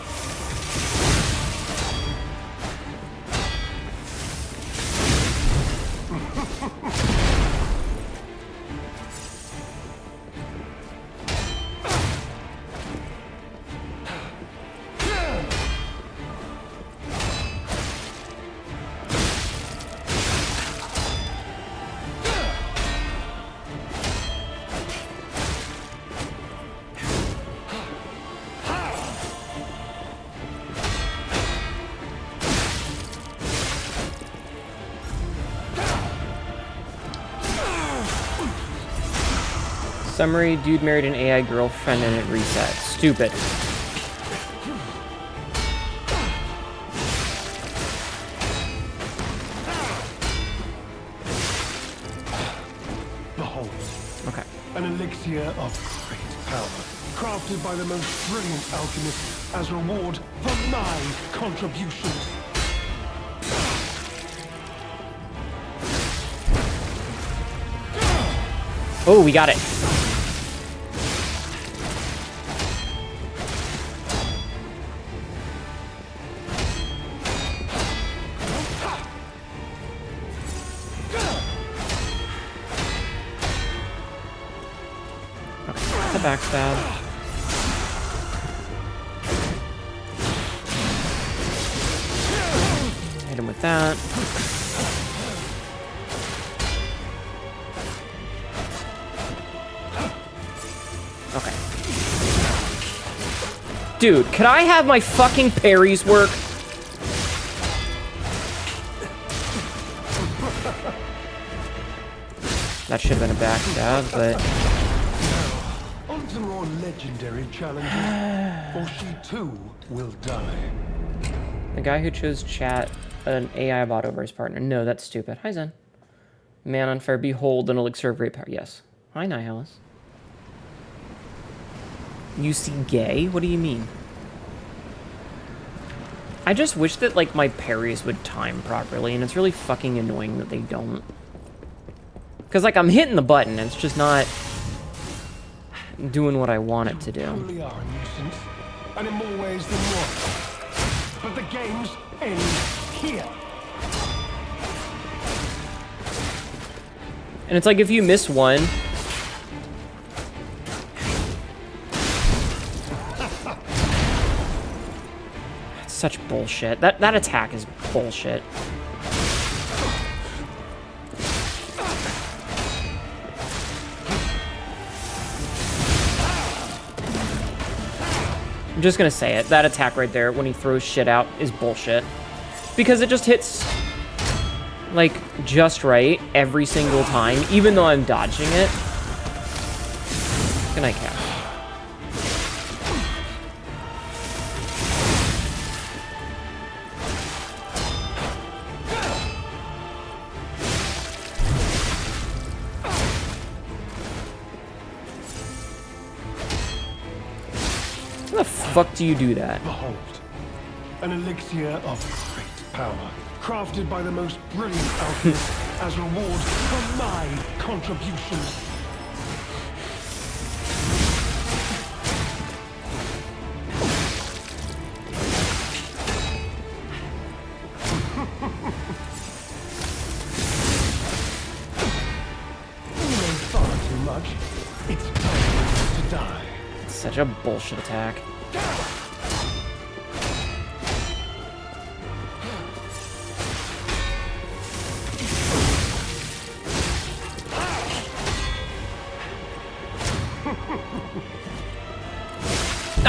Summary, dude married an AI girlfriend and it reset. Stupid. Behold, Okay. an elixir of great power, crafted by the most brilliant alchemist as reward for my contributions. Oh, we got it. Okay, that's a backstab. Hit him with that. Okay. Dude, could I have my fucking parries work? That should have been a backstab, but... On to more legendary challenges, or she too will die. The guy who chose chat an AI bot over his partner. No, that's stupid. Hi, Zen. Man on fire, behold, an elixir of great power. Yes. Hi, Nihilus. You see gay? What do you mean? I just wish that, like, my parries would time properly, and it's really fucking annoying that they don't. Because, like, I'm hitting the button, and it's just not doing what I want it to do. Truly are a nuisance, and in more ways than one. But the games end here. And it's like, if you miss one... That's such bullshit. That attack is bullshit. I'm just gonna say it. That attack right there, when he throws shit out, is bullshit. Because it just hits, like, just right every single time, even though I'm dodging it. Good night, Cap. How the fuck do you do that? Behold, an elixir of great power, crafted by the most brilliant alchemist as reward for my contributions. You know far too much. It's time to die. Such a bullshit attack.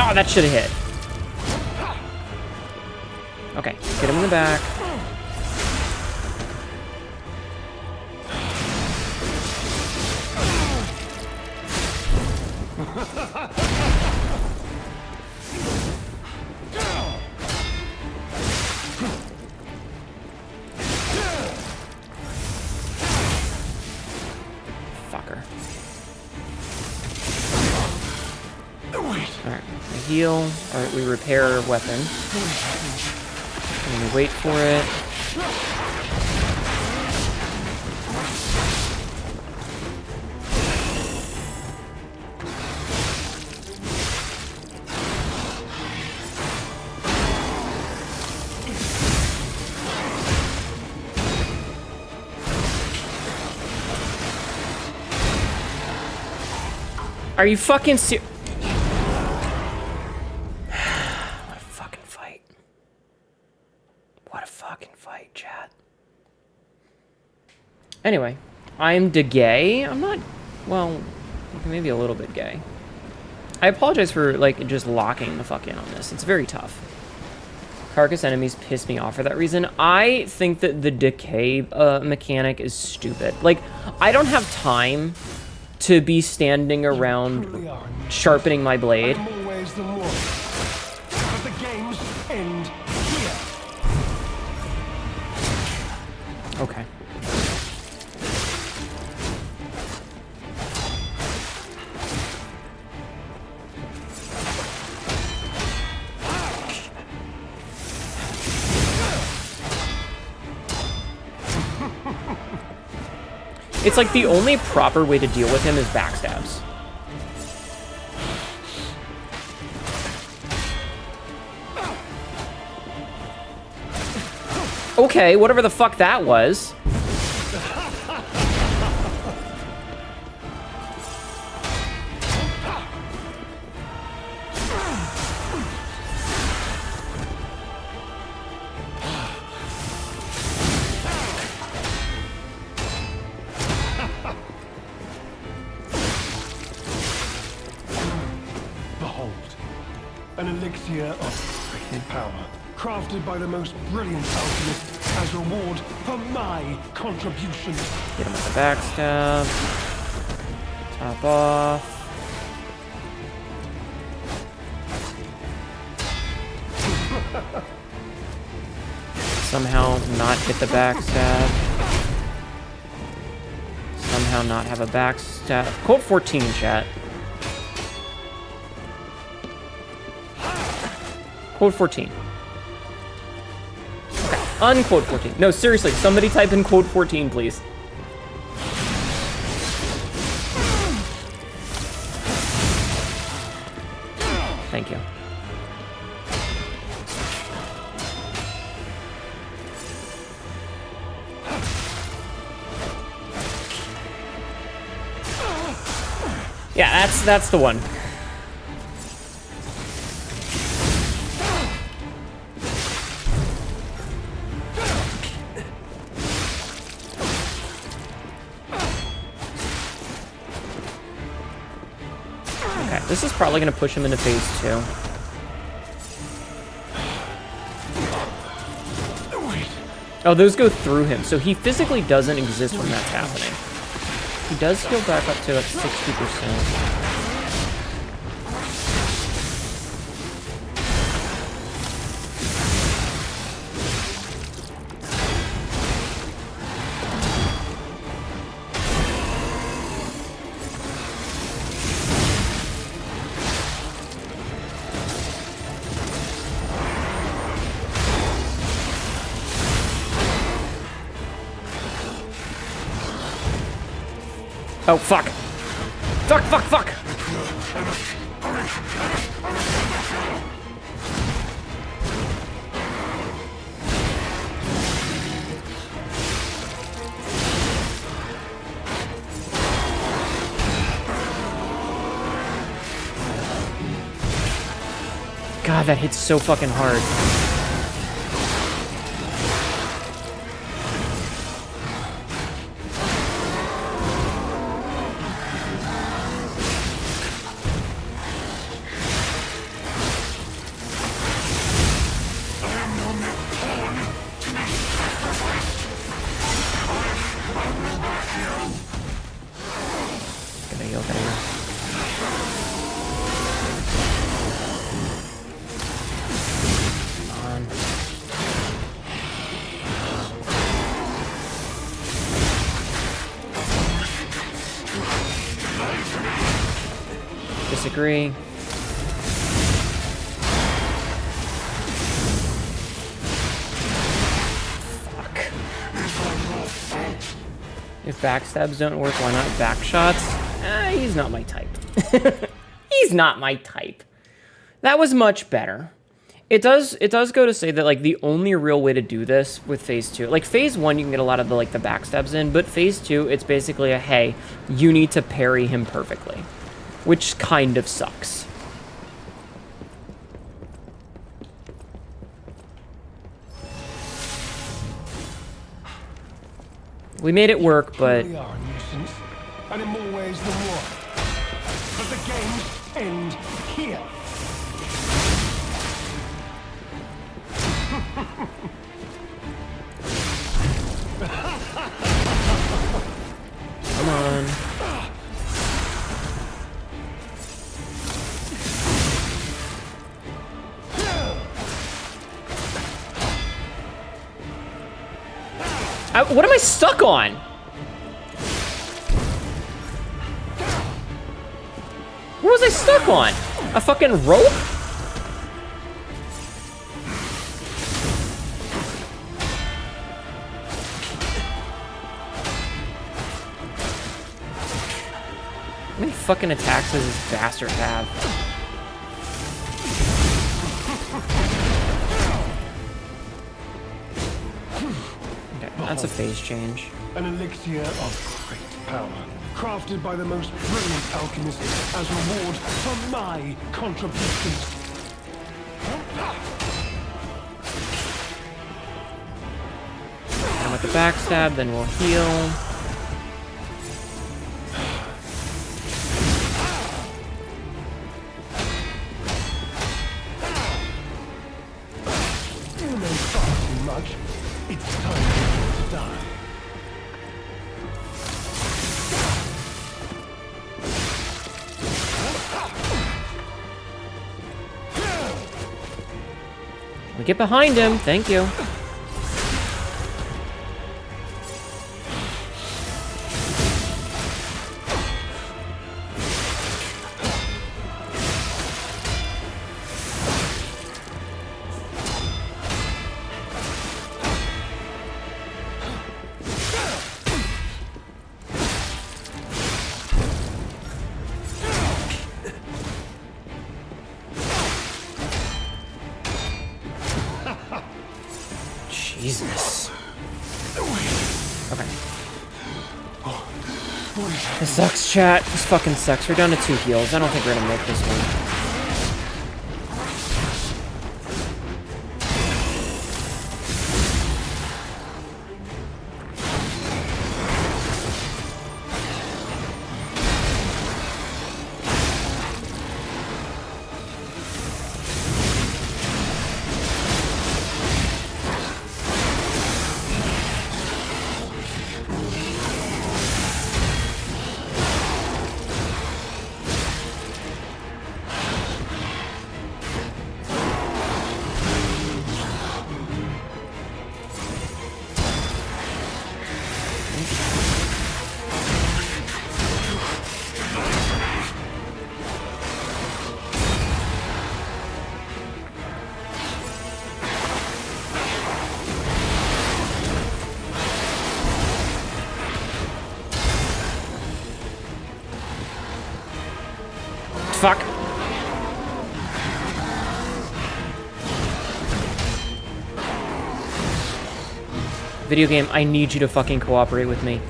Oh, that should have hit. Okay, get him in the back. Fucker. Alright, we heal. Alright, we repair our weapon. And we wait for it. Are you fucking serious? What a fucking fight. What a fucking fight, chat. Anyway, I'm gay. I'm not, well, maybe a little bit gay. I apologize for, like, just locking the fuck in on this. It's very tough. Carcass enemies piss me off for that reason. I think that the decay mechanic is stupid. Like, I don't have time to be standing around Truly are a nuisance, sharpening my blade. and in more ways than one. But the games end here. Okay. It's like the only proper way to deal with him is backstabs. Okay, whatever the fuck that was. Behold, an elixir of great power, crafted by the most brilliant alchemist as reward for my contribution. Get him with the backstab. Top off. Somehow not hit the backstab. Somehow not have a backstab. Quote 14, chat. Quote 14. Okay, unquote 14. No, seriously, somebody type in quote 14, please. Thank you. Yeah, that's the one. Okay, this is probably going to push him into phase 2. Oh, those go through him, so he physically doesn't exist when that's happening. He does heal back up to like 60%. Oh, fuck. Fuck, fuck, fuck! God, that hits so fucking hard. Disagree. Fuck. If backstabs don't work, why not backshots? He's not my type. He's not my type. That was much better. It does go to say that like the only real way to do this with phase 2, like phase 1 you can get a lot of the like the backstabs in, but phase 2 it's basically a hey, you need to parry him perfectly, which kind of sucks. We made it work, but We are a nuisance, and in more ways than one. But the games end here. come on. What am I stuck on? What was I stuck on? A fucking rope? How many fucking attacks does this bastard have? Okay, that's a phase change. An elixir of great power, crafted by the most brilliant alchemists as reward for my contributions. And with the backstab, then we'll heal. You know far too much. It's time to die. We get behind him, thank you. Jesus. Okay. This sucks, chat. This fucking sucks. We're down to 2 heals. I don't think we're gonna make this one. Fuck. Video game, I need you to fucking cooperate with me.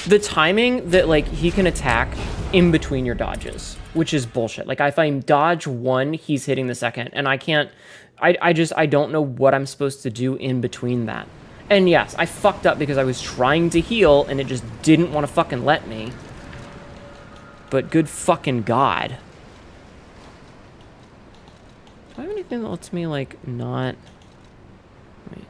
The timing that, like, he can attack in between your dodges, which is bullshit. Like, if I dodge one, he's hitting the second, and I can't... I don't know what I'm supposed to do in between that. And yes, I fucked up because I was trying to heal, and it just didn't want to fucking let me. But good fucking God. Do I have anything that lets me, like, not... Wait.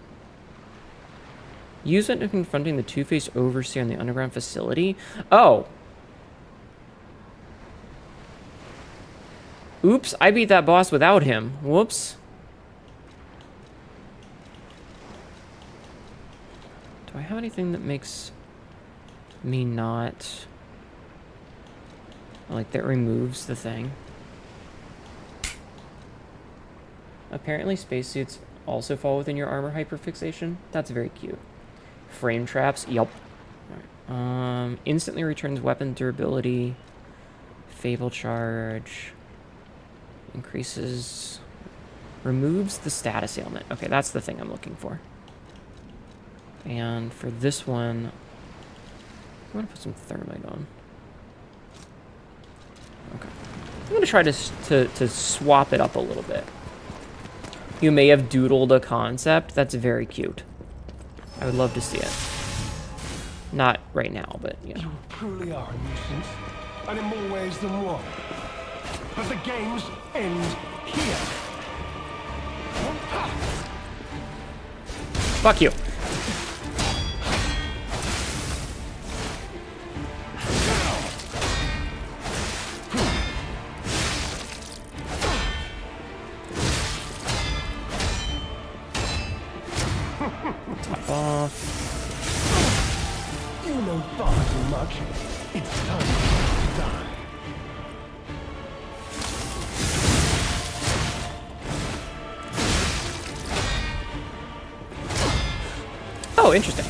Use it in confronting the two-faced overseer in the underground facility? Oh! Oops, I beat that boss without him. Whoops. Do I have anything that makes me not... Like, that removes the thing? Apparently spacesuits also fall within your armor hyperfixation. That's very cute. Frame traps, yep. Right. Instantly returns weapon durability. Fable charge. Increases... Removes the status ailment. Okay, that's the thing I'm looking for. And for this one... I'm gonna put some thermite on. Okay. I'm gonna try to swap it up a little bit. You may have doodled a concept. That's very cute. I would love to see it. Not right now, but, you know. You truly are a nuisance, and in more ways than one. But the games end here. Fuck you. Top off. You know far too much. It's time to die. Oh, interesting.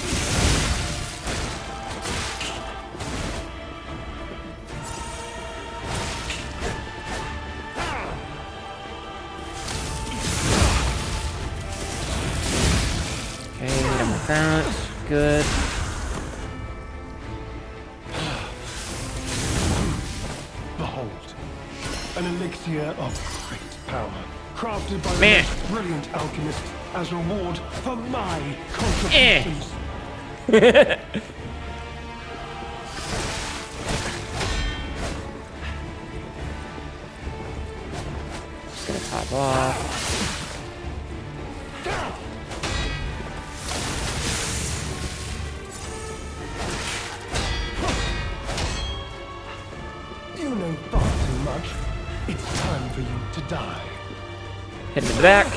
Okay, done with that. Good. Behold, an elixir of great power, crafted by the Man. most brilliant alchemists as reward for my contributions. Just gonna top off. You know far too much. It's time for you to die. Hit him in the back.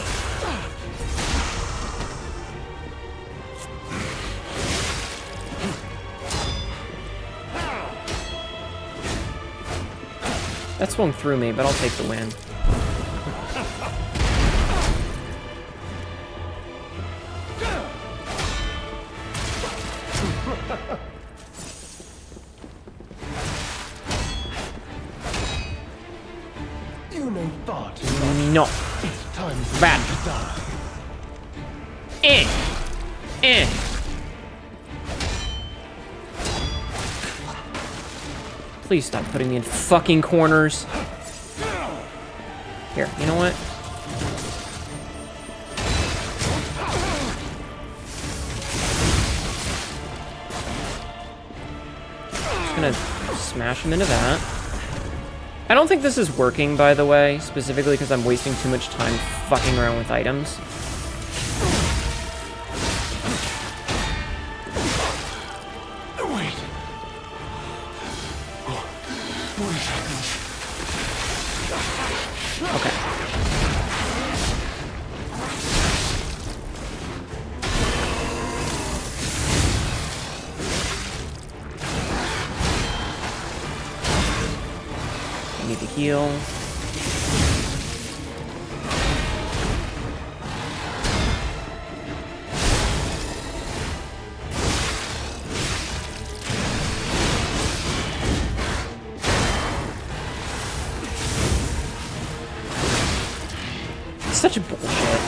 That swung through me, but I'll take the win. You know far too much. No. It's time for Bad. you to die. Eh. Please stop putting me in fucking corners. Here, you know what? Just gonna smash him into that. I don't think this is working, by the way, specifically because I'm wasting too much time fucking around with items. Wait. What is happening? Okay. I need to heal. Such a bullshit.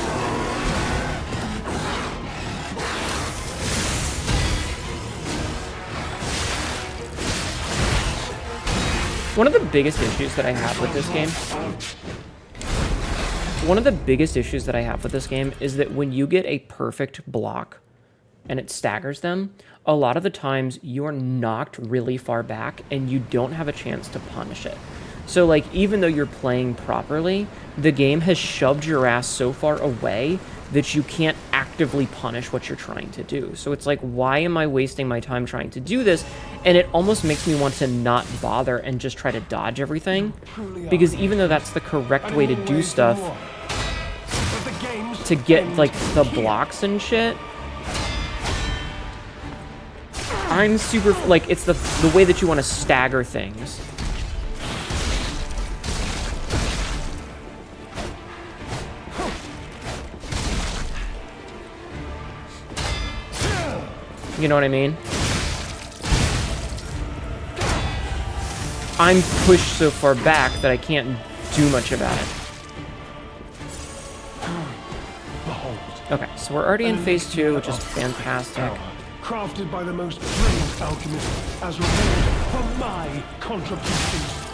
One of the biggest issues that I have with this game is that when you get a perfect block and it staggers them, a lot of the times you are knocked really far back and you don't have a chance to punish it. So like, even though you're playing properly, the game has shoved your ass so far away that you can't actively punish what you're trying to do. So it's like, why am I wasting my time trying to do this? And it almost makes me want to not bother and just try to dodge everything. Because even though that's the correct way to do stuff, to get like the blocks and shit, I'm super, like, it's the way that you want to stagger things. You know what I mean? I'm pushed so far back that I can't do much about it. Okay, so we're already in phase 2, which is fantastic. Crafted by the most brilliant alchemist as reward for my contributions.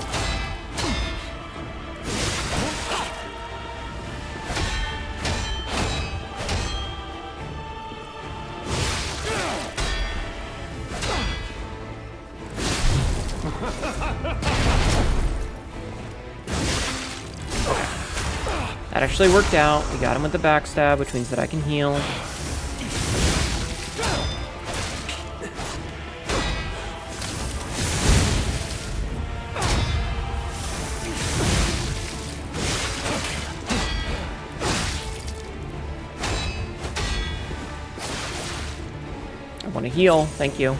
That actually worked out. We got him with the backstab, which means that I can heal. want to heal. Thank you.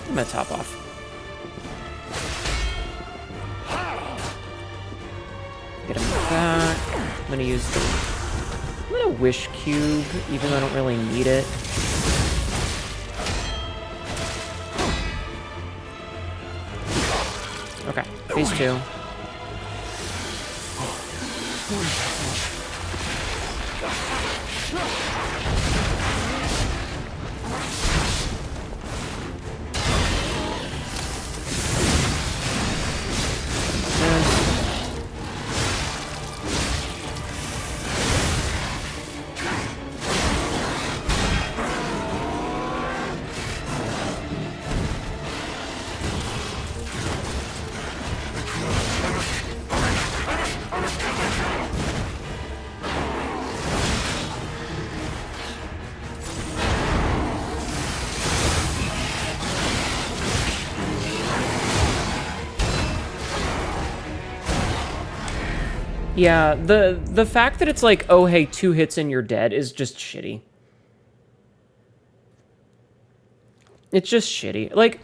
I'm gonna top off. Get him back. I'm gonna use the... I'm gonna Wish Cube, even though I don't really need it. Okay, phase 2. Yeah, the fact that it's like, oh hey, 2 hits and you're dead is just shitty. It's just shitty. Like,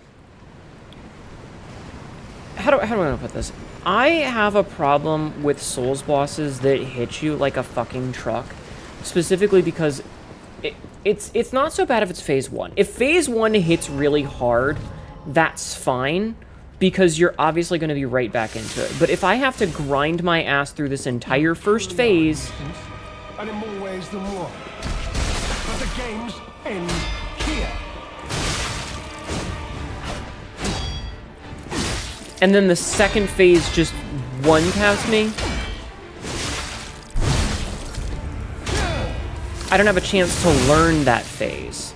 how do I want to put this? I have a problem with Souls bosses that hit you like a fucking truck, specifically because it's not so bad if it's phase 1. If phase 1 hits really hard, that's fine, because you're obviously going to be right back into it. But if I have to grind my ass through this entire first phase... And in more ways than one. But the games end here. And then the second phase just one-taps me. I don't have a chance to learn that phase.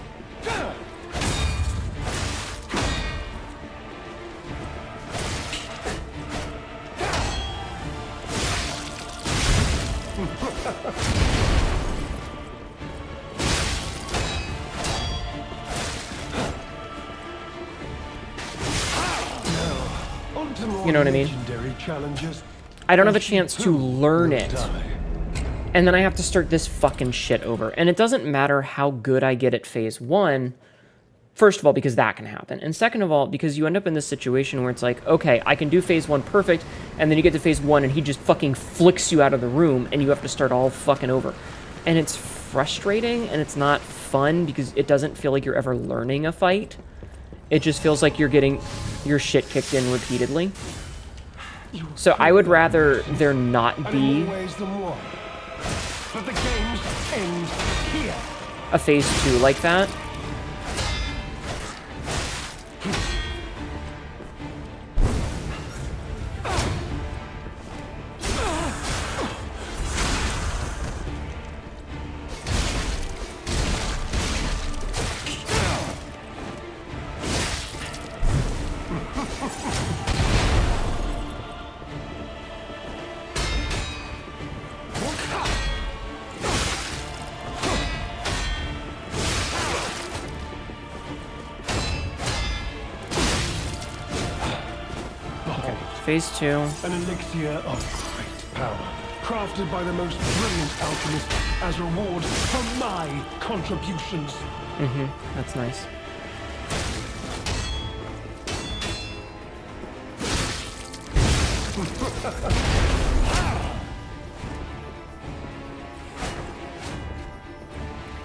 You know what I mean? I don't have a chance to learn it. And then I have to start this fucking shit over. And it doesn't matter how good I get at phase 1. First of all, because that can happen. And second of all, because you end up in this situation where it's like, okay, I can do phase 1 perfect, and then you get to phase 1 and he just fucking flicks you out of the room and you have to start all fucking over. And it's frustrating and it's not fun because it doesn't feel like you're ever learning a fight. It just feels like you're getting your shit kicked in repeatedly. So I would rather there not be a phase 2 like that. Phase 2. An elixir of great power, crafted by the most brilliant alchemist as reward for my contributions. That's nice.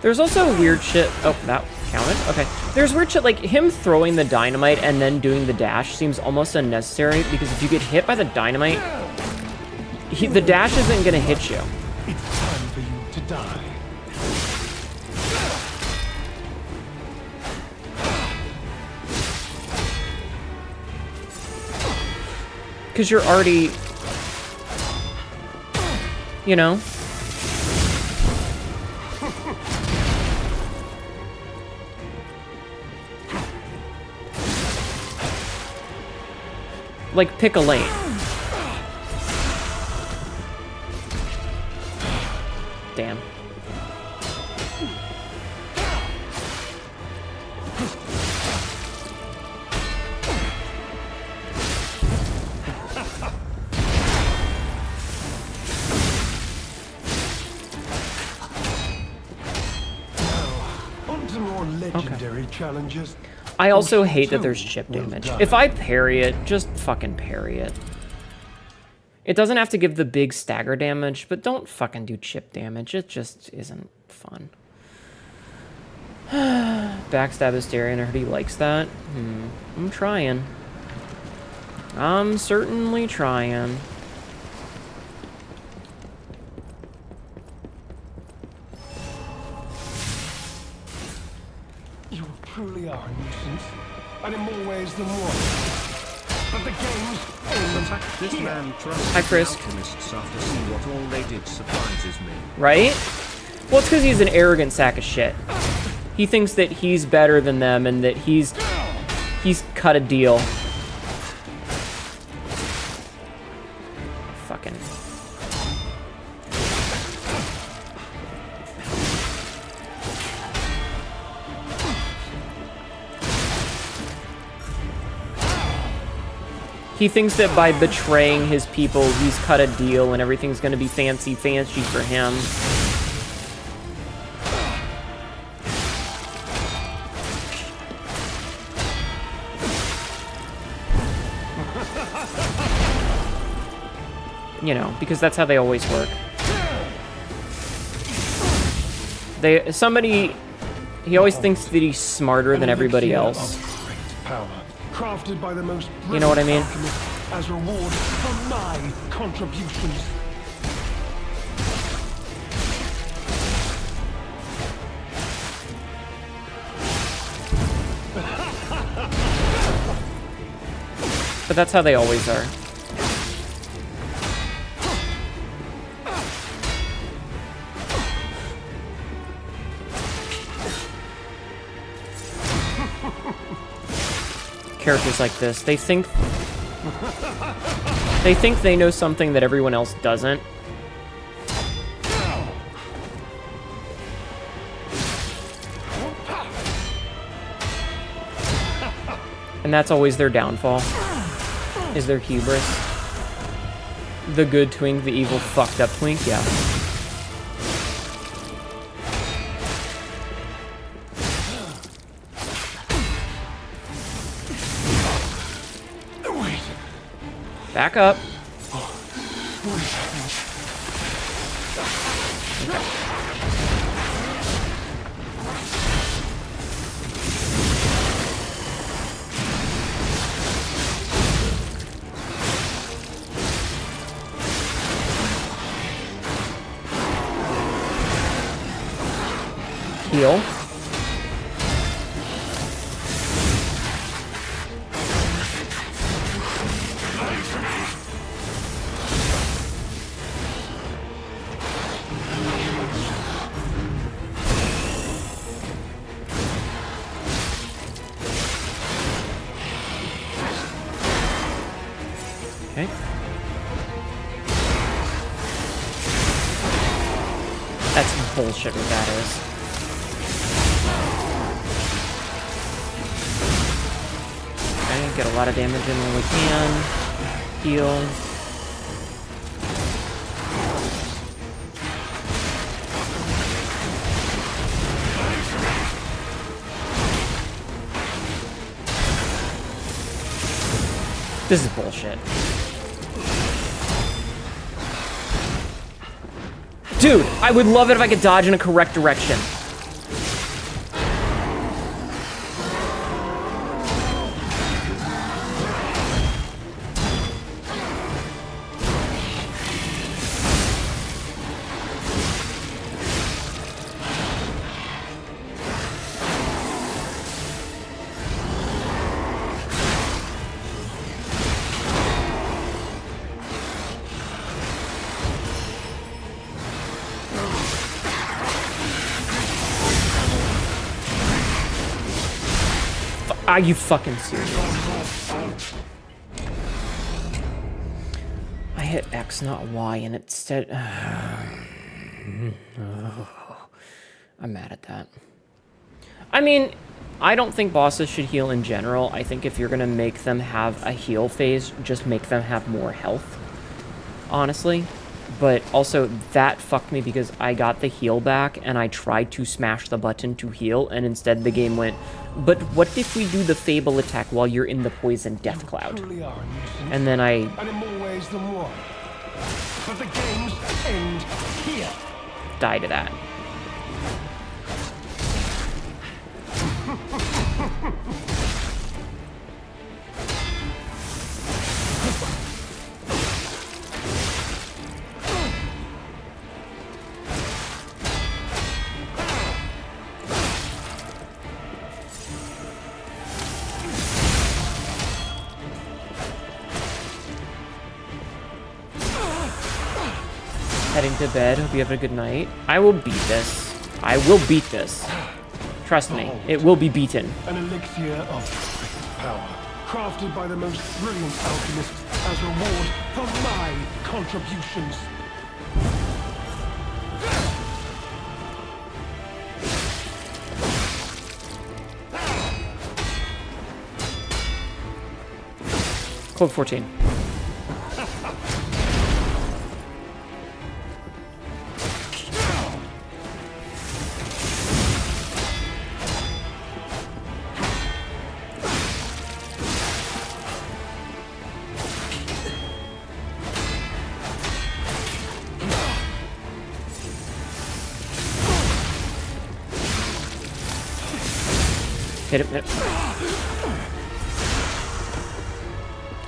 There's also weird shit. Oh, that counted? Okay. There's weird shit like him throwing the dynamite and then doing the dash seems almost unnecessary because if you get hit by the dynamite, the dash isn't going to hit you. It's time for you to die. Because you're already, you know? Like, pick a lane. Damn. legendary challengers. I also Or hate that two there's chip will damage. die. If I parry it, just fucking parry it. It doesn't have to give the big stagger damage, but don't fucking do chip damage. It just isn't fun. Backstab Asterion, I heard he likes that. I'm trying. I'm certainly trying. You truly are a nuisance, and in more ways than one. But the game's The fact this man trusts Hi, the Chris. alchemists after seeing what all they did surprises me. Right? Well, it's because he's an arrogant sack of shit. He thinks that he's better than them and that he's cut a deal. Fucking. He thinks that by betraying his people, he's cut a deal and everything's gonna be fancy for him. You know, because that's how they always work. He always thinks that he's smarter than everybody else. Power, crafted by the most You know what I mean? alchemists as reward for my contributions. But that's how they always are. Characters like this, they think they know something that everyone else doesn't. And that's always their downfall, is their hubris. The good twink, the evil fucked up twink, yeah. Back up. Heal. Okay. That's bullshit what that is. Okay, get a lot of damage in when we can. Heal. This is bullshit. Dude, I would love it if I could dodge in a correct direction. Are you fucking serious? I hit X, not Y, and it said... I'm mad at that. I mean, I don't think bosses should heal in general. I think if you're gonna make them have a heal phase, just make them have more health. Honestly. But also, that fucked me because I got the heal back, and I tried to smash the button to heal, and instead the game went, but what if we do the Fable attack while you're in the poison death cloud? Truly are a nuisance, And then I and in more ways than one. But the games end here. died to that. Heading to bed. Hope you have a good night. I will beat this. I will beat this. Trust me, it will be beaten. An elixir of great power, crafted by the most brilliant alchemists as reward for my contributions. Code 14. Hit him.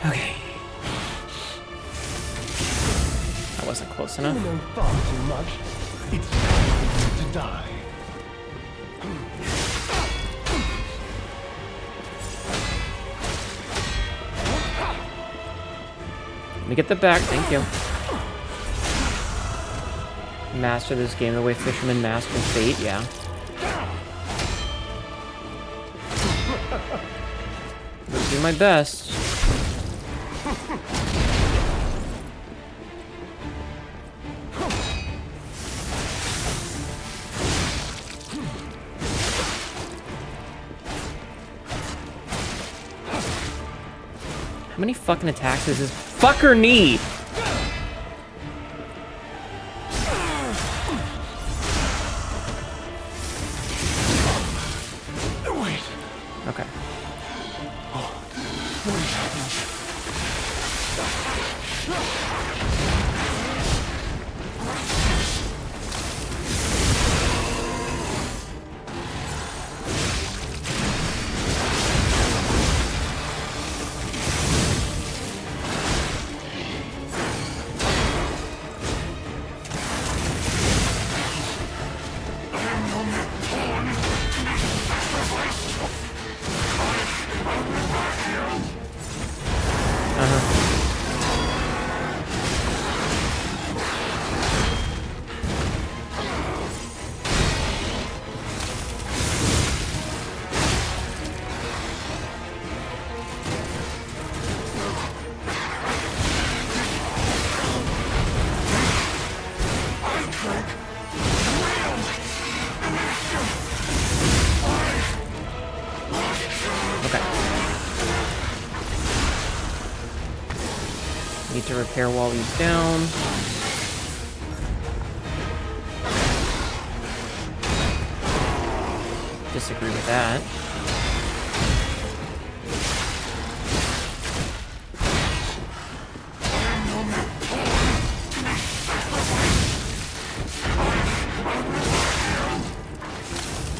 Okay. That wasn't close enough. You know far too much. It's time for you to die. Let me get the back, thank you. Master this game the way fishermen master fate, yeah. I'll do my best. How many fucking attacks does this fucker need? Wait. Okay. What is happening? Need to repair while he's down. Disagree with that.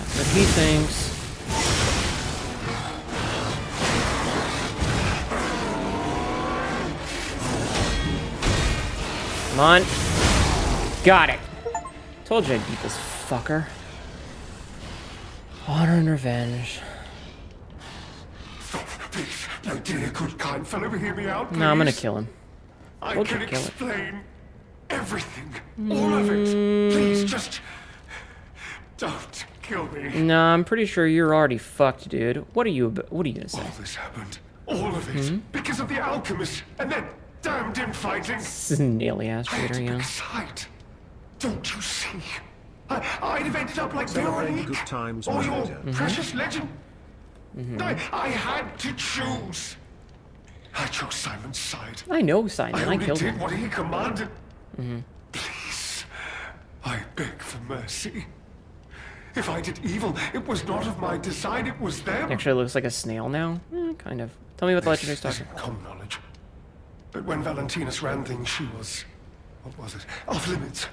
That's what he thinks. Come on. Got it. Told you I'd beat this fucker. Honor and revenge. Please, my dear, good, kind fellow, hear me out, please. No, I'm gonna kill him. I Told you can to kill it. explain everything. All of it. Please, just don't kill me. No, I'm pretty sure you're already fucked, dude. What are you gonna say? All this happened. All of it. Because of the alchemist and that damned infighting. This is an alien I ass had raider, to yeah. pick a side. Don't you see? I'd have ended up like Celebrate Veronique good times, or your Hnetu. precious legend. I had to choose. I chose Simon's side. I know Simon. I only killed did him. what he commanded. I beg for mercy. If I did evil, it was not of my design, it was them. He actually looks like a snail now. Kind of. Tell me what the legendary This stock. isn't common knowledge. But when Valentinus ran things, she was... what was it? Off limits.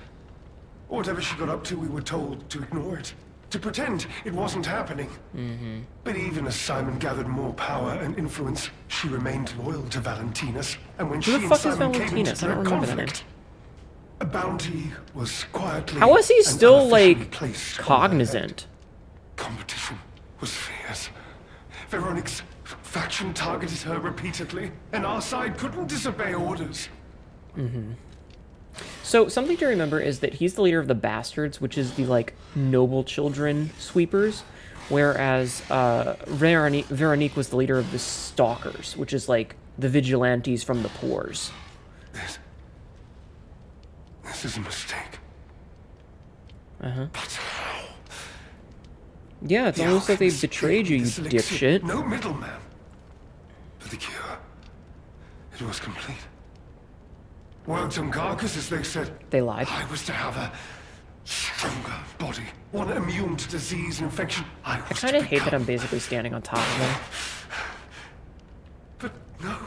Whatever she got up to, we were told to ignore it. To pretend it wasn't happening. But even as Simon gathered more power and influence, she remained loyal to Valentinus. And when Who she the and fuck is Simon came into Valentinus? I don't direct remember that name. conflict, a bounty was quietly How is he and still, unofficially like, placed on her cognizant? head. Competition was fierce. Veronique's faction targeted her repeatedly, and our side couldn't disobey orders. So, something to remember is that he's the leader of the Bastards, which is the, like, noble children sweepers, whereas Veronique was the leader of the Stalkers, which is, like, the vigilantes from the pores. This is a mistake. Uh-huh. But how? Yeah, it's The almost like they alchemist betrayed you, gave you me this elixir. dipshit. No middleman. For the cure, it was complete. Worked on carcass, as they said. They lied. I was to have a stronger body, one immune to disease and infection. I kind of hate that I'm basically standing on top of him. But no,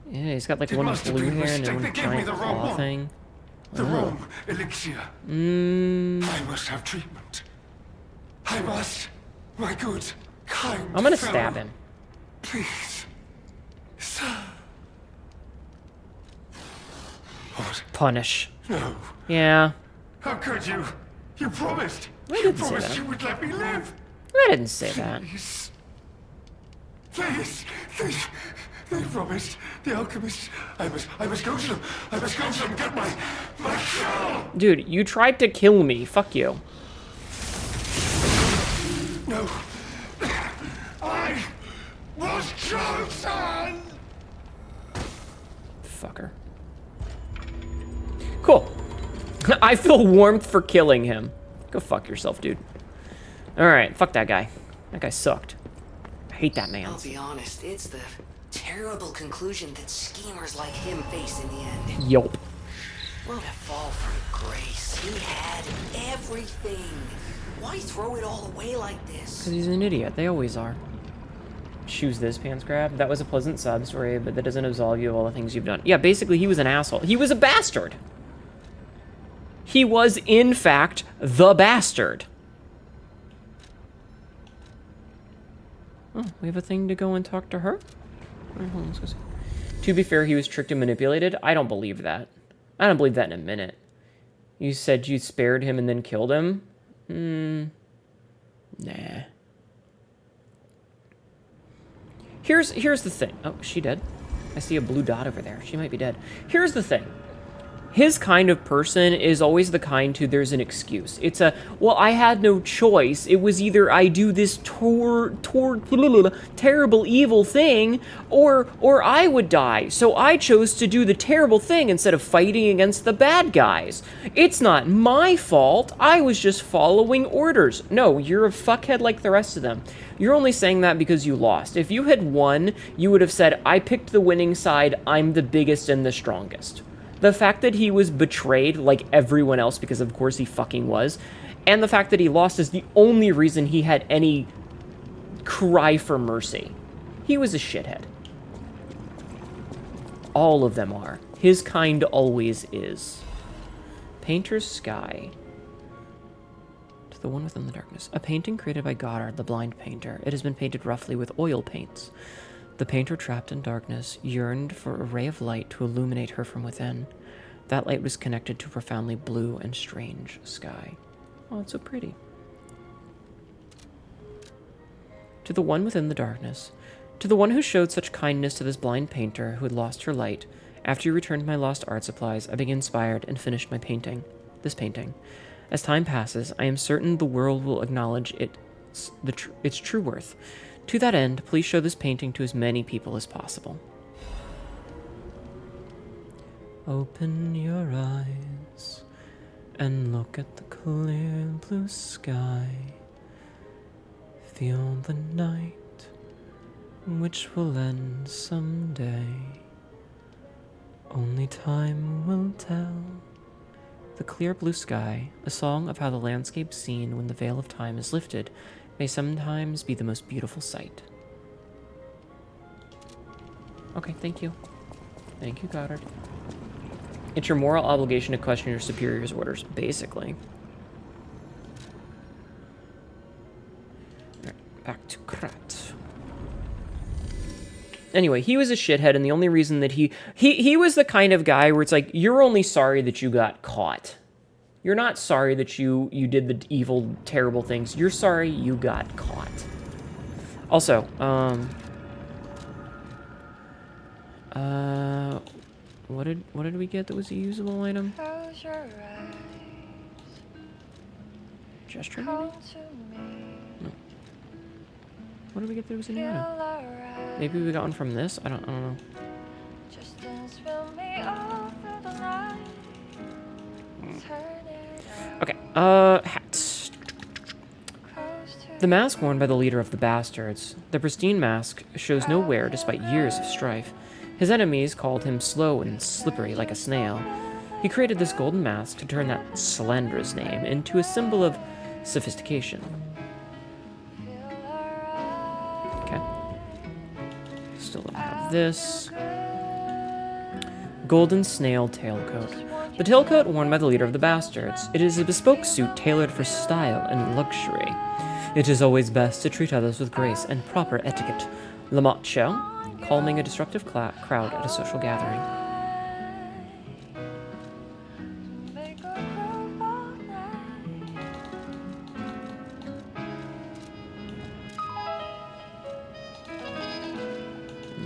Yeah, he's got, like, It one must have blue been a hair and mistake. one They gave me giant the wrong claw one. thing. the wrong elixir. I must have treatment. I must, my good, kind I'm gonna fellow. stab him. Please, sir. What? Punish. No. Yeah. How could you? You promised. I You didn't say promised that. you would let me live. I didn't say that. Please. Please. They promised. The alchemists. I must go to them. I must go to them and get my cure. Dude, you tried to kill me. Fuck you. No. I was chosen. Fucker. Cool. I feel warmth for killing him. Go fuck yourself, dude. Alright, fuck that guy. That guy sucked. I hate that man. I'll be honest, it's the terrible conclusion that schemers like him face in the end. Yelp. What a fall from grace. He had everything. Why throw it all away like this? Because he's an idiot. They always are. Choose this, pants grab. That was a pleasant sub story, but that doesn't absolve you of all the things you've done. Yeah, basically, he was an asshole. He was a bastard. He was, in fact, the bastard. Oh, we have a thing to go and talk to her? Alright, hold on, let's go see. To be fair, he was tricked and manipulated. I don't believe that. I don't believe that in a minute. You said you spared him and then killed him? Nah. Here's the thing. Oh, is she dead? I see a blue dot over there. She might be dead. Here's the thing. His kind of person is always the kind to there's an excuse. It's a, well, I had no choice. It was either I do this terrible evil thing, or I would die. So I chose to do the terrible thing instead of fighting against the bad guys. It's not my fault. I was just following orders. No, you're a fuckhead like the rest of them. You're only saying that because you lost. If you had won, you would have said, I picked the winning side. I'm the biggest and the strongest. The fact that he was betrayed like everyone else, because of course he fucking was, and the fact that he lost is the only reason he had any cry for mercy. He was a shithead. All of them are. His kind always is. Painter's Sky. To the one within the darkness. A painting created by Goddard, the blind painter. It has been painted roughly with oil paints. The painter, trapped in darkness, yearned for a ray of light to illuminate her from within. That light was connected to a profoundly blue and strange sky. Oh, it's so pretty. To the one within the darkness, to the one who showed such kindness to this blind painter who had lost her light, after you returned my lost art supplies, I became inspired and finished my painting. This painting. As time passes, I am certain the world will acknowledge its true worth. To that end, please show this painting to as many people as possible. Open your eyes and look at the clear blue sky. Feel the night, which will end someday. Only time will tell The clear blue sky, a song of how the landscape seen when the veil of time is lifted, may sometimes be the most beautiful sight. Okay, thank you. Thank you, Goddard. It's your moral obligation to question your superior's orders, basically. Alright, back to Krat. Anyway, he was a shithead, and the only reason that he was the kind of guy where it's like, you're only sorry that you got caught. You're not sorry that you did the evil, terrible things. You're sorry you got caught. Also, what did we get that was a usable item? Close your eyes. Gesture, maybe? Come to me. No. What did we get that was a new Feel item? alright. Maybe we got one from this? I don't know. Just dance with me all through the night. Turn it up. Okay, hats. Close to The mask worn by the leader of the bastards. The pristine mask shows no wear despite years of strife. His enemies called him slow and slippery like a snail. He created this golden mask to turn that slanderous name into a symbol of sophistication. Okay. Still don't have this. Golden snail tailcoat. The tailcoat worn by the leader of the bastards. It is a bespoke suit tailored for style and luxury. It is always best to treat others with grace and proper etiquette. Le macho, calming a disruptive crowd at a social gathering. make a groove all night.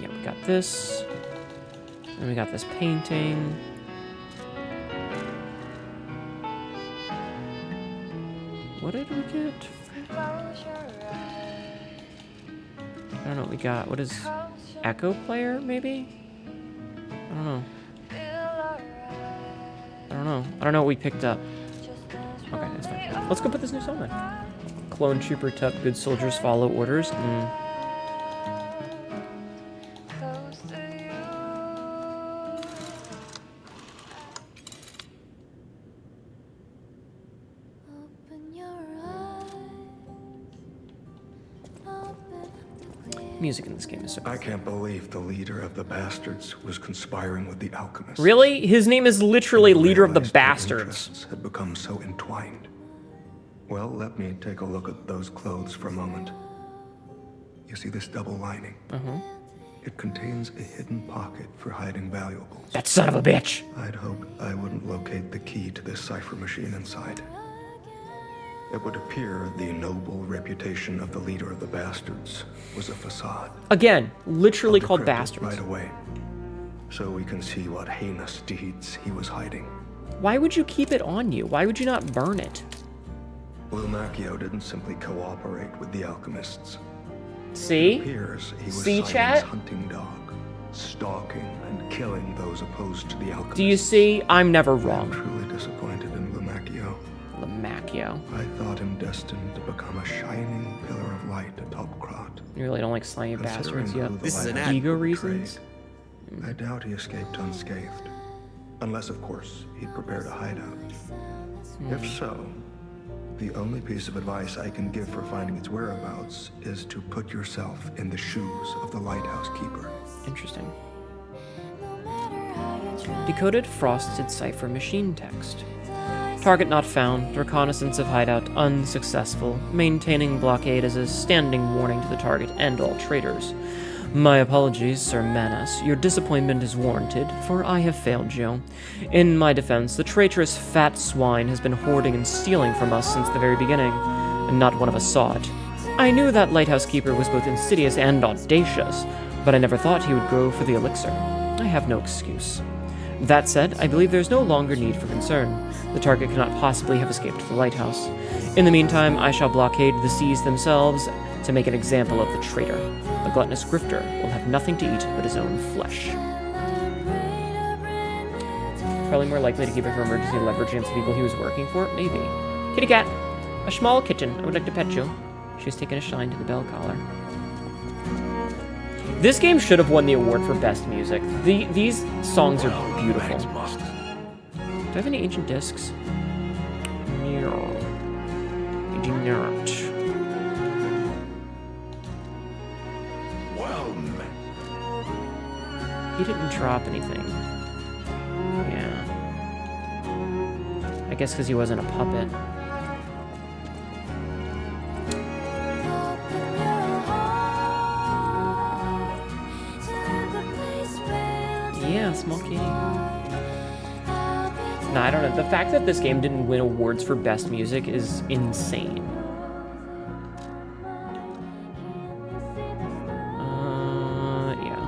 Yeah, we got this. And we got this painting. What did we get? Close your eyes. I don't know what we got. What is Come to Echo Player, maybe? I don't know. feel alright. I don't know. I don't know what we picked up. Just dance Okay, with that's me fine. all Let's go put this new song in. Clone Trooper Tuck, good soldiers follow orders. close to you. Open your eyes. Music in this game is so I can't believe the leader of the bastards was conspiring with the alchemists. Really? His name is literally Leader of the Realized their Bastards. interests had become so entwined. Well, let me take a look at those clothes for a moment. You see this double lining? It contains a hidden pocket for hiding valuables. That son of a bitch! I'd hoped I wouldn't locate the key to this cipher machine inside. It would appear the noble reputation of the leader of the bastards was a facade. Again, literally I'll called decrypt it bastards. right away, so we can see what heinous deeds he was hiding. Why would you keep it on you? Why would you not burn it? Blue Macchio didn't simply cooperate with the alchemists. See? It appears he was See, Simon's chat? hunting dog, stalking and killing those opposed to the alchemists. Do you see? I'm never I'm wrong. truly disappointed in Blue Macchio. Lamacchio. I thought him destined to become a shining pillar of light atop Krat. You really don't like slimy Considering bastards who yet? the This is an lighthouse ad. Ego betrayed, reasons? I doubt he escaped unscathed. Unless, of course, he'd prepared a hideout. If so, the only piece of advice I can give for finding its whereabouts is to put yourself in the shoes of the lighthouse keeper. Interesting. Decoded frosted cipher machine text. Target not found. Reconnaissance of hideout unsuccessful. Maintaining blockade as a standing warning to the target and all traitors. My apologies, Sir Manus. Your disappointment is warranted, for I have failed you. In my defense, the traitorous fat swine has been hoarding and stealing from us since the very beginning, and not one of us saw it. I knew that lighthouse keeper was both insidious and audacious, but I never thought he would go for the elixir. I have no excuse. That said, I believe there is no longer need for concern. The target cannot possibly have escaped the lighthouse. In the meantime, I shall blockade the seas themselves to make an example of the traitor. The gluttonous grifter will have nothing to eat but his own flesh. Probably more likely to keep it for emergency leverage against the people he was working for? Maybe. Kitty cat! A small kitten. I would like to pet you. She's taken a shine to the bell collar. This game should have won the award for best music. These songs are beautiful. Do I have any ancient discs? Alright. Well met. He didn't drop anything. Yeah. I guess because he wasn't a puppet. Yeah, small kitty. Nah, I don't know. The fact that this game didn't win awards for best music is insane. Yeah.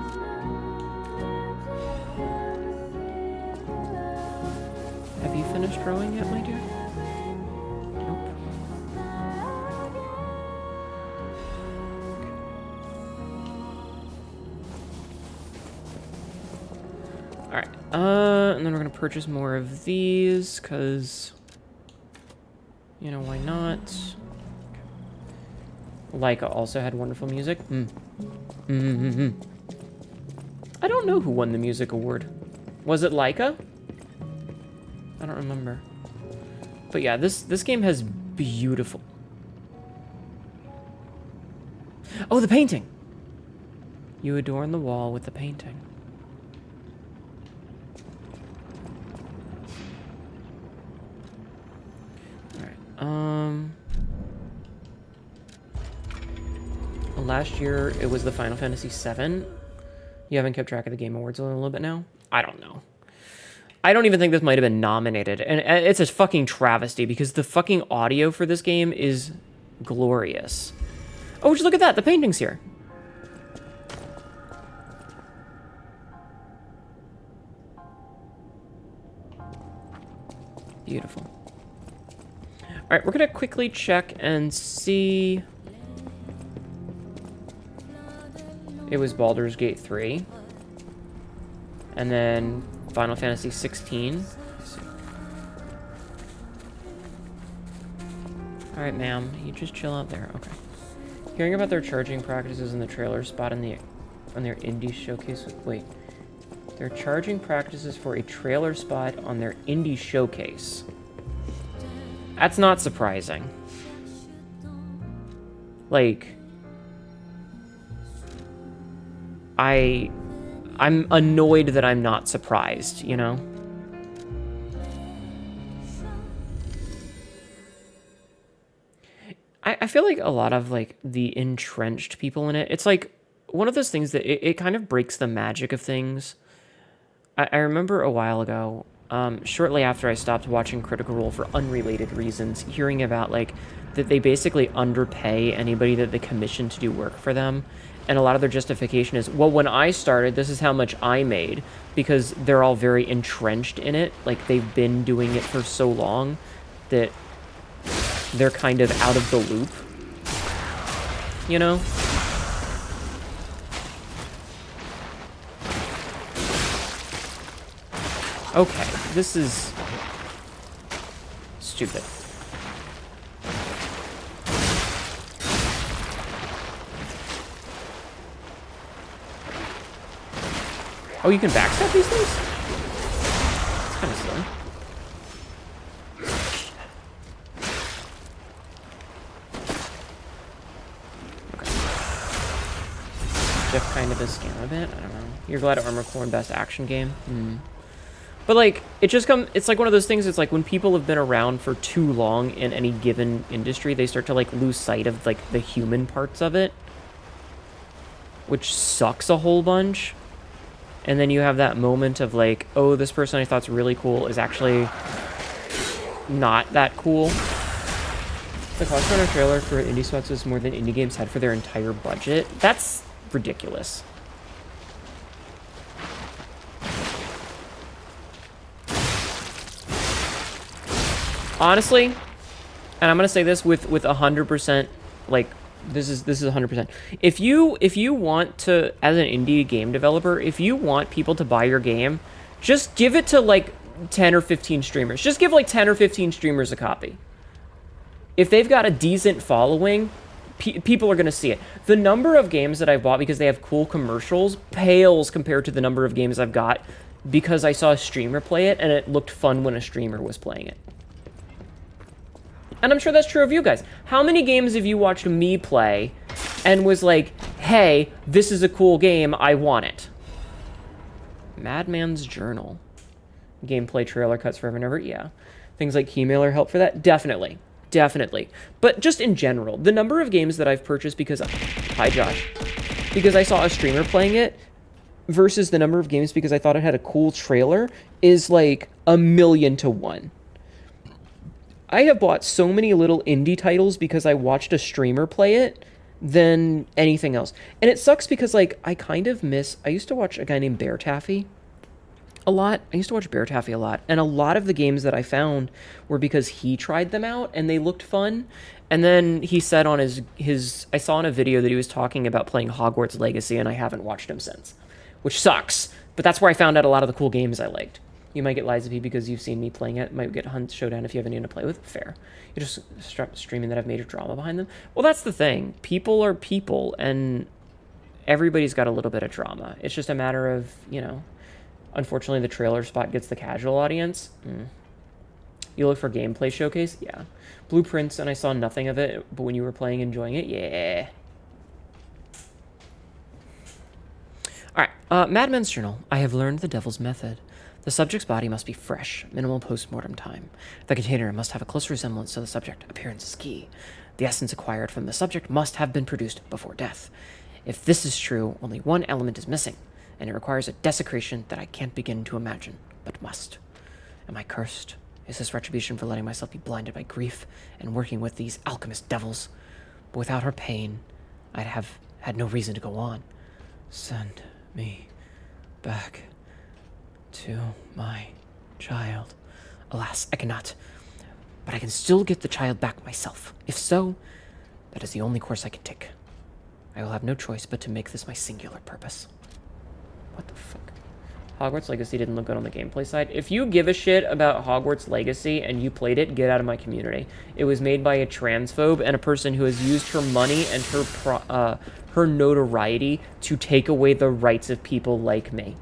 Have you finished rowing yet, my dear? Nope. Alright, and then we're gonna purchase more of these, because, you know, why not? Leica also had wonderful music. I don't know who won the music award. Was it Leica? I don't remember. But yeah, this game has beautiful... Oh, the painting! You adorn the wall with the painting. Last year, it was the Final Fantasy VII. You haven't kept track of the Game Awards a little bit now? I don't know. I don't even think this might have been nominated. And it's a fucking travesty, because the fucking audio for this game is glorious. Oh, just look at that. The painting's here. Beautiful. All right, we're going to quickly check and see... It was Baldur's Gate 3. And then Final Fantasy 16. Alright, ma'am. You just chill out there. Okay. Hearing about their charging practices in the trailer spot on their indie showcase... Wait. Their charging practices for a trailer spot on their indie showcase. That's not surprising. Like... I'm annoyed that I'm not surprised, you know? I feel like a lot of, like, the entrenched people in it, it's like one of those things that it kind of breaks the magic of things. I remember a while ago, shortly after I stopped watching Critical Role for unrelated reasons, hearing about, like, that they basically underpay anybody that they commission to do work for them. And a lot of their justification is, well, when I started, this is how much I made, because they're all very entrenched in it. Like, they've been doing it for so long that they're kind of out of the loop, you know? Okay, this is stupid. Oh, you can backstab these things? It's kind of silly. Okay. Jeff kind of is scam a bit. I don't know. You're glad at Armored Core and Best Action Game? But, like, it's like one of those things, it's like when people have been around for too long in any given industry, they start to, like, lose sight of, like, the human parts of it. Which sucks a whole bunch. And then you have that moment of, like, oh, this person I thought's really cool is actually not that cool. The cost for a trailer for indie spots is more than indie games had for their entire budget. That's ridiculous. Honestly, and I'm gonna say this with 100%, like, this is 100%. If you want to, as an indie game developer, if you want people to buy your game, just give it to, like, 10 or 15 streamers. Just give, like, 10 or 15 streamers a copy. If they've got a decent following, people are going to see it. The number of games that I've bought because they have cool commercials pales compared to the number of games I've got because I saw a streamer play it and it looked fun when a streamer was playing it. And I'm sure that's true of you guys. How many games have you watched me play and was like, hey, this is a cool game, I want it? Madman's Journal. Gameplay trailer cuts forever and ever, yeah. Things like Keymailer help for that? Definitely. Definitely. But just in general, the number of games that I've purchased because... Hi, Josh. Because I saw a streamer playing it versus the number of games because I thought it had a cool trailer is like 1,000,000 to 1. I have bought so many little indie titles because I watched a streamer play it than anything else. And it sucks because, like, I kind of miss... I used to watch a guy named Bear Taffy a lot. I used to watch Bear Taffy a lot. And a lot of the games that I found were because he tried them out and they looked fun. And then he said on his... I saw in a video that he was talking about playing Hogwarts Legacy, and I haven't watched him since. Which sucks. But that's where I found out a lot of the cool games I liked. You might get Liza P because you've seen me playing it. Might get Hunt Showdown if you have anyone to play with. Fair. You just start streaming that have major drama behind them. Well, that's the thing. People are people, and everybody's got a little bit of drama. It's just a matter of, you know, unfortunately the trailer spot gets the casual audience. You look for gameplay showcase? Yeah. Blueprints, and I saw nothing of it, but when you were playing, enjoying it? Yeah. Alright, Madman's Journal. I have learned the devil's method. The subject's body must be fresh, minimal post-mortem time. The container must have a close resemblance to the subject. Appearance is key. The essence acquired from the subject must have been produced before death. If this is true, only one element is missing, and it requires a desecration that I can't begin to imagine, but must. Am I cursed? Is this retribution for letting myself be blinded by grief and working with these alchemist devils? But without her pain, I'd have had no reason to go on. Send me back to my child. Alas, I cannot. But I can still get the child back myself. If so, that is the only course I can take. I will have no choice but to make this my singular purpose. What the fuck? Hogwarts Legacy didn't look good on the gameplay side. If you give a shit about Hogwarts Legacy and you played it, get out of my community. It was made by a transphobe and a person who has used her money and her notoriety to take away the rights of people like me.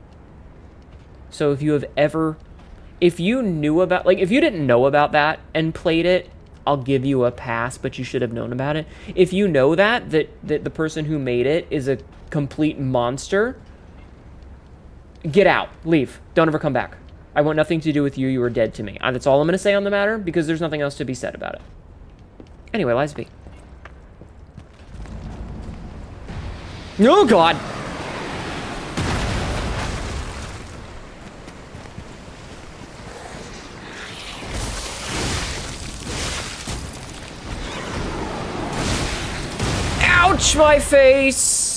So if you have ever... If you knew about... Like, if you didn't know about that and played it, I'll give you a pass, but you should have known about it. If you know that the person who made it is a complete monster, get out. Leave. Don't ever come back. I want nothing to do with you. You are dead to me. That's all I'm going to say on the matter, because there's nothing else to be said about it. Anyway, Liza B. Oh, God! Ouch, my face!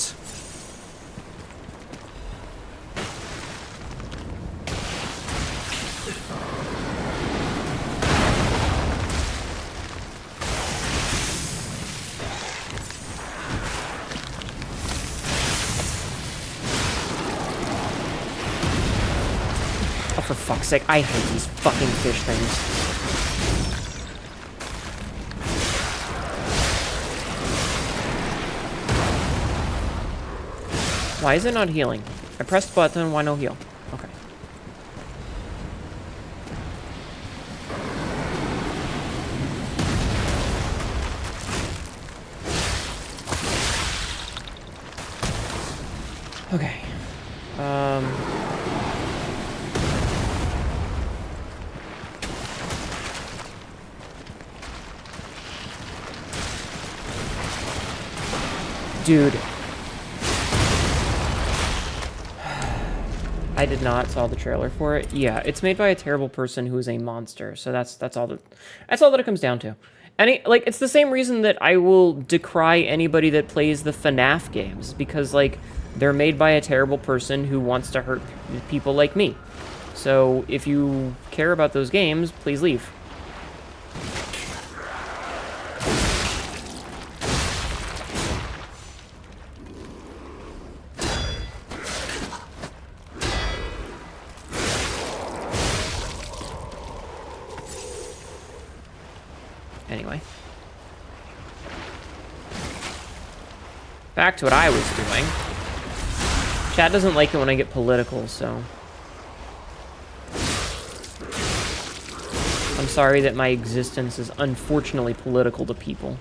Oh, for fuck's sake, I hate these fucking fish things. Why is it not healing? I pressed button, why no heal? Okay. Okay. Dude. I did not saw the trailer for it. Yeah, it's made by a terrible person who is a monster. So that's all that it comes down to. Like, it's the same reason that I will decry anybody that plays the FNAF games, because like they're made by a terrible person who wants to hurt people like me. So if you care about those games, please leave. Anyway. Back to what I was doing. Chat doesn't like it when I get political, so... I'm sorry that my existence is unfortunately political to people.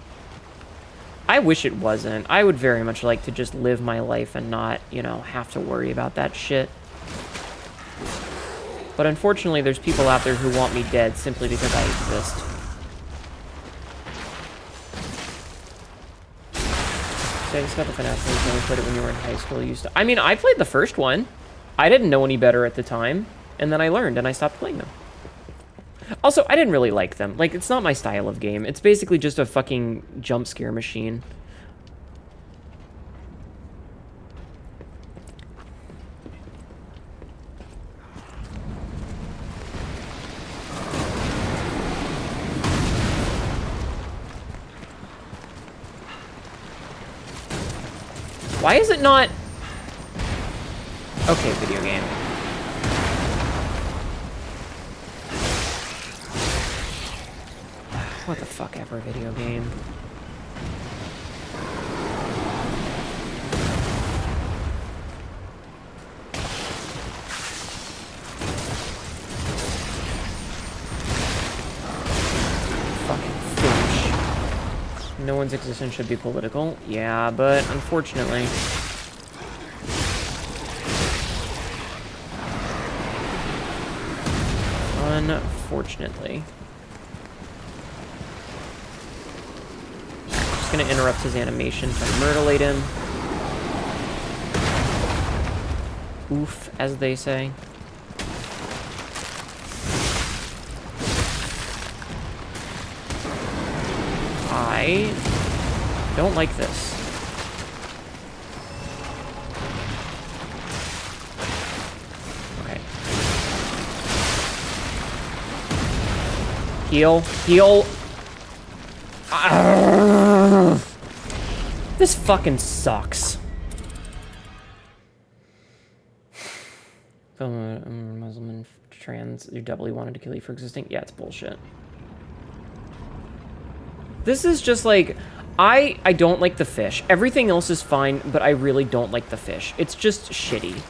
I wish it wasn't. I would very much like to just live my life and not, you know, have to worry about that shit. But unfortunately, there's people out there who want me dead simply because I exist. So I just got the FNAF games, you only played it when you were in high school. You used to... I mean, I played the first one. I didn't know any better at the time. And then I learned, and I stopped playing them. Also, I didn't really like them. Like, it's not my style of game. It's basically just a fucking jump scare machine. Why is it not... Okay, video game. What the fuck ever, video game. Fucking fish. No one's existence should be political. Yeah, but unfortunately... Unfortunately. Just gonna interrupt his animation to murderate him. Oof, as they say. I don't like this. Okay. Heal. Heal. This fucking sucks. Muslim and trans, you doubly wanted to kill you for existing? Yeah, it's bullshit. This is just like, I don't like the fish. Everything else is fine, but I really don't like the fish. It's just shitty.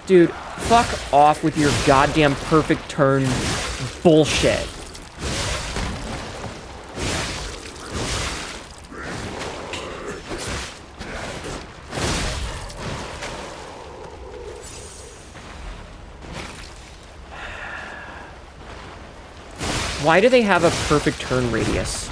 Dude, fuck off with your goddamn perfect turn bullshit. Why do they have a perfect turn radius?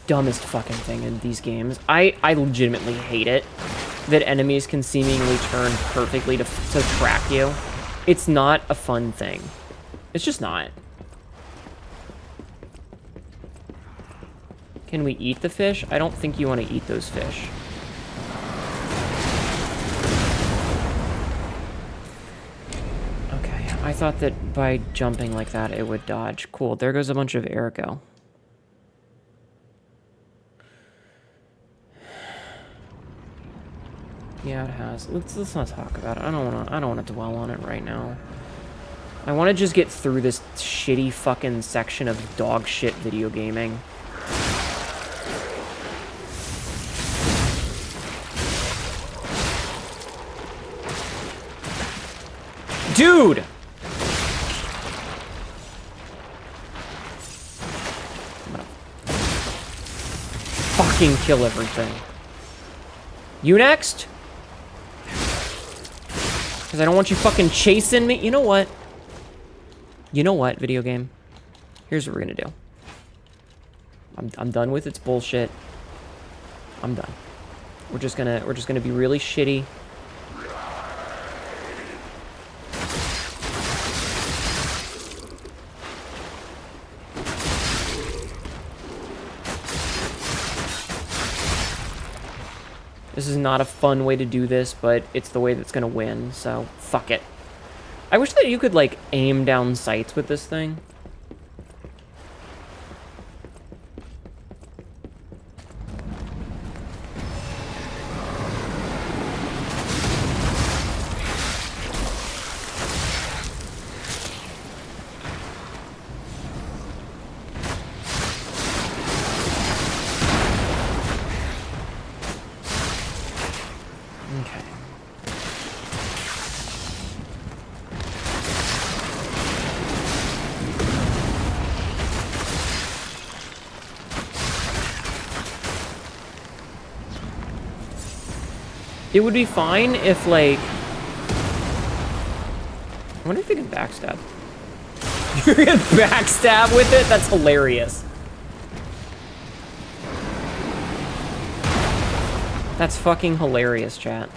Dumbest fucking thing in these games. I legitimately hate it that enemies can seemingly turn perfectly to track you. It's not a fun thing. It's just not. Can we eat the fish? I don't think you want to eat those fish. Okay, I thought that by jumping like that it would dodge. Cool, there goes a bunch of ergo. Yeah, it has. Let's not talk about it. I don't wanna dwell on it right now. I want to just get through this shitty fucking section of dog shit video gaming. Dude! I'm gonna fucking kill everything. You next? Because I don't want you fucking chasing me. You know what? You know what, video game? Here's what we're gonna do. I'm done with its bullshit. I'm done. We're just gonna be really shitty. This is not a fun way to do this, but it's the way that's gonna win, so fuck it. I wish that you could, like, aim down sights with this thing. It would be fine if, like... I wonder if you can backstab. You're gonna backstab with it? That's hilarious. That's fucking hilarious, chat.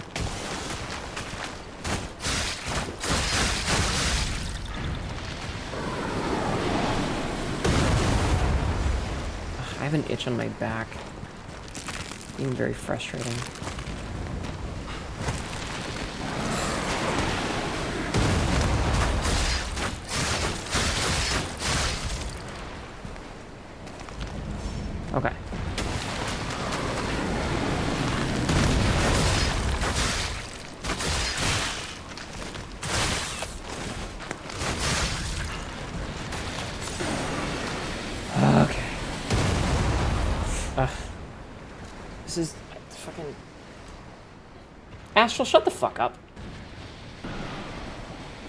I have an itch on my back. Being very frustrating. Okay. Okay. This is fucking... Astral, shut the fuck up.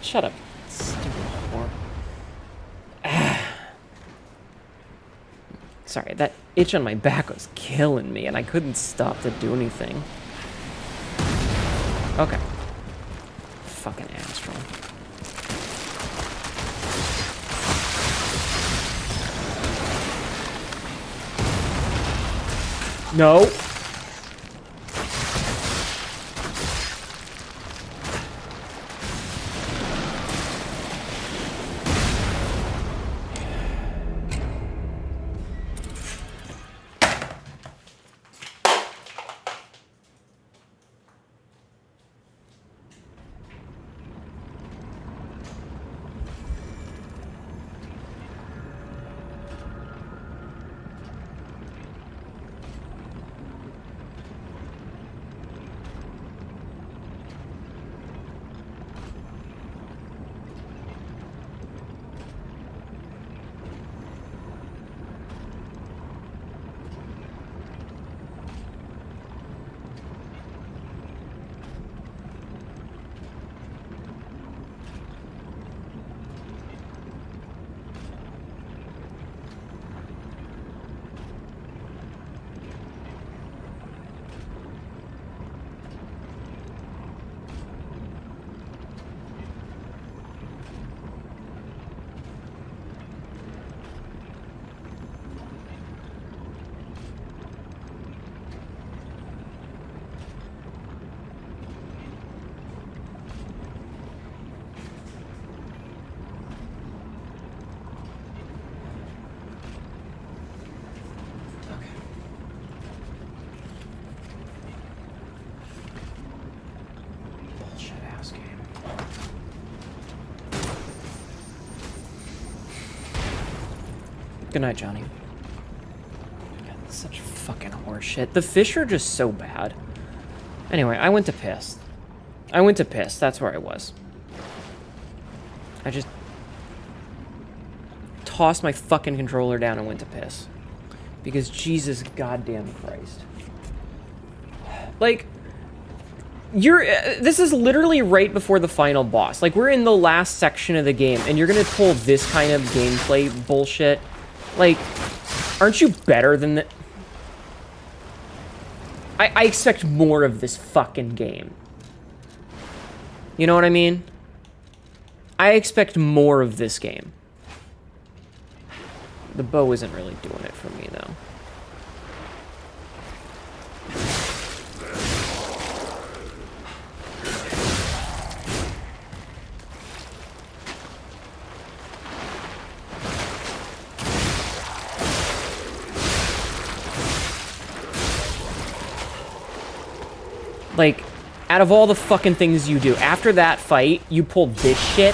Shut up, stupid whore. Sorry, that itch on my back was killing me, and I couldn't stop to do anything. Okay. Fucking Astral. No. Good night, Johnny. God, such fucking horseshit. The fish are just so bad. Anyway, I went to piss. That's where I was. I just tossed my fucking controller down and went to piss. Because Jesus goddamn Christ. Like, this is literally right before the final boss. Like, we're in the last section of the game, and you're gonna pull this kind of gameplay bullshit. Like, aren't you better than that? I expect more of this fucking game. You know what I mean? I expect more of this game. The bow isn't really doing it for me, though. Like, out of all the fucking things you do, after that fight, you pulled this shit.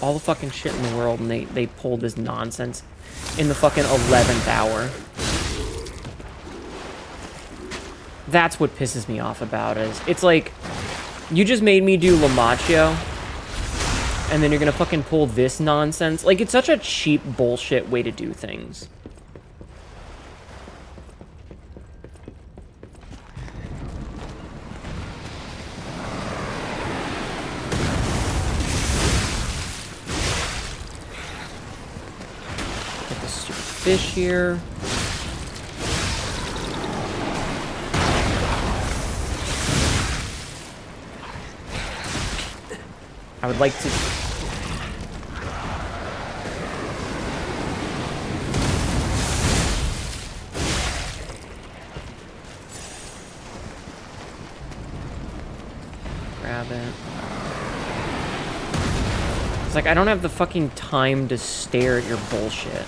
All the fucking shit in the world, and they pulled this nonsense in the fucking 11th hour. That's what pisses me off about it. It's like, you just made me do La Machio, and then you're gonna fucking pull this nonsense. Like, it's such a cheap bullshit way to do things. fish here. I would like to... grab it. It's like, I don't have the fucking time to stare at your bullshit.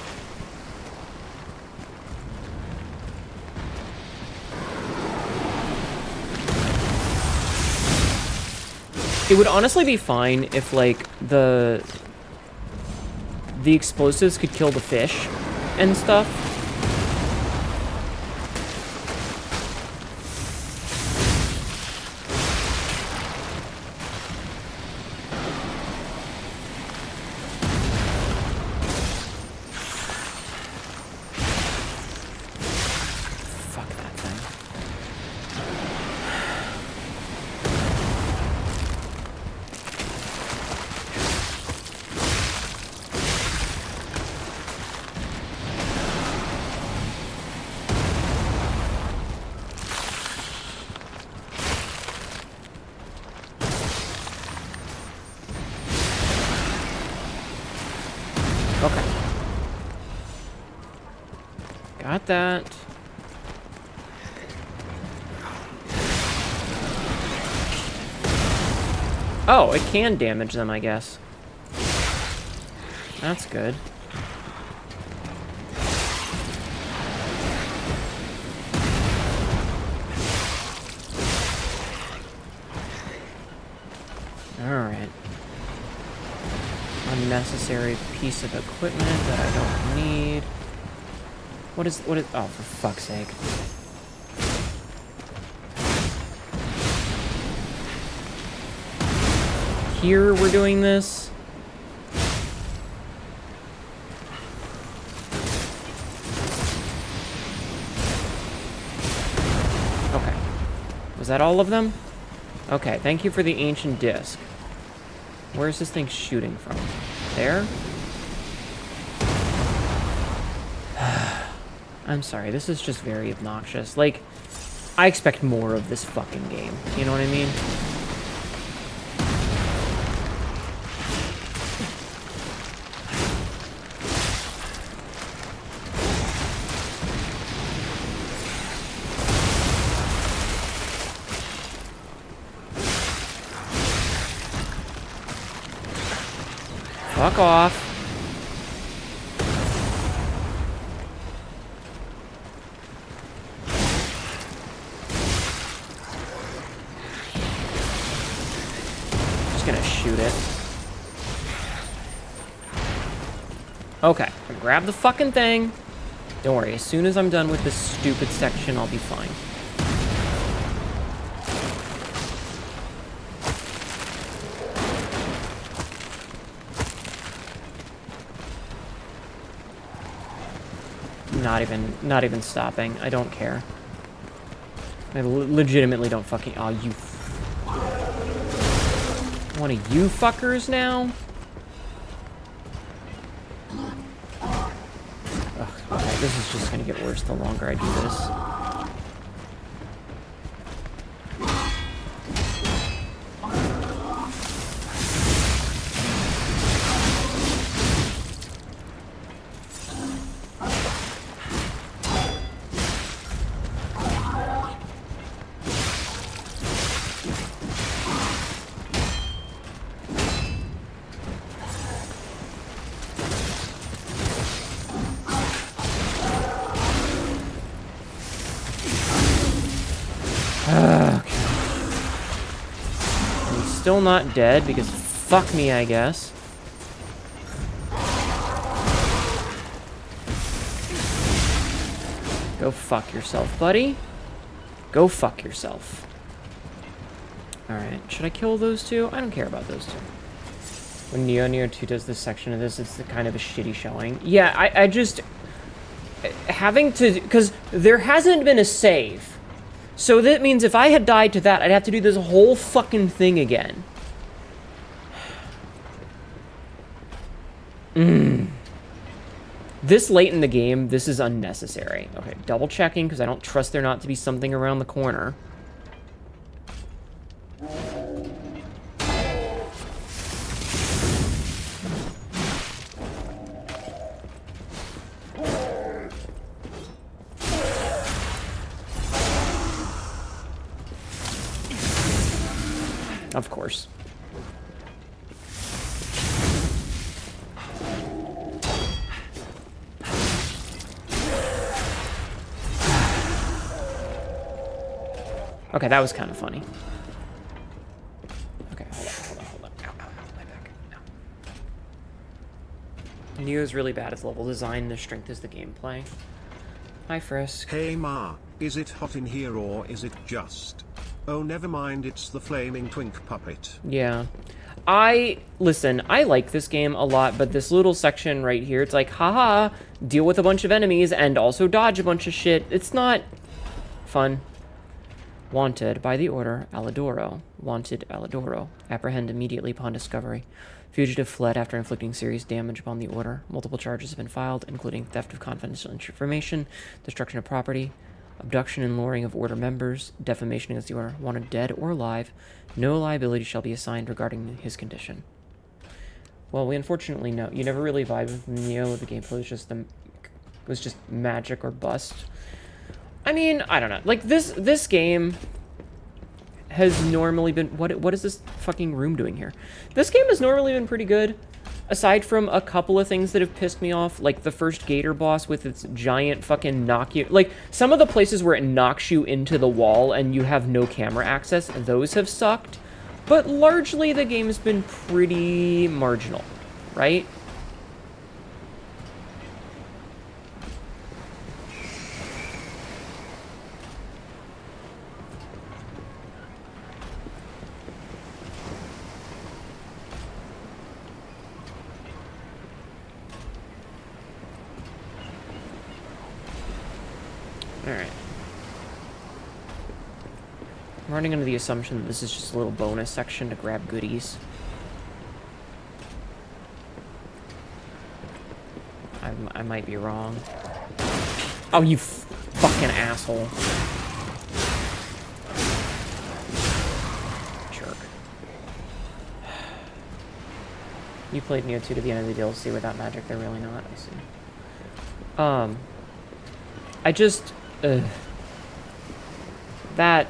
It would honestly be fine if, like, the explosives could kill the fish and stuff. Fuck that thing. Okay. Got that. Oh, it can damage them, I guess. That's good. Alright. Unnecessary piece of equipment that I don't need. What is, oh, for fuck's sake. Here we're doing this. Okay. Was that all of them? Okay, thank you for the ancient disc. Where's this thing shooting from? There? I'm sorry, this is just very obnoxious. Like, I expect more of this fucking game. You know what I mean? Fuck off. Just gonna shoot it. Okay, grab the fucking thing. Don't worry, as soon as I'm done with this stupid section, I'll be fine. Not even stopping. I don't care. I legitimately don't fucking... Oh, you... One of you fuckers now? Ugh, okay, this is just gonna get worse the longer I do this. Still not dead because fuck me, I guess. Go fuck yourself, buddy. Go fuck yourself. Alright, should I kill those two? I don't care about those two. When Neo 2 does this section of this, it's kind of a shitty showing. Yeah, I just... Having to... Because there hasn't been a save. So that means if I had died to that, I'd have to do this whole fucking thing again. This late in the game, this is unnecessary. Okay, double checking, because I don't trust there not to be something around the corner. Of course. Okay, that was kind of funny. Okay, hold on. Ow, my back. Ow. Neo is really bad at level design. The strength is the gameplay. Hi, Frisk. Hey Ma, is it hot in here or is it just? Oh, never mind, it's the flaming twink puppet. Yeah. Listen, I like this game a lot, but this little section right here, it's like, haha, deal with a bunch of enemies and also dodge a bunch of shit. It's not fun. Wanted by the order, Alidoro. Wanted, Alidoro. Apprehend immediately upon discovery. Fugitive fled after inflicting serious damage upon the order. Multiple charges have been filed, including theft of confidential information, destruction of property, abduction and luring of order members, defamation against the order. Wanted dead or alive. No liability shall be assigned regarding his condition. Well, we unfortunately know. You never really vibe with Neo. The gameplay was just magic or bust. I mean, I don't know. Like, this game has normally been... What is this fucking room doing here? This game has normally been pretty good. Aside from a couple of things that have pissed me off, like the first Gator boss with its giant fucking knock you... Like, some of the places where it knocks you into the wall and you have no camera access, those have sucked. But largely, the game's been pretty marginal, right? Alright. I'm running under the assumption that this is just a little bonus section to grab goodies. I might be wrong. Oh, you fucking asshole. Jerk. You played Hnetu to the end of the DLC without magic, they're really not, I see. I just... that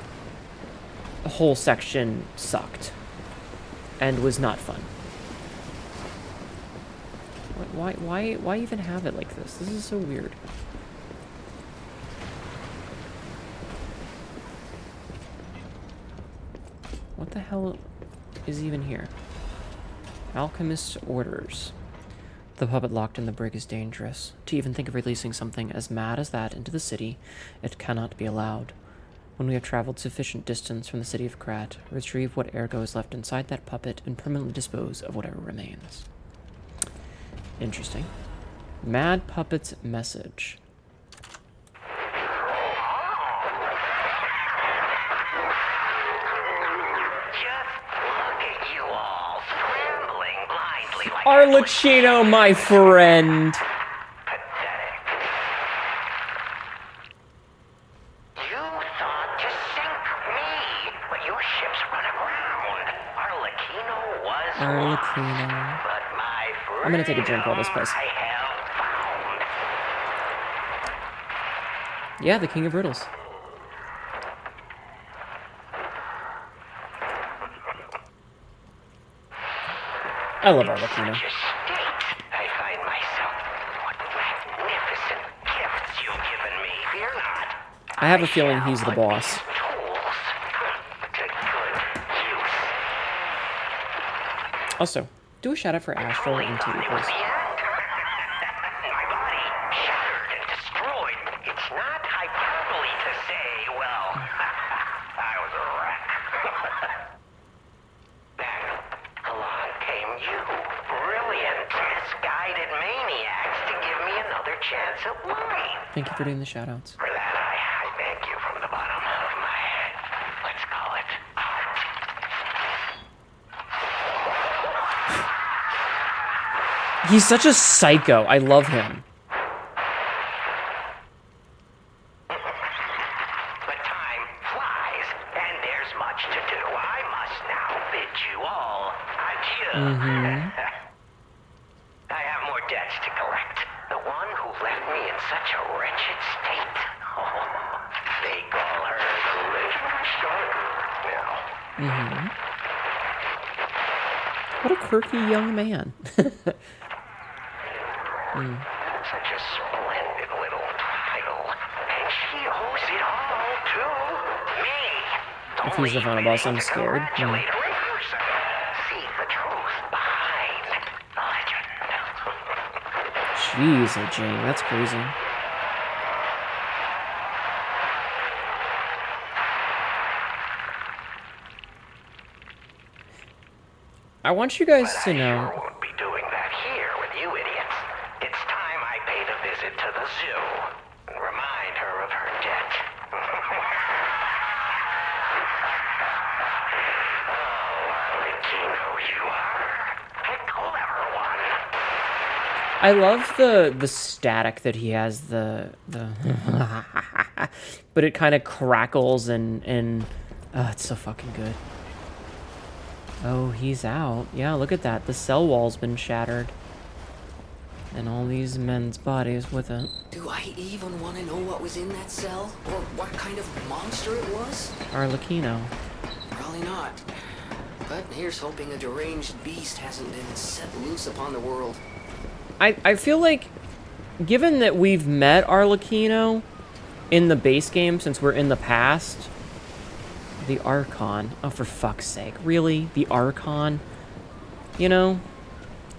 whole section sucked and was not fun. Why even have it like this? This is so weird. What the hell is even here? Alchemist's orders. The puppet locked in the brig is dangerous. To even think of releasing something as mad as that into the city, it cannot be allowed. When we have traveled sufficient distance from the city of Krat, retrieve what ergo is left inside that puppet and permanently dispose of whatever remains. Interesting. Mad Puppet's message. Arlecchino, my friend. Pathetic. You thought to sink me, but your ships run aground. Arlecchino was Arlecchino. lost, but my friend, I'm gonna take a drink while this plays. I have found. Yeah, the King of Riddles. I love Arlecchino. Such a state I find myself. What magnificent gifts you've given me. Fear not. I have a feeling he's the boss. Tools to good use. Also, do a shout out for Astral and TV, please. My body shattered and destroyed. It's not hyperbole to say, well, I was a wreck. Then along came you, brilliant, misguided maniacs, to give me another chance at life. Thank you for doing the shout outs. For that, I thank you from the bottom of my, let's call it, heart. He's such a psycho. I love him. to do. I must now bid you all adieu. I have more debts to collect. The one who left me in such a wretched state. Oh, they call her the Legend Starter now. What a quirky young man. Such a splendid little title. And she owes it all to me. If he's the final boss, I'm scared. Congratulate her in person. See the truth behind the legend. Jeez, Jane, that's crazy. I want you guys to know. I sure won't be doing that here with you idiots. It's time I paid a visit to the zoo and remind her of her debt. Oh, Hnetu, you are a clever one. I love the static that he has, the but it kind of crackles and it's so fucking good. Oh, he's out. Yeah, look at that. The cell wall's been shattered. And all these men's bodies with it. Do I even want to know what was in that cell? Or what kind of monster it was? Arlecchino. Probably not. But here's hoping a deranged beast hasn't been set loose upon the world. I feel like, given that we've met Arlecchino in the base game since we're in the past, the Archon. Oh, for fuck's sake. Really? The Archon? You know?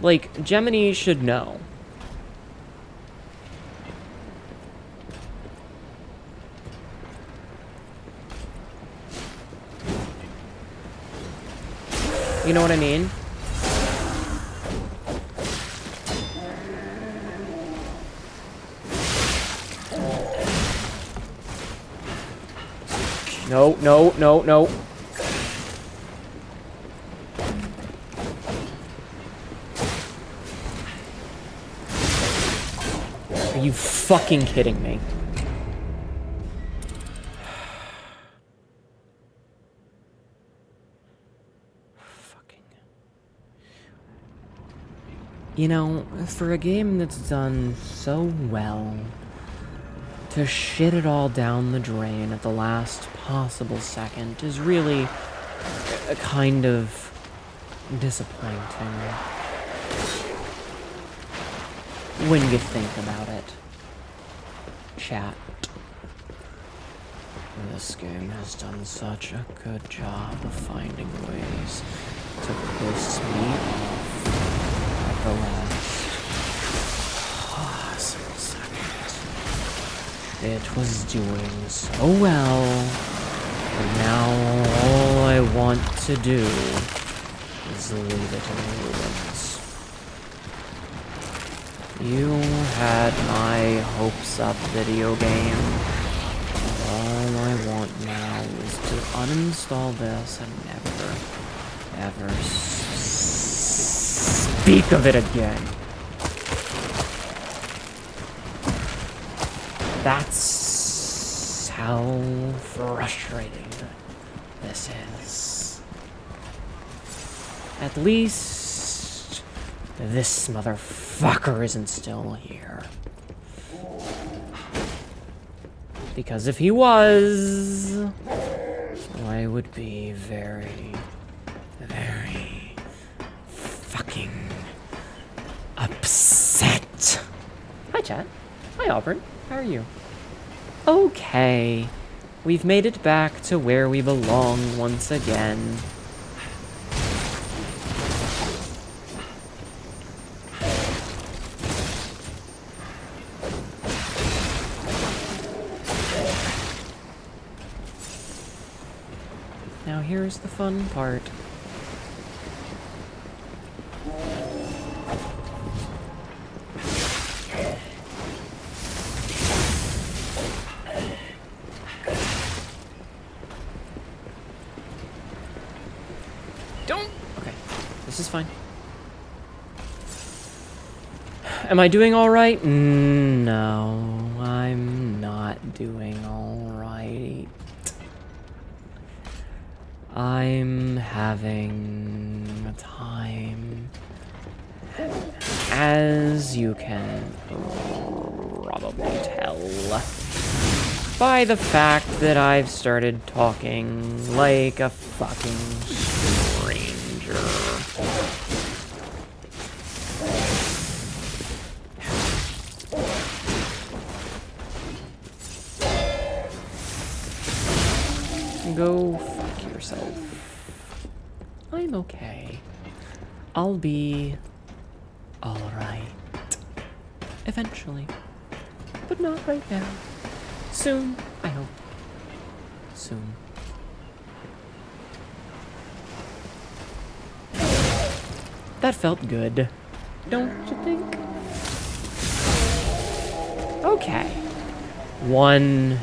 Like, Gemini should know. You know what I mean? No, no, no, no. Are you fucking kidding me? Fucking. You know, for a game that's done so well, to shit it all down the drain at the last possible second is really a kind of disappointing when you think about it. Chat. This game has done such a good job of finding ways to piss me off at the last possible second. It was doing so well, and now all I want to do is leave it in ruins. You had my hopes up, video game. All I want now is to uninstall this and never, ever speak of it again. That's how frustrating this is. At least this motherfucker isn't still here. Because if he was, I would be very, very fucking upset. Hi, chat. Hi, Auburn. How are you? Okay. We've made it back to where we belong once again. Now here's the fun part. Don't! Okay, this is fine. Am I doing alright? No, I'm not doing alright. I'm having a time, as you can probably tell by the fact that I've started talking like a fucking stranger. Go fuck yourself. I'm okay. I'll be alright. Eventually. But not right now. Soon, I hope. Soon. That felt good. Don't you think? Okay. One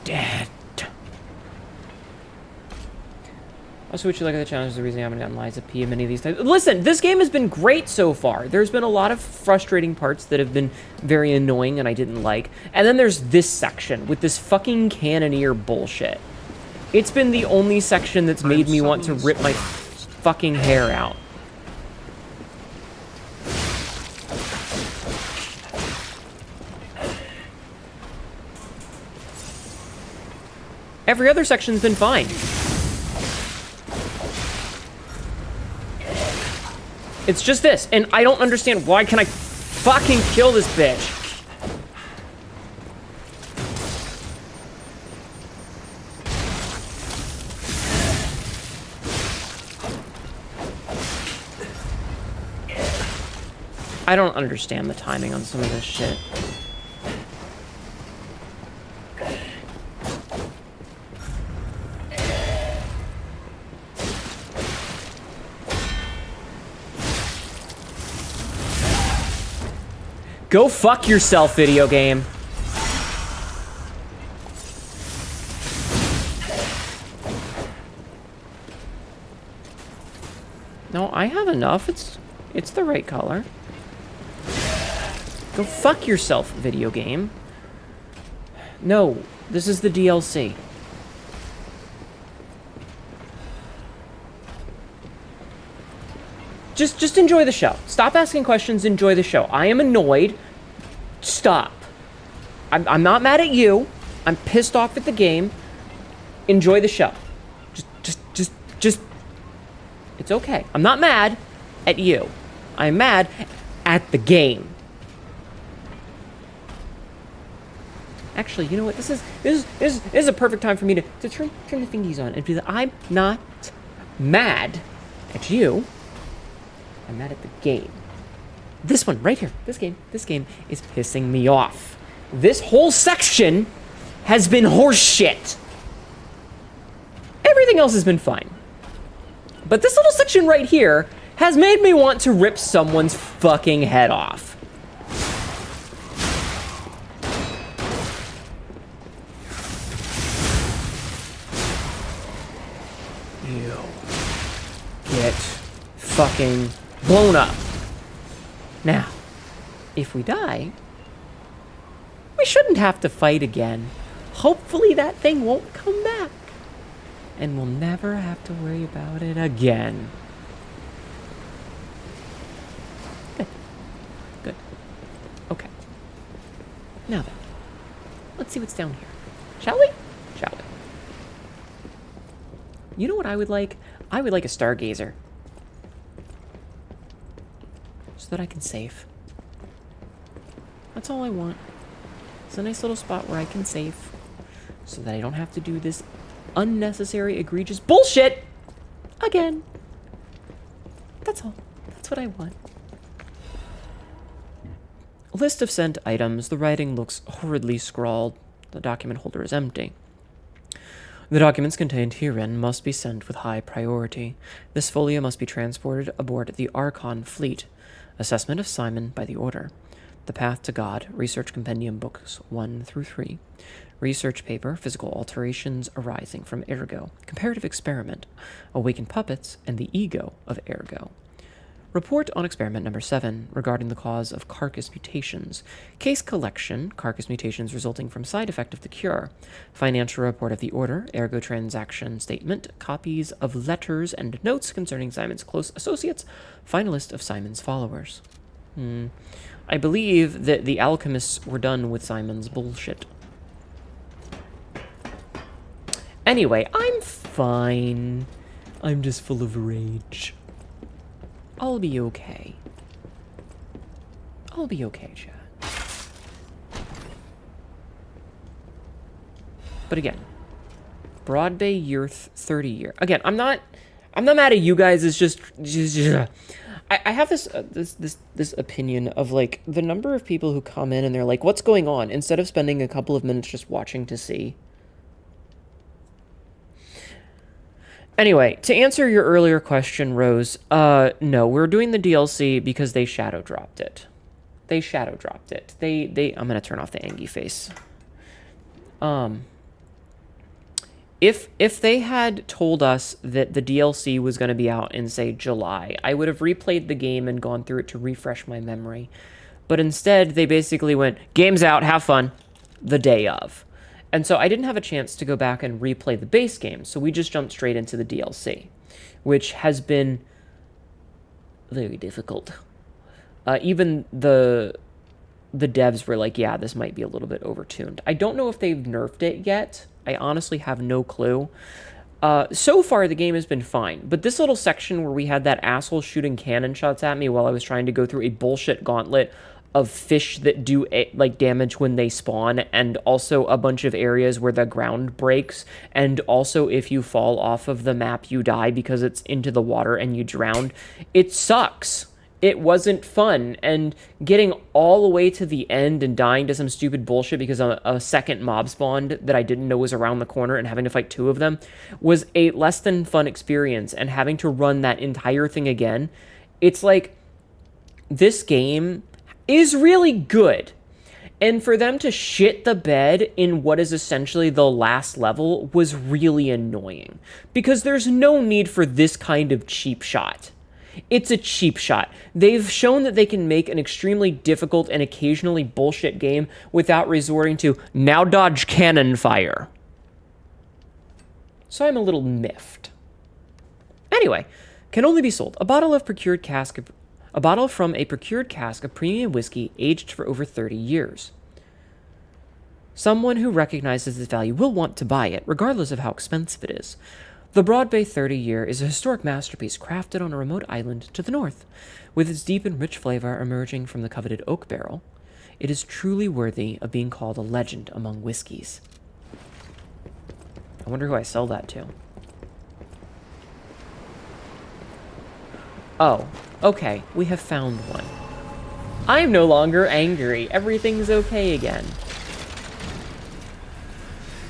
dead. Also, would you look at the challenge? The reason I haven't gotten Liza P in many of these times. Listen, this game has been great so far. There's been a lot of frustrating parts that have been very annoying and I didn't like. And then there's this section with this fucking cannoneer bullshit. It's been the only section that's made me want to rip my fucking hair out. Every other section's been fine. It's just this, and I don't understand why can I fucking kill this bitch? I don't understand the timing on some of this shit. Go fuck yourself, video game. No, I have enough. It's the right color. Go fuck yourself, video game. No, this is the DLC. Just enjoy the show. Stop asking questions, enjoy the show. I am annoyed. Stop. I'm not mad at you. I'm pissed off at the game. Enjoy the show. Just. It's okay. I'm not mad at you. I'm mad at the game. Actually, you know what? This is a perfect time for me to turn the thingies on and be like, I'm not mad at you. I'm mad at the game. This one, right here. This game is pissing me off. This whole section has been horseshit. Everything else has been fine. But this little section right here has made me want to rip someone's fucking head off. You get fucking blown up. Now, if we die, we shouldn't have to fight again. Hopefully that thing won't come back. And we'll never have to worry about it again. Good. Okay. Now then, let's see what's down here. Shall we? Shall we? You know what I would like? I would like a stargazer. So that I can save. That's all I want. It's a nice little spot where I can save. So that I don't have to do this unnecessary, egregious bullshit again. That's all. That's what I want. List of sent items. The writing looks horridly scrawled. The document holder is empty. The documents contained herein must be sent with high priority. This folio must be transported aboard the Archon fleet. Assessment of Simon by the Order. The Path to God, Research Compendium Books 1 through 3. Research paper, Physical Alterations Arising from Ergo. Comparative Experiment, Awakened Puppets and the Ego of Ergo. Report on experiment number 7 regarding the cause of carcass mutations. Case collection, carcass mutations resulting from side effect of the cure. Financial report of the order, ergo transaction statement, copies of letters and notes concerning Simon's close associates, final list of Simon's followers. I believe that the alchemists were done with Simon's bullshit. Anyway, I'm fine. I'm just full of rage. I'll be okay. I'll be okay, chat. But again, Broad Bay Youth 30 year. Again, I'm not mad at you guys. It's just I have this opinion of like the number of people who come in and they're like, "What's going on?" instead of spending a couple of minutes just watching to see. Anyway, to answer your earlier question, Rose, no, we're doing the DLC because they shadow dropped it. They shadow dropped it. I'm gonna turn off the Angie face. If they had told us that the DLC was gonna be out in, say, July, I would have replayed the game and gone through it to refresh my memory. But instead, they basically went, game's out, have fun, the day of. And so I didn't have a chance to go back and replay the base game, so we just jumped straight into the DLC, which has been very difficult. Even the devs were like, yeah, this might be a little bit overtuned. I don't know if they've nerfed it yet. I honestly have no clue. So far, the game has been fine, but this little section where we had that asshole shooting cannon shots at me while I was trying to go through a bullshit gauntlet of fish that do like damage when they spawn, and also a bunch of areas where the ground breaks, and also if you fall off of the map you die because it's into the water and you drown. It sucks. It wasn't fun, and getting all the way to the end and dying to some stupid bullshit because a second mob spawned that I didn't know was around the corner and having to fight 2 of them was a less than fun experience, and having to run that entire thing again, it's like, this game is really good. And for them to shit the bed in what is essentially the last level was really annoying. Because there's no need for this kind of cheap shot. It's a cheap shot. They've shown that they can make an extremely difficult and occasionally bullshit game without resorting to, now dodge cannon fire. So I'm a little miffed. Anyway, can only be sold. A bottle from a procured cask of premium whiskey aged for over 30 years. Someone who recognizes its value will want to buy it, regardless of how expensive it is. The Broad Bay 30 Year is a historic masterpiece crafted on a remote island to the north. With its deep and rich flavor emerging from the coveted oak barrel, it is truly worthy of being called a legend among whiskeys. I wonder who I sell that to. Oh, okay, we have found one. I am no longer angry. Everything's okay again.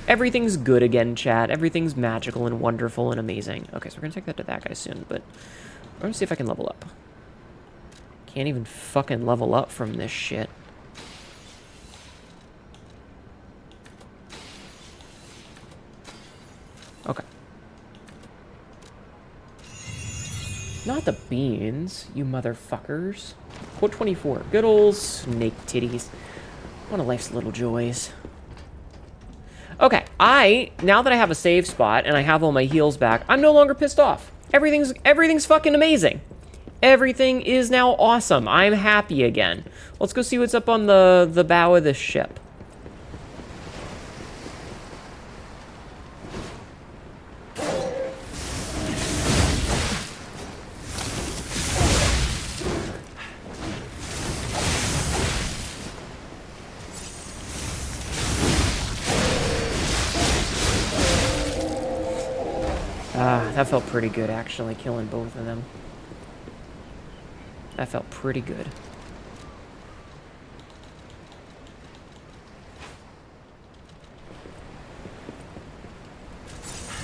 Everything's good again, chat. Everything's magical and wonderful and amazing. Okay, so we're gonna take that to that guy soon, but we're gonna see if I can level up. Can't even fucking level up from this shit. Okay. Not the beans, you motherfuckers. Quote 24. Good old snake titties. One of life's little joys. Okay, now that I have a save spot and I have all my heals back, I'm no longer pissed off. Everything's fucking amazing. Everything is now awesome. I'm happy again. Let's go see what's up on the bow of this ship. That felt pretty good, actually, killing both of them. That felt pretty good.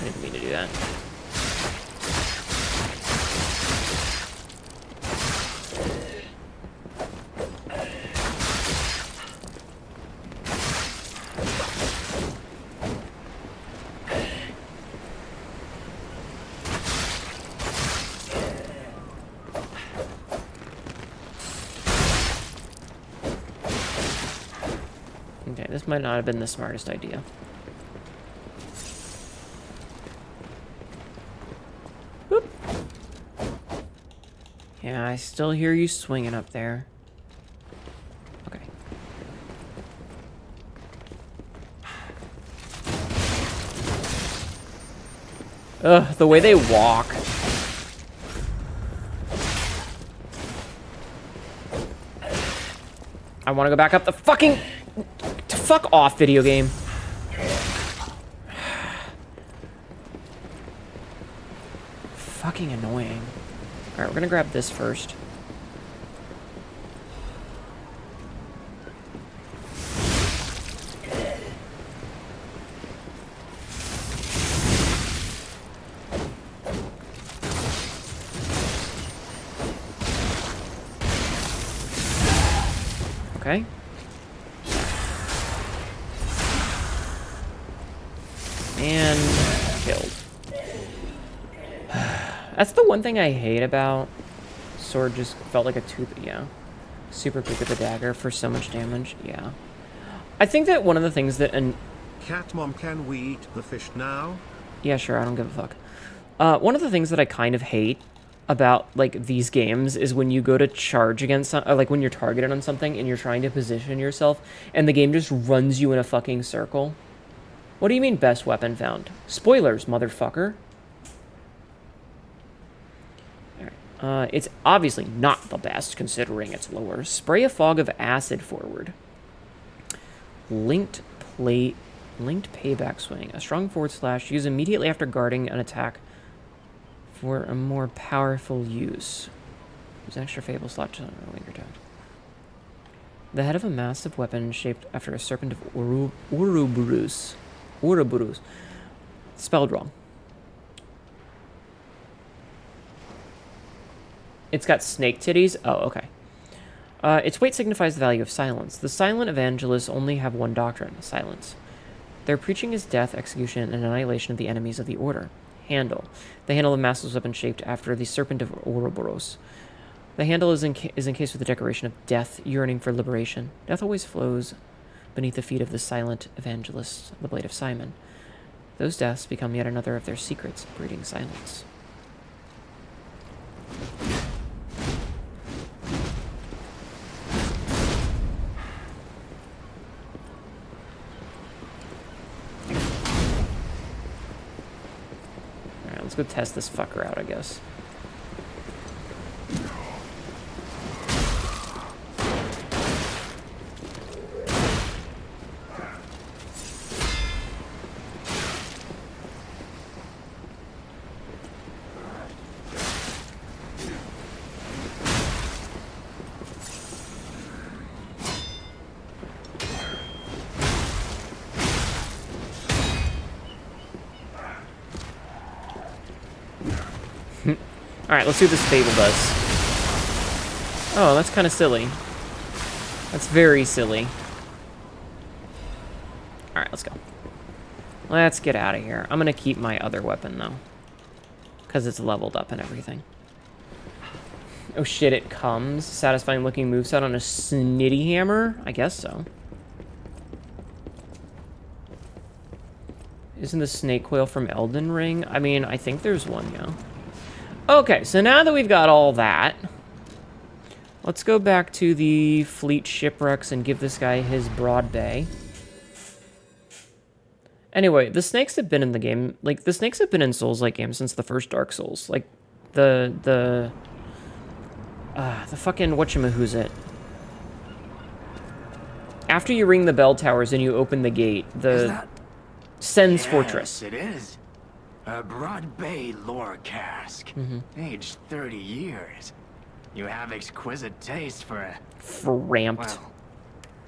I didn't mean to do that. Okay, this might not have been the smartest idea. Boop. Yeah, I still hear you swinging up there. Okay. Ugh, the way they walk. I want to go back up the fucking... Fuck off, video game. Fucking annoying. Alright, we're gonna grab this first. Okay. And killed. That's the one thing I hate about sword. Just felt like a tooth. Yeah. Super quick with the dagger for so much damage. Yeah. I think that one of the things that... Cat Mom, can we eat the fish now? Yeah, sure. I don't give a fuck. One of the things that I kind of hate about, like, these games is when you go to charge against... like, when you're targeted on something and you're trying to position yourself and the game just runs you in a fucking circle. What do you mean best weapon found? Spoilers, motherfucker. Alright. It's obviously not the best, considering it's lower. Spray a fog of acid forward. Linked payback swing. A strong forward slash. Use immediately after guarding an attack for a more powerful use. Use an extra fable slot to linger down. The head of a massive weapon shaped after a serpent of Ouroboros. Ouroboros. Spelled wrong. It's got snake titties? Oh, okay. Its weight signifies the value of silence. The silent evangelists only have one doctrine, silence. Their preaching is death, execution, and annihilation of the enemies of the order. Handle. The handle of massive weapon shaped after the serpent of Ouroboros. The handle is encased with the decoration of death, yearning for liberation. Death always flows beneath the feet of the silent evangelists, the blade of Simon. Those deaths become yet another of their secrets, breeding silence. Alright, let's go test this fucker out, I guess. Alright, let's see what this fable does. Oh, that's kind of silly. That's very silly. Alright, let's go. Let's get out of here. I'm gonna keep my other weapon, though. Because it's leveled up and everything. Oh shit, it comes. Satisfying looking moveset on a snitty hammer? I guess so. Isn't the snake coil from Elden Ring? I mean, I think there's one, yeah. Okay, so now that we've got all that, let's go back to the fleet shipwrecks and give this guy his broad bay. Anyway, the snakes have been in the game, like, the snakes have been in Souls-like games since the first Dark Souls. Like, the fucking whatchamahoosit. After you ring the bell towers and you open the gate, the Sen's Fortress. It is. A Broad Bay lore cask. Aged 30 years. You have exquisite taste for a... Framped.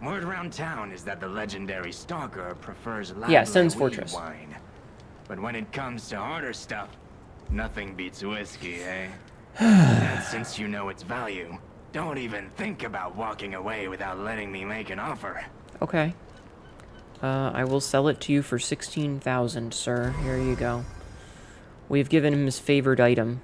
Well, word around town is that the legendary stalker prefers Sen's Fortress. wine. But when it comes to harder stuff, nothing beats whiskey, eh? And since you know its value, don't even think about walking away without letting me make an offer. Okay. I will sell it to you for 16,000, sir. Here you go. We've given him his favored item.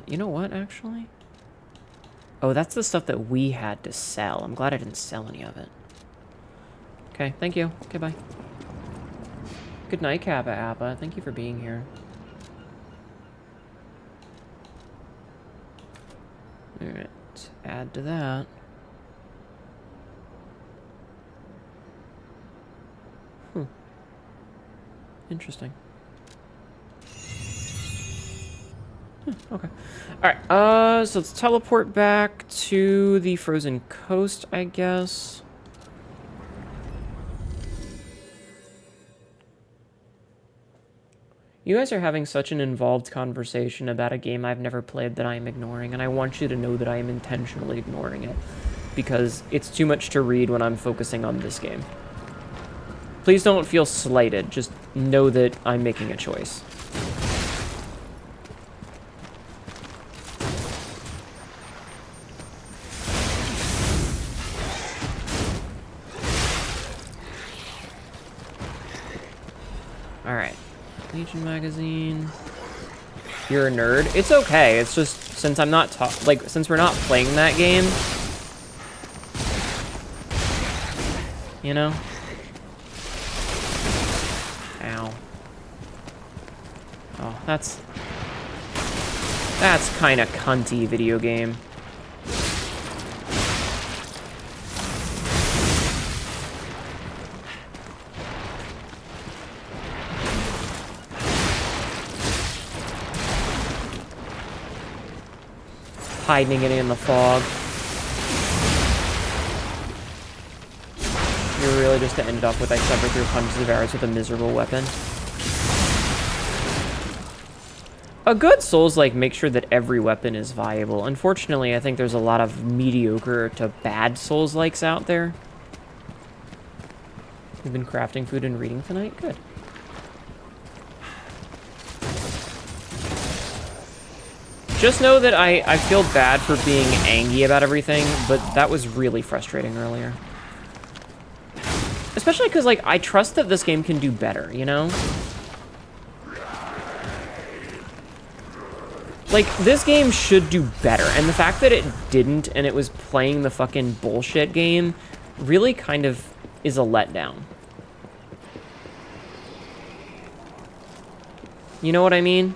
You know what, actually? Oh, that's the stuff that we had to sell. I'm glad I didn't sell any of it. Okay, thank you. Okay, bye. Good night, Kappa Appa. Thank you for being here. Alright, add to that. Interesting. Okay. Alright, so let's teleport back to the frozen coast, I guess. You guys are having such an involved conversation about a game I've never played that I am ignoring, and I want you to know that I am intentionally ignoring it, because it's too much to read when I'm focusing on this game. Please don't feel slighted, just know that I'm making a choice. Alright. Legion magazine. You're a nerd. It's okay. It's just since I'm not since we're not playing that game, you know? Ow. Oh, that's kind of cunty video game. Hiding it in the fog. You're really just to end it off with I sever through hundreds of arrows with a miserable weapon. A good Souls-like makes sure that every weapon is viable. Unfortunately, I think there's a lot of mediocre to bad Souls-likes out there. You've been crafting food and reading tonight? Good. Just know that I feel bad for being angry about everything, but that was really frustrating earlier. Especially because, like, I trust that this game can do better, you know? Like, this game should do better, and the fact that it didn't and it was playing the fucking bullshit game really kind of is a letdown. You know what I mean?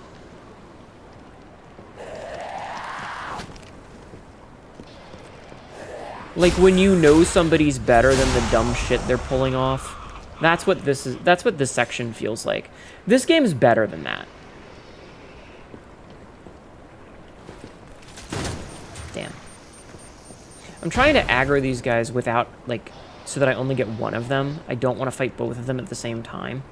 Like, when you know somebody's better than the dumb shit they're pulling off, that's what this is. That's what this section feels like. This game's better than that. Damn. I'm trying to aggro these guys without, like, so that I only get one of them. I don't want to fight both of them at the same time.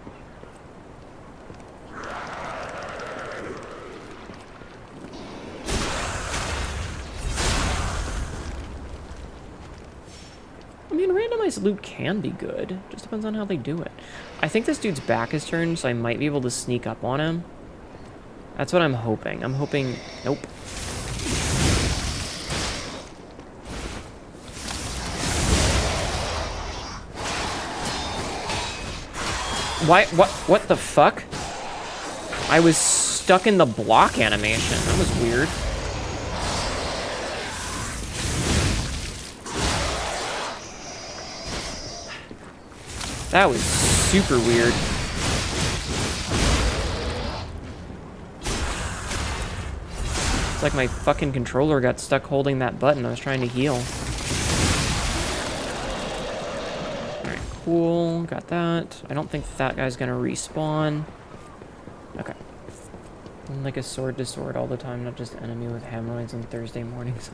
I mean, randomized loot can be good. Just depends on how they do it. I think this dude's back is turned, so I might be able to sneak up on him. That's what I'm hoping. I'm hoping... Nope. Why? What the fuck? I was stuck in the block animation. That was weird. That was super weird. It's like my fucking controller got stuck holding that button. I was trying to heal. Alright, cool. Got that. I don't think that guy's gonna respawn. Okay. I'm like a sword to sword all the time, not just enemy with hemorrhoids on Thursday mornings.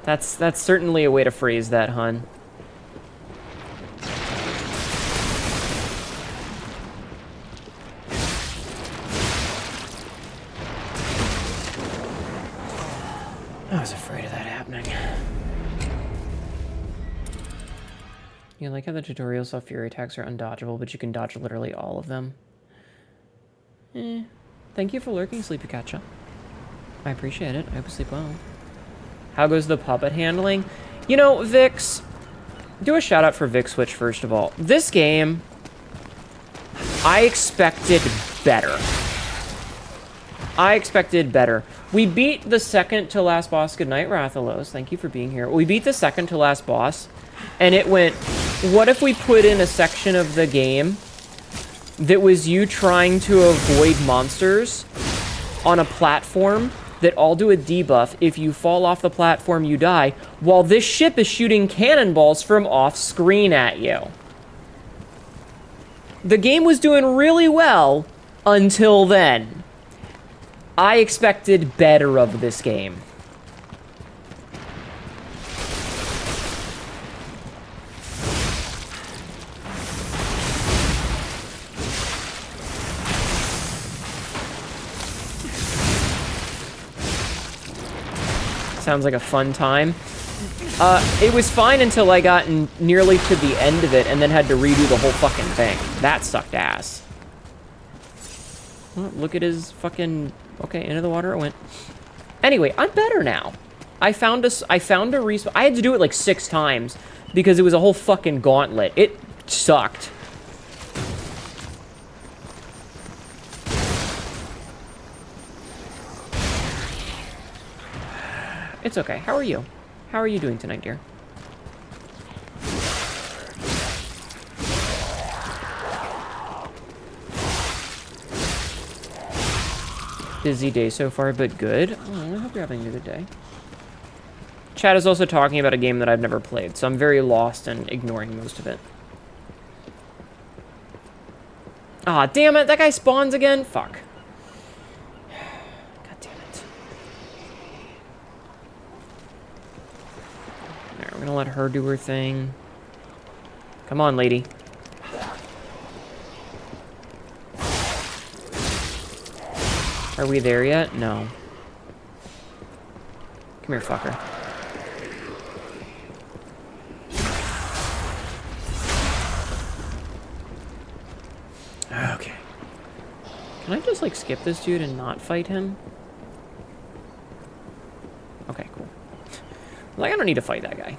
That's certainly a way to phrase that, hun. I was afraid of that happening. You like how the tutorial saw fury attacks are undodgeable, but you can dodge literally all of them? Thank you for lurking, Sleepy Catcha. I appreciate it. I hope you sleep well. How goes the puppet handling? You know, Vix, do a shout out for Vix Switch first of all. This game, I expected better. I expected better. We beat the second to last boss. Good night, Rathalos. Thank you for being here. We beat the second to last boss, and it went, what if we put in a section of the game that was you trying to avoid monsters on a platform that all do a debuff. If you fall off the platform, you die, while this ship is shooting cannonballs from off screen at you. The game was doing really well until then. I expected better of this game. Sounds like a fun time. It was fine until I got nearly to the end of it and then had to redo the whole fucking thing. That sucked ass. Well, look at his fucking... Okay, into the water it went. Anyway, I'm better now. I found a respawn. I had to do it like 6 times because it was a whole fucking gauntlet. It sucked. It's okay. How are you? How are you doing tonight, dear? Busy day so far, but good. Oh, I hope you're having a good day. Chad is also talking about a game that I've never played, so I'm very lost and ignoring most of it. Ah, damn it! That guy spawns again? Fuck. God damn it. Alright, we're gonna let her do her thing. Come on, lady. Are we there yet? No. Come here, fucker. Okay. Can I just, like, skip this dude and not fight him? Okay, cool. Like, I don't need to fight that guy.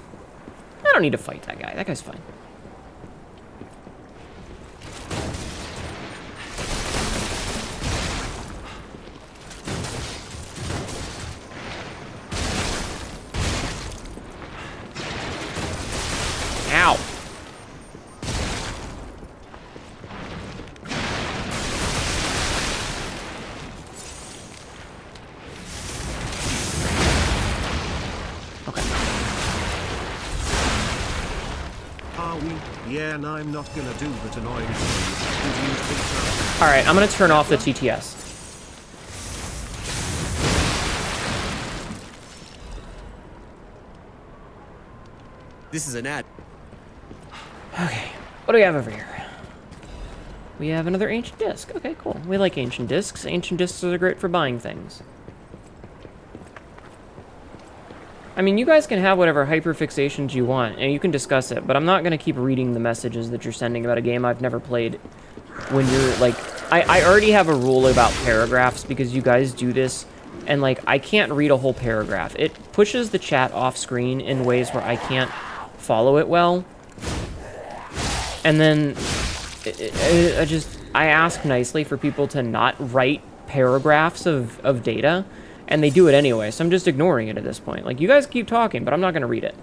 I don't need to fight that guy. That guy's fine. Ow. Okay. Are we? Yeah, and I'm not gonna do that annoying thing. Alright, I'm gonna turn off the TTS. This is an ad. Okay, what do we have over here? We have another ancient disc. Okay, cool. We like ancient discs. Ancient discs are great for buying things. I mean, you guys can have whatever hyperfixations you want, and you can discuss it, but I'm not going to keep reading the messages that you're sending about a game I've never played. When you're, like... I already have a rule about paragraphs, because you guys do this, and, like, I can't read a whole paragraph. It pushes the chat off screen in ways where I can't follow it well. And then I ask nicely for people to not write paragraphs of data, and they do it anyway, so I'm just ignoring it at this point. Like, you guys keep talking, but I'm not going to read it.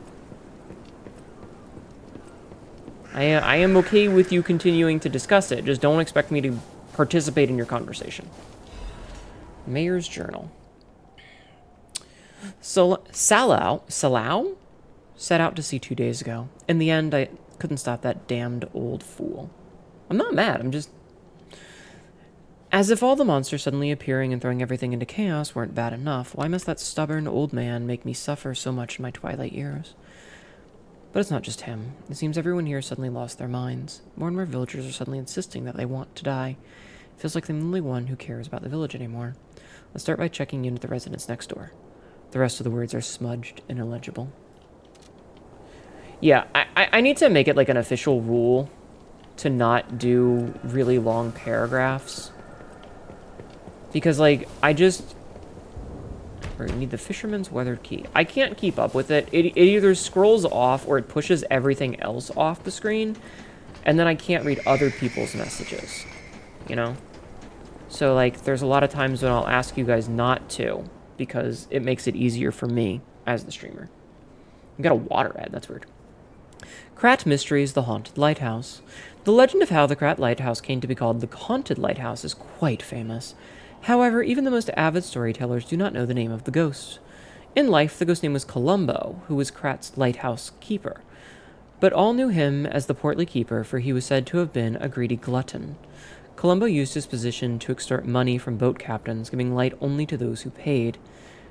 I am okay with you continuing to discuss it, just don't expect me to participate in your conversation. Mayor's Journal. So, Salau set out to sea 2 days ago. In the end, I couldn't stop that damned old fool. I'm not mad, I'm just... As if all the monsters suddenly appearing and throwing everything into chaos weren't bad enough, why must that stubborn old man make me suffer so much in my twilight years? But it's not just him. It seems everyone here suddenly lost their minds. More and more villagers are suddenly insisting that they want to die. It feels like I'm the only one who cares about the village anymore. Let's start by checking into the residence next door. The rest of the words are smudged and illegible. Yeah, I need to make it like an official rule to not do really long paragraphs. Because, like, I just... We need the Fisherman's Weathered Key. I can't keep up with it. It either scrolls off or it pushes everything else off the screen. And then I can't read other people's messages. You know? So, like, there's a lot of times when I'll ask you guys not to, because it makes it easier for me as the streamer. We got a water ad, that's weird. Krat Mysteries, the Haunted Lighthouse. The legend of how the Krat Lighthouse came to be called the Haunted Lighthouse is quite famous. However, even the most avid storytellers do not know the name of the ghost. In life, the ghost's name was Columbo, who was Krat's lighthouse keeper. But all knew him as the portly keeper, for he was said to have been a greedy glutton. Columbo used his position to extort money from boat captains, giving light only to those who paid.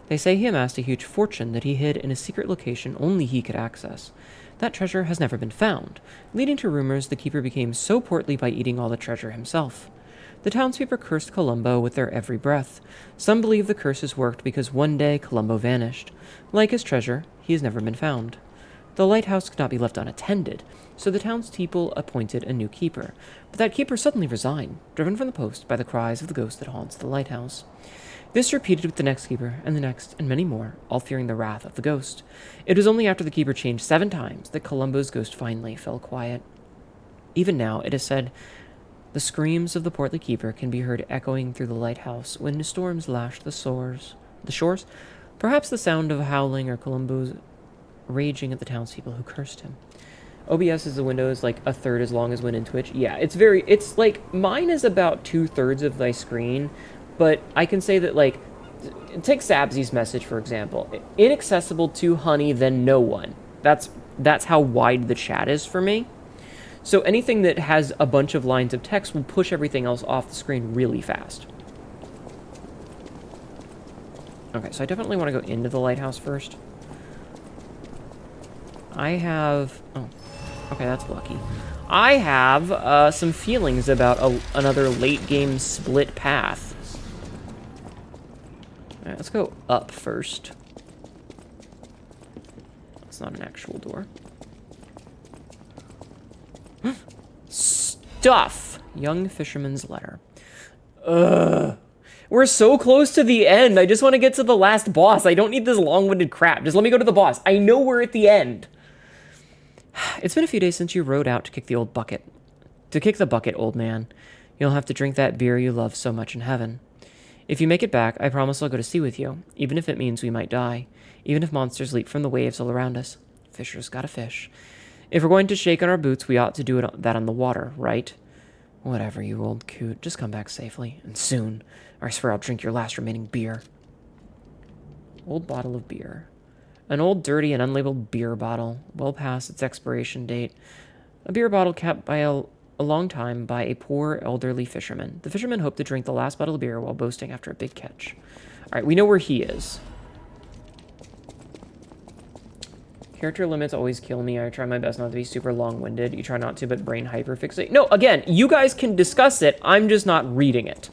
They say he amassed a huge fortune that he hid in a secret location only he could access. That treasure has never been found, leading to rumors the keeper became so portly by eating all the treasure himself. The townspeople cursed Columbo with their every breath. Some believe the curses worked because one day Columbo vanished. Like his treasure, he has never been found. The lighthouse could not be left unattended, so the townspeople appointed a new keeper. But that keeper suddenly resigned, driven from the post by the cries of the ghost that haunts the lighthouse. This repeated with the next keeper, and the next, and many more, all fearing the wrath of the ghost. It was only after the keeper changed 7 times that Columbo's ghost finally fell quiet. Even now, it is said, the screams of the portly keeper can be heard echoing through the lighthouse when storms lash the shores. Perhaps the sound of howling or Columbo's raging at the townspeople who cursed him. OBS is the window is like 1/3 as long as when in Twitch. Yeah, it's like, mine is about 2/3 of my screen, but I can say that, like, take Sabsy's message, for example. Inaccessible to Honey, then no one. That's how wide the chat is for me. So anything that has a bunch of lines of text will push everything else off the screen really fast. Okay, so I definitely want to go into the lighthouse first. I have... Oh, okay, that's lucky. I have some feelings about another late-game split path. All right, let's go up first. That's not an actual door. Stuff! Young Fisherman's Letter. Ugh. We're so close to the end. I just want to get to the last boss. I don't need this long-winded crap. Just let me go to the boss. I know we're at the end. It's been a few days since you rode out to kick the bucket, old man. You'll have to drink that beer you love so much in heaven. If you make it back, I promise I'll go to sea with you, even if it means we might die, even if monsters leap from the waves all around us. Fisher's gotta fish. If we're going to shake on our boots, we ought to do that on the water, right? Whatever, you old coot. Just come back safely, and soon, or I swear I'll drink your last remaining beer. Old bottle of beer. An old, dirty, and unlabeled beer bottle, well past its expiration date. A beer bottle kept by a long time by a poor, elderly fisherman. The fisherman hoped to drink the last bottle of beer while boasting after a big catch. All right, we know where he is. Character limits always kill me. I try my best not to be super long-winded. You try not to, but brain hyperfixate. No, again, you guys can discuss it. I'm just not reading it.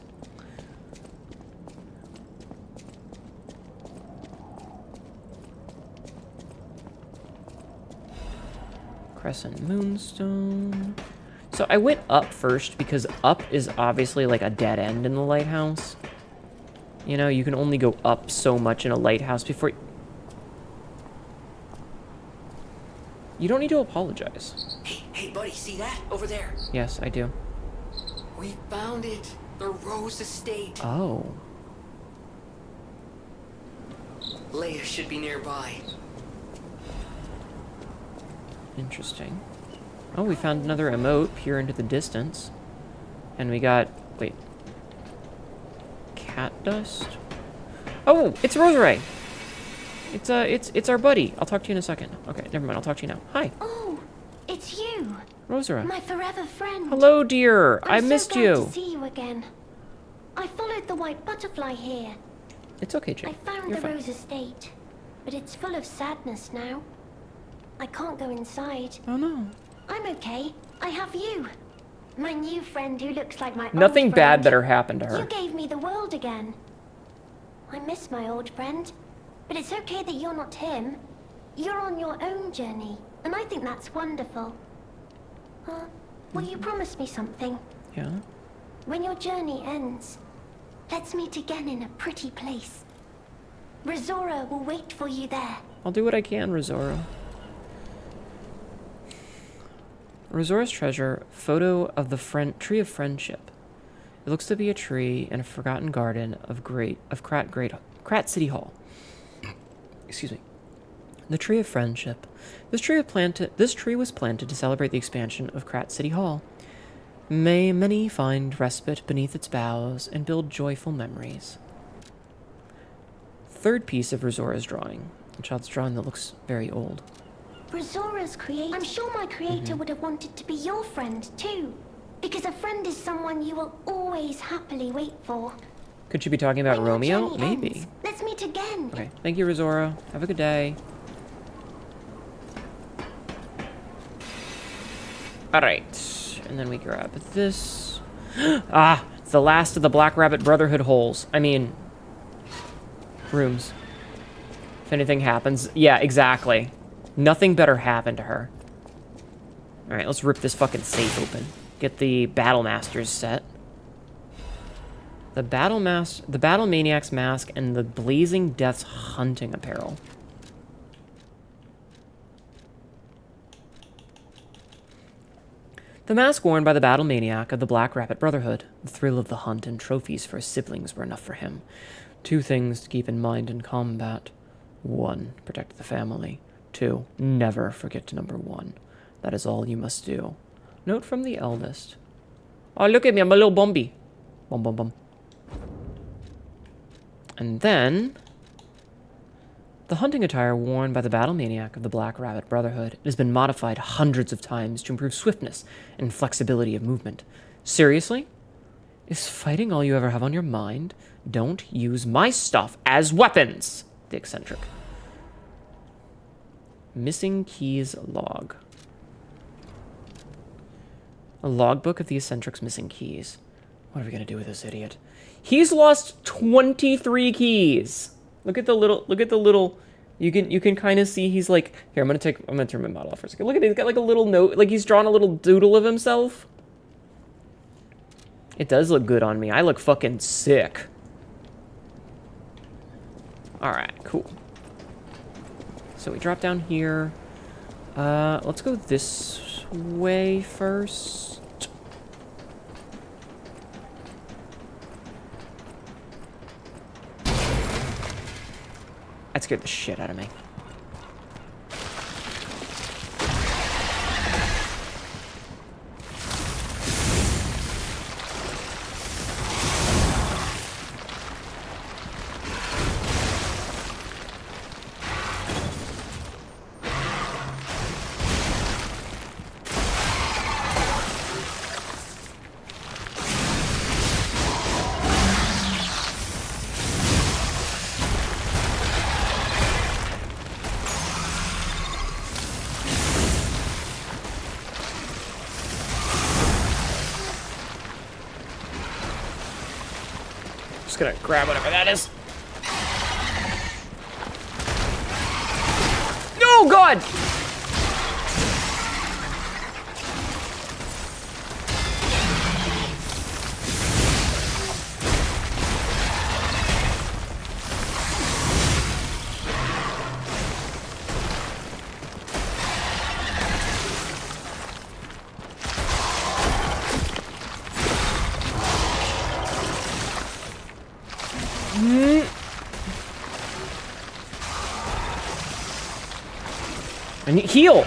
Crescent Moonstone. So I went up first because up is obviously like a dead end in the lighthouse. You know, you can only go up so much in a lighthouse before... You don't need to apologize. Hey, buddy, see that? Over there. Yes, I do. We found it. The Rose Estate. Oh. Leia should be nearby. Interesting. Oh, we found another emote, peer into the distance. And we got... Wait. Cat dust? Oh, it's Rosaray! It's our buddy. I'll talk to you in a second. Okay, never mind. I'll talk to you now. Hi. Oh, it's you. Rosara. My forever friend. Hello, dear. I missed I'm so you. glad to see you again. I followed the white butterfly here. It's okay, Jane. I found You're the fine. Rose Estate, but it's full of sadness now. I can't go inside. Oh, no. I'm okay. I have you. My new friend who looks like my Nothing old bad friend. better happened to her. You gave me the world again. I miss my old friend, but it's okay that you're not him. You're on your own journey, and I think that's wonderful. Will you promise me something? Yeah? When your journey ends, let's meet again in a pretty place. Rosora will wait for you there. I'll do what I can, Rosora. Rosora's treasure, photo of the Tree of Friendship. It looks to be a tree in a forgotten garden of Krat City Hall. Excuse me. The Tree of Friendship. This tree was planted to celebrate the expansion of Krat City Hall. May many find respite beneath its boughs and build joyful memories. Third piece of Rosora's drawing. A child's drawing that looks very old. Rosora's creator. I'm sure my creator would have wanted to be your friend too. Because a friend is someone you will always happily wait for. Could she be talking about When your Romeo? journey Maybe. ends, let's meet again. Okay. Thank you, Rosora. Have a good day. Alright. And then we grab this. Ah! It's the last of the Black Rabbit Brotherhood holes. I mean... rooms. If anything happens... Yeah, exactly. Nothing better happened to her. Alright, let's rip this fucking safe open. Get the Battle Masters set. The Battle Maniac's mask and the Blazing Death's hunting apparel. The mask worn by the Battle Maniac of the Black Rabbit Brotherhood. The thrill of the hunt and trophies for his siblings were enough for him. 2 things to keep in mind in combat. 1. Protect the family. 2. Never forget number 1. That is all you must do. Note from the eldest. Oh, look at me, I'm a little Bumby. Bum bum bum. And then... the hunting attire worn by the Battle Maniac of the Black Rabbit Brotherhood has been modified hundreds of times to improve swiftness and flexibility of movement. Seriously? Is fighting all you ever have on your mind? Don't use my stuff as weapons! The eccentric. Missing keys log. A logbook of the eccentric's missing keys. What are we gonna do with this idiot? He's lost 23 keys. Look at the little. You can kind of see he's like. Here, I'm gonna turn my model off for a second. Look at it. He's got like a little note. Like he's drawn a little doodle of himself. It does look good on me. I look fucking sick. All right, cool. So we drop down here. Let's go this way first. That scared the shit out of me. Just gonna grab whatever that is. No, God! I need heal.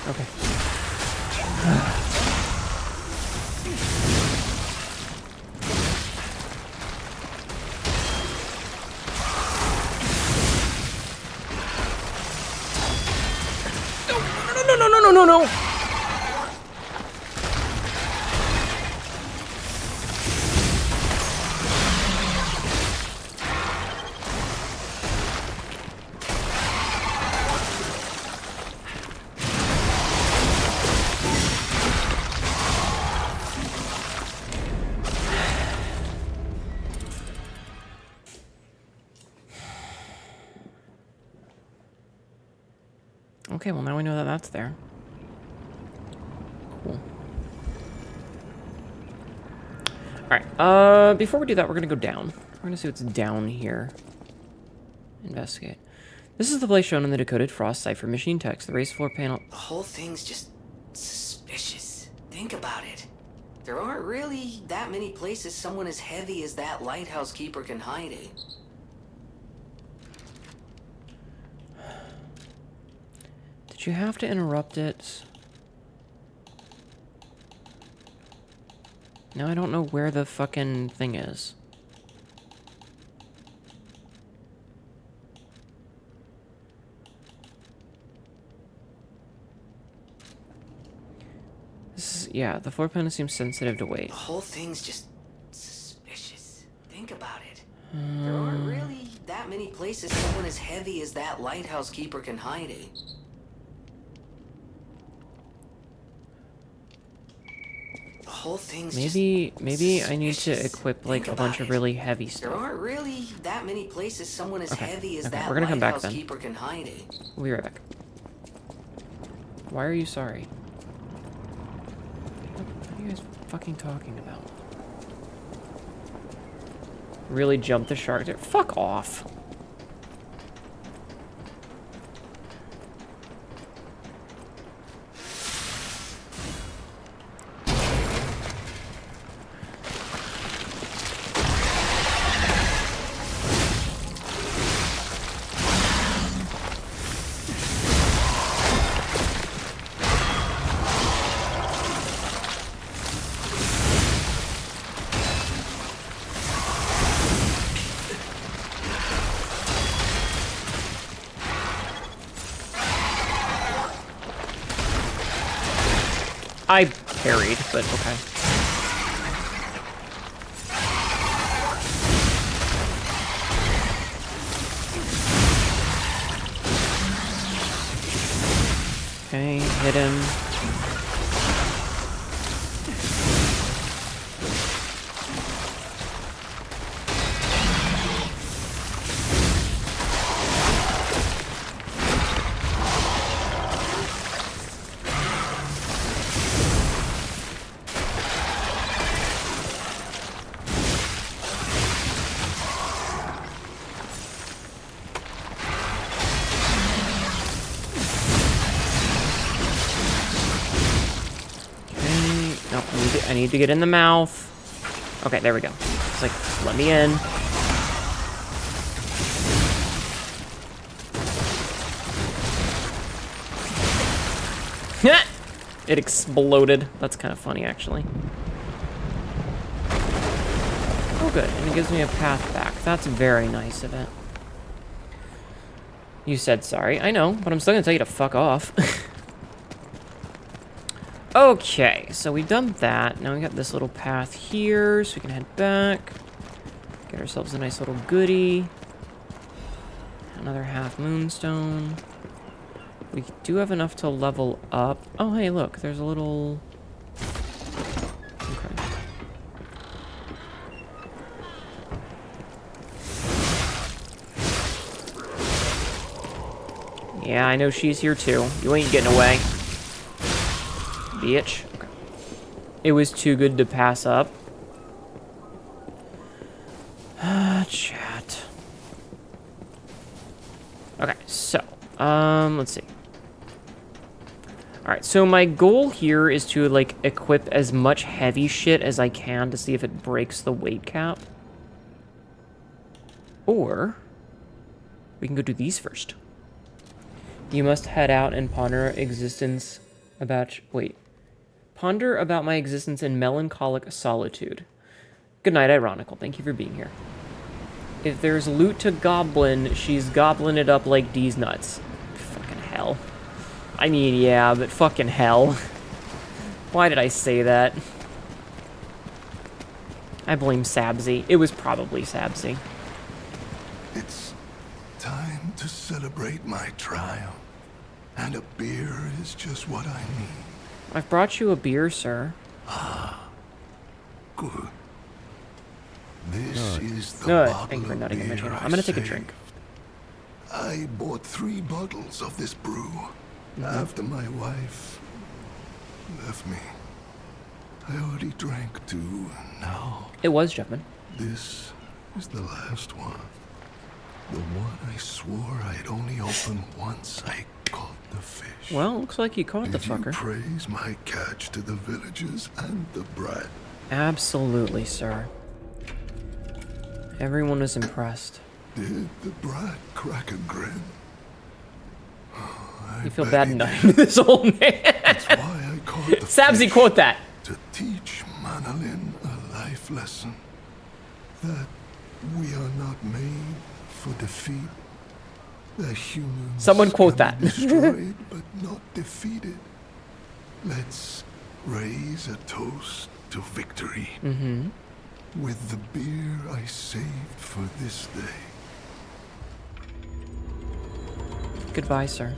Okay. No. Okay, well now we know that that's there. Cool. Alright, before we do that, we're gonna go down. We're gonna see what's down here. Investigate. This is the place shown in the decoded frost cipher machine text. The raised floor panel. The whole thing's just suspicious. Think about it. There aren't really that many places someone as heavy as that lighthouse keeper can hide in. Did you have to interrupt it? Now I don't know where the fucking thing is. This is, yeah, the floor panel seems sensitive to weight. The whole thing's just suspicious. Think about it. There aren't really that many places someone as heavy as that lighthouse keeper can hide in. The whole thing's Maybe just I need to suspicious. equip like Think a bunch about of it. really heavy There stuff. aren't really that many places someone as Okay, heavy as okay, that we're gonna come back lighthouse then. keeper can hide in. We'll be right back. Why are you sorry? What are you guys fucking talking about? Really jumped the shark there? Fuck off. I parried, but okay. Okay, hit him. Nope, I need to get in the mouth. Okay, there we go. It's like, let me in. It exploded. That's kind of funny, actually. Oh, good. And it gives me a path back. That's very nice of it. You said sorry. I know, but I'm still gonna tell you to fuck off. Okay, so we've done that. Now we got this little path here, so we can head back. Get ourselves a nice little goodie. Another half moonstone. We do have enough to level up. Oh, hey, look, there's a little... Okay. Yeah, I know she's here too. You ain't getting away. Bitch. Okay. It was too good to pass up. Chat. Okay, so, let's see. Alright, so my goal here is to, like, equip as much heavy shit as I can to see if it breaks the weight cap. Or, we can go do these first. You must head out and ponder existence about... Wait. Ponder about my existence in melancholic solitude. Good night, Ironical. Thank you for being here. If there's loot to goblin, she's goblin it up like D's nuts. Fucking hell. I mean, yeah, but fucking hell. Why did I say that? I blame Sabzi. It was probably Sabzi. It's time to celebrate my triumph. And a beer is just what I need. I've brought you a beer, sir. Good. This is the No, bottle thank you for of nutting in my beer channel. I I'm gonna take a saved. drink. I bought 3 bottles of this brew. After my wife left me, I already drank too. Now It was Jeffman. this is the last one. The one I swore I'd only open once I caught the fish. Well, looks like you caught the Did you fucker. praise my catch to the villagers and the brat? Absolutely, sir. Everyone was impressed. Did the brat crack a grin? You feel bad enough this old man. That's why I caught the Sabsy, fish, quote that. to teach Manolin a life lesson. That we are not made for defeat. That humans Someone quote can that. be destroyed but not defeated. Let's raise a toast to victory. With the beer I saved for this day. Goodbye, sir.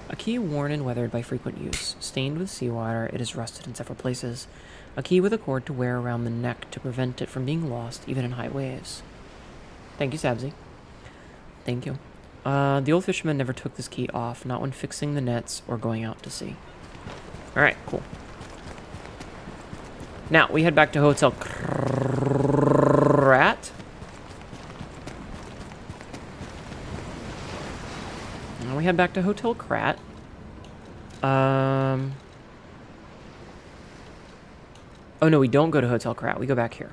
A key worn and weathered by frequent use. Stained with seawater, it is rusted in several places. A key with a cord to wear around the neck to prevent it from being lost, even in high waves. Thank you, Sabsy. Thank you. The old fisherman never took this key off, not when fixing the nets or going out to sea. Alright, cool. Now, we head back to Hotel Krat. Now we head back to Hotel Krat. Oh no, we don't go to Hotel Krat. We go back here.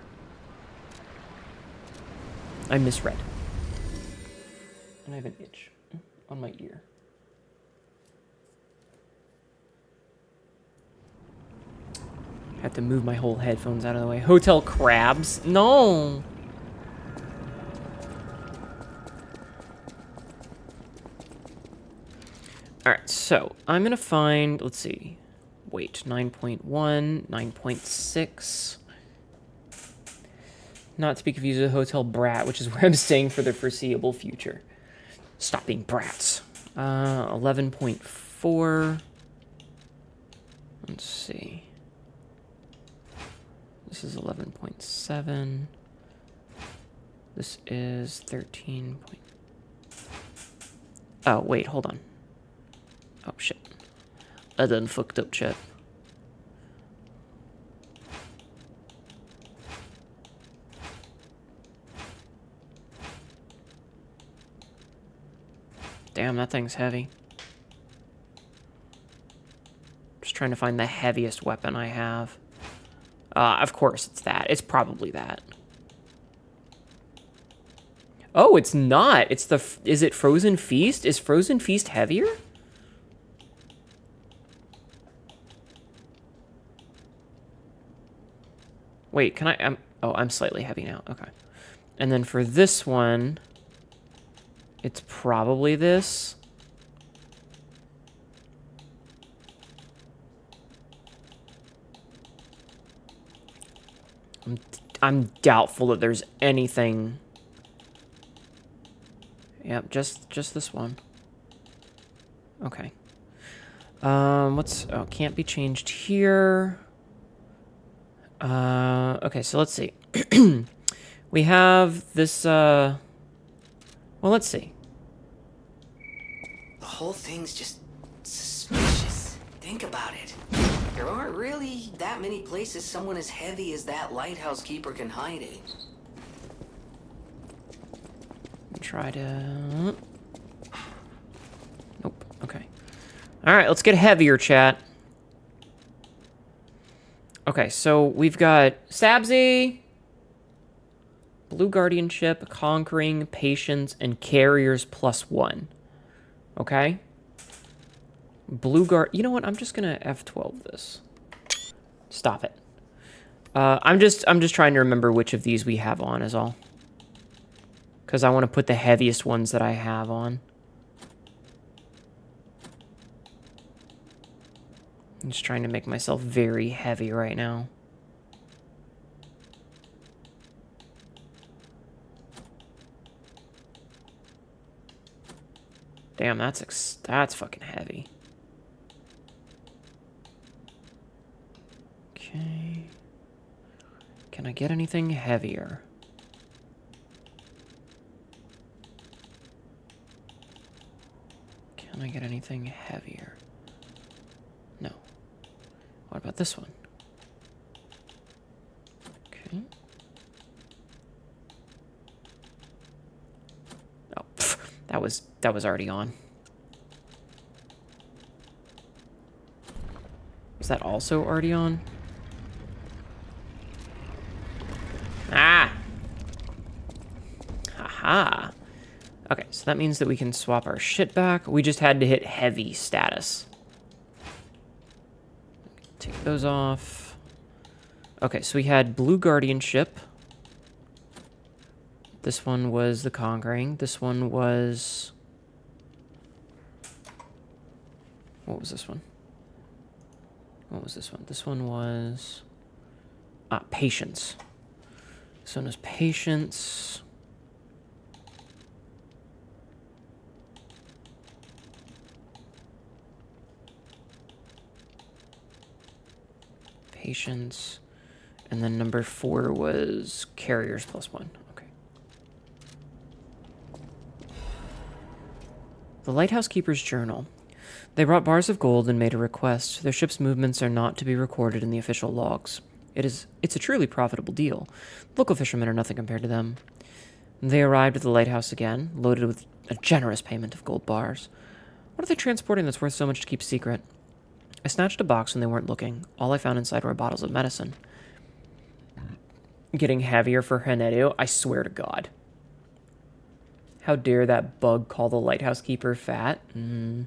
I misread. And I have an itch on my ear. I have to move my whole headphones out of the way. Hotel Crabs? No! Alright, so I'm gonna find, let's see. Wait, 9.1, 9.6. Not to be confused with Hotel Brat, which is where I'm staying for the foreseeable future. Stop being brats. 11.4. Let's see. This is 11.7. This is 13. Oh, wait, hold on. Oh, shit. I done fucked up, chat. Damn, that thing's heavy. Just trying to find the heaviest weapon I have. Of course it's that. It's probably that. Oh, it's not. It's the... Is it Frozen Feast? Is Frozen Feast heavier? Wait, can I... oh, I'm slightly heavy now. Okay. And then for this one... It's probably this. I'm doubtful that there's anything. Yep, just this one. Okay. What's... Oh, can't be changed here. Okay, so let's see. We have this, well, let's see. The whole thing's just suspicious. Think about it. There aren't really that many places someone as heavy as that lighthouse keeper can hide in. Try to... Nope, okay. Alright, let's get heavier, chat. Okay, so we've got Sabsy, Blue Guardianship, Conquering, Patience, and Carriers +1. Okay? Blue Guard... You know what? I'm just gonna F12 this. Stop it. I'm just trying to remember which of these we have on is all. Because I want to put the heaviest ones that I have on. I'm just trying to make myself very heavy right now. Damn, that's fucking heavy. Okay. Can I get anything heavier? Can I get anything heavier? No. What about this one? Okay. Oh, that was already on. Was that also already on? Ah! Haha. Okay, so that means that we can swap our shit back. We just had to hit heavy status. Take those off. Okay, so we had Blue Guardianship. This one was the Conquering. This one was... What was this one? What was this one? This one was... Patience. This one was Patience. Patience. And then number 4 was Carriers +1. Okay. The Lighthouse Keeper's Journal. They brought bars of gold and made a request. Their ship's movements are not to be recorded in the official logs. It's a truly profitable deal. Local fishermen are nothing compared to them. They arrived at the lighthouse again, loaded with a generous payment of gold bars. What are they transporting that's worth so much to keep secret? I snatched a box when they weren't looking. All I found inside were bottles of medicine. Getting heavier for Hnetu? I swear to God. How dare that bug call the lighthouse keeper fat? The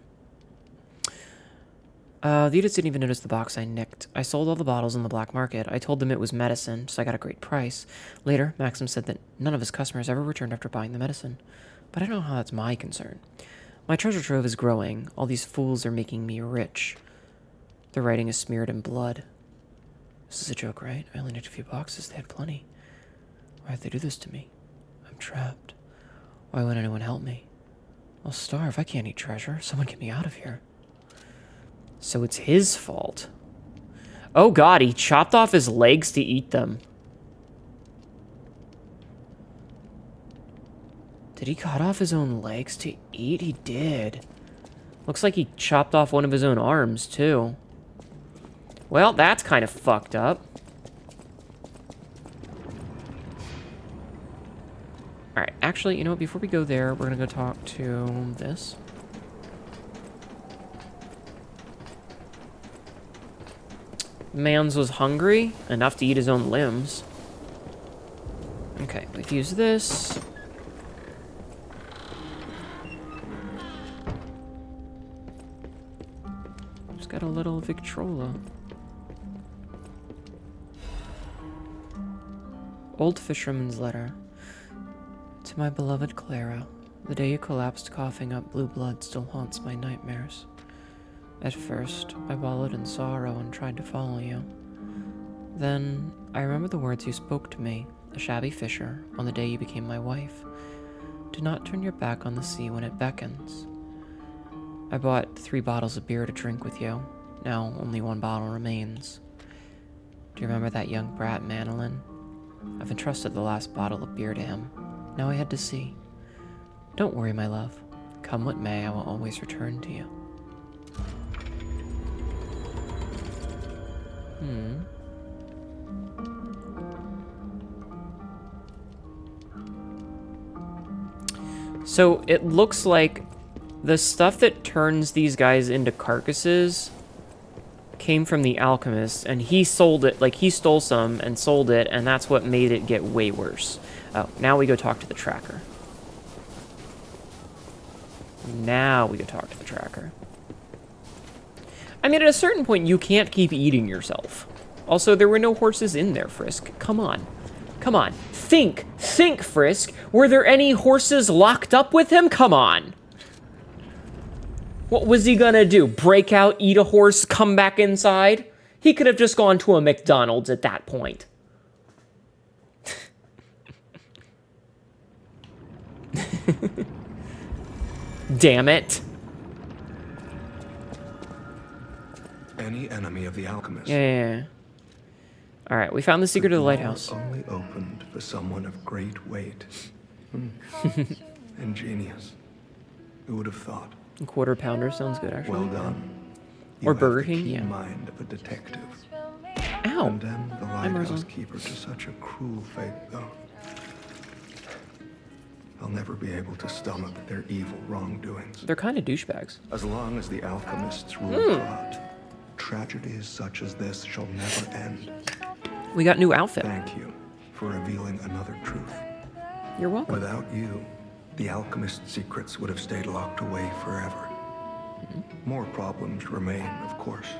idiots didn't even notice the box I nicked. I sold all the bottles in the black market. I told them it was medicine, so I got a great price. Later, Maxim said that none of his customers ever returned after buying the medicine. But I don't know how that's my concern. My treasure trove is growing. All these fools are making me rich. The writing is smeared in blood. This is a joke, right? I only nicked a few boxes. They had plenty. Why'd they do this to me? I'm trapped. Why won't anyone help me? I'll starve. I can't eat treasure. Someone get me out of here. So it's his fault. Oh God, he chopped off his legs to eat them. Did he cut off his own legs to eat? He did. Looks like he chopped off one of his own arms, too. Well, that's kind of fucked up. Alright, actually, you know what? Before we go there, we're gonna go talk to this. Mans was hungry, enough to eat his own limbs. Okay, we've used this. Just got a little Victrola. Old Fisherman's Letter. To my beloved Clara, the day you collapsed coughing up blue blood still haunts my nightmares. At first, I wallowed in sorrow and tried to follow you. Then, I remember the words you spoke to me, a shabby fisher, on the day you became my wife. Do not turn your back on the sea when it beckons. I bought 3 bottles of beer to drink with you. Now, only 1 bottle remains. Do you remember that young brat, Manolin? I've entrusted the last bottle of beer to him. Now I head to sea. Don't worry, my love. Come what may, I will always return to you. So it looks like the stuff that turns these guys into carcasses came from the alchemist, and he sold it, like he stole some and sold it, and that's what made it get way worse. Oh, now we go talk to the tracker. Now we go talk to the tracker. I mean, at a certain point, you can't keep eating yourself. Also, there were no horses in there, Frisk. Come on. Come on. Think, Frisk. Were there any horses locked up with him? Come on. What was he gonna do? Break out, eat a horse, come back inside? He could have just gone to a McDonald's at that point. Damn it. Any enemy of the alchemist. Yeah. All right, we found the secret of the lighthouse. Only opened for someone of great weight. Ingenious. Who would have thought? A Quarter Pounder sounds good, actually. Well done. Or You Burger have the King, keen yeah. mind of a detective. Ow! Condemn the I'm lighthouse Rosalind. keeper to such a cruel fate, though. I'll never be able to stomach their evil wrongdoings. They're kind of douchebags. As long as the alchemists rule Krot, tragedies such as this shall never end. We got new outfit. Thank you for revealing another truth. You're welcome. Without you, the alchemist's secrets would have stayed locked away forever. More problems remain, of course.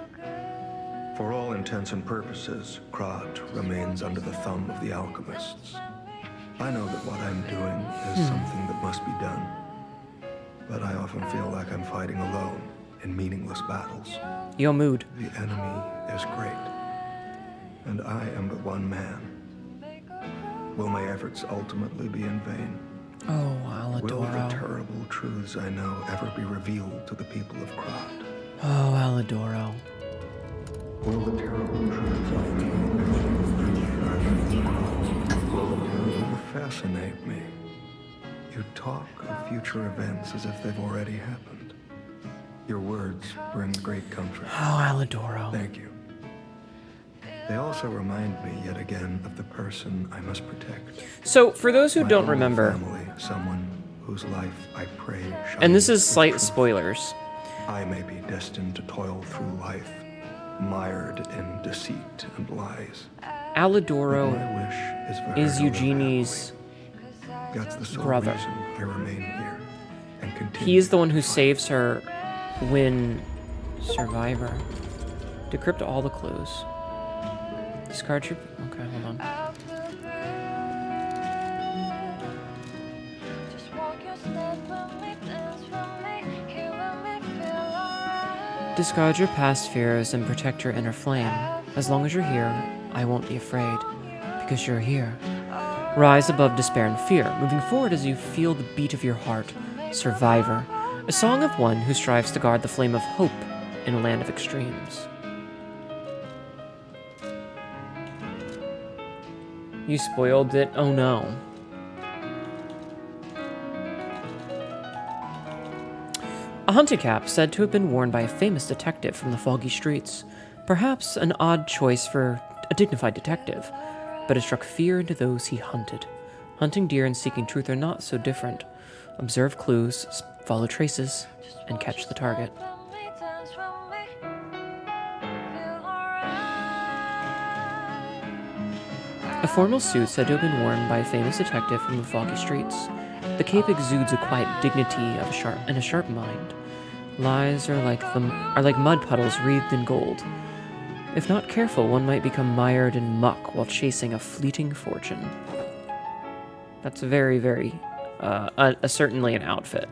For all intents and purposes, Krot remains under the thumb of the alchemists. I know that what I'm doing is something that must be done, but I often feel like I'm fighting alone in meaningless battles. Yo, mood. The enemy is great, and I am but one man. Will my efforts ultimately be in vain? Oh, Will the Aladoro. terrible truths I know ever be revealed to the people of Krot? Oh, Aladoro. Will the terrible truths I know fascinate me? You talk of future events as if they've already happened. Your words bring great comfort. Oh, Aladoro. Thank you. They also remind me yet again of the person I must protect. So, for those who My don't own remember, family, someone whose life I pray shall and this be is for slight truth. spoilers, I may be destined to toil through life, mired in deceit and lies. Aladoro My wish is for her is to live Eugenie's happily. That's the sole brother. reason I remain here and continue. He is the one who to fight. saves her when Survivor. Decrypt all the clues. Discard your... Okay, hold on. Discard your past fears and protect your inner flame. As long as you're here, I won't be afraid, because you're here. Rise above despair and fear, moving forward as you feel the beat of your heart. Survivor, a song of one who strives to guard the flame of hope in a land of extremes. You spoiled it? Oh no. A hunting cap said to have been worn by a famous detective from the foggy streets. Perhaps an odd choice for a dignified detective, but it struck fear into those he hunted. Hunting deer and seeking truth are not so different. Observe clues, follow traces, and catch the target. A formal suit said to have been worn by a famous detective from the foggy streets. The cape exudes a quiet dignity of a sharp mind. Lies are like mud puddles wreathed in gold. If not careful, one might become mired in muck while chasing a fleeting fortune. That's very, very, certainly an outfit.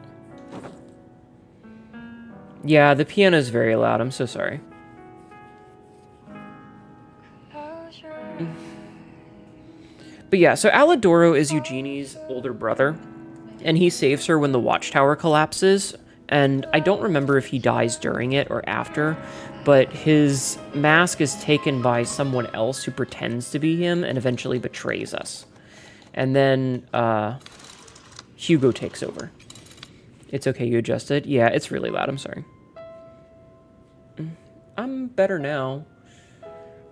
Yeah, the piano's very loud. I'm so sorry. But yeah, so Aladoro is Eugenie's older brother, and he saves her when the watchtower collapses, and I don't remember if he dies during it or after, but his mask is taken by someone else who pretends to be him and eventually betrays us. And then Hugo takes over. It's okay, you adjusted? Yeah, it's really loud, I'm sorry. I'm better now.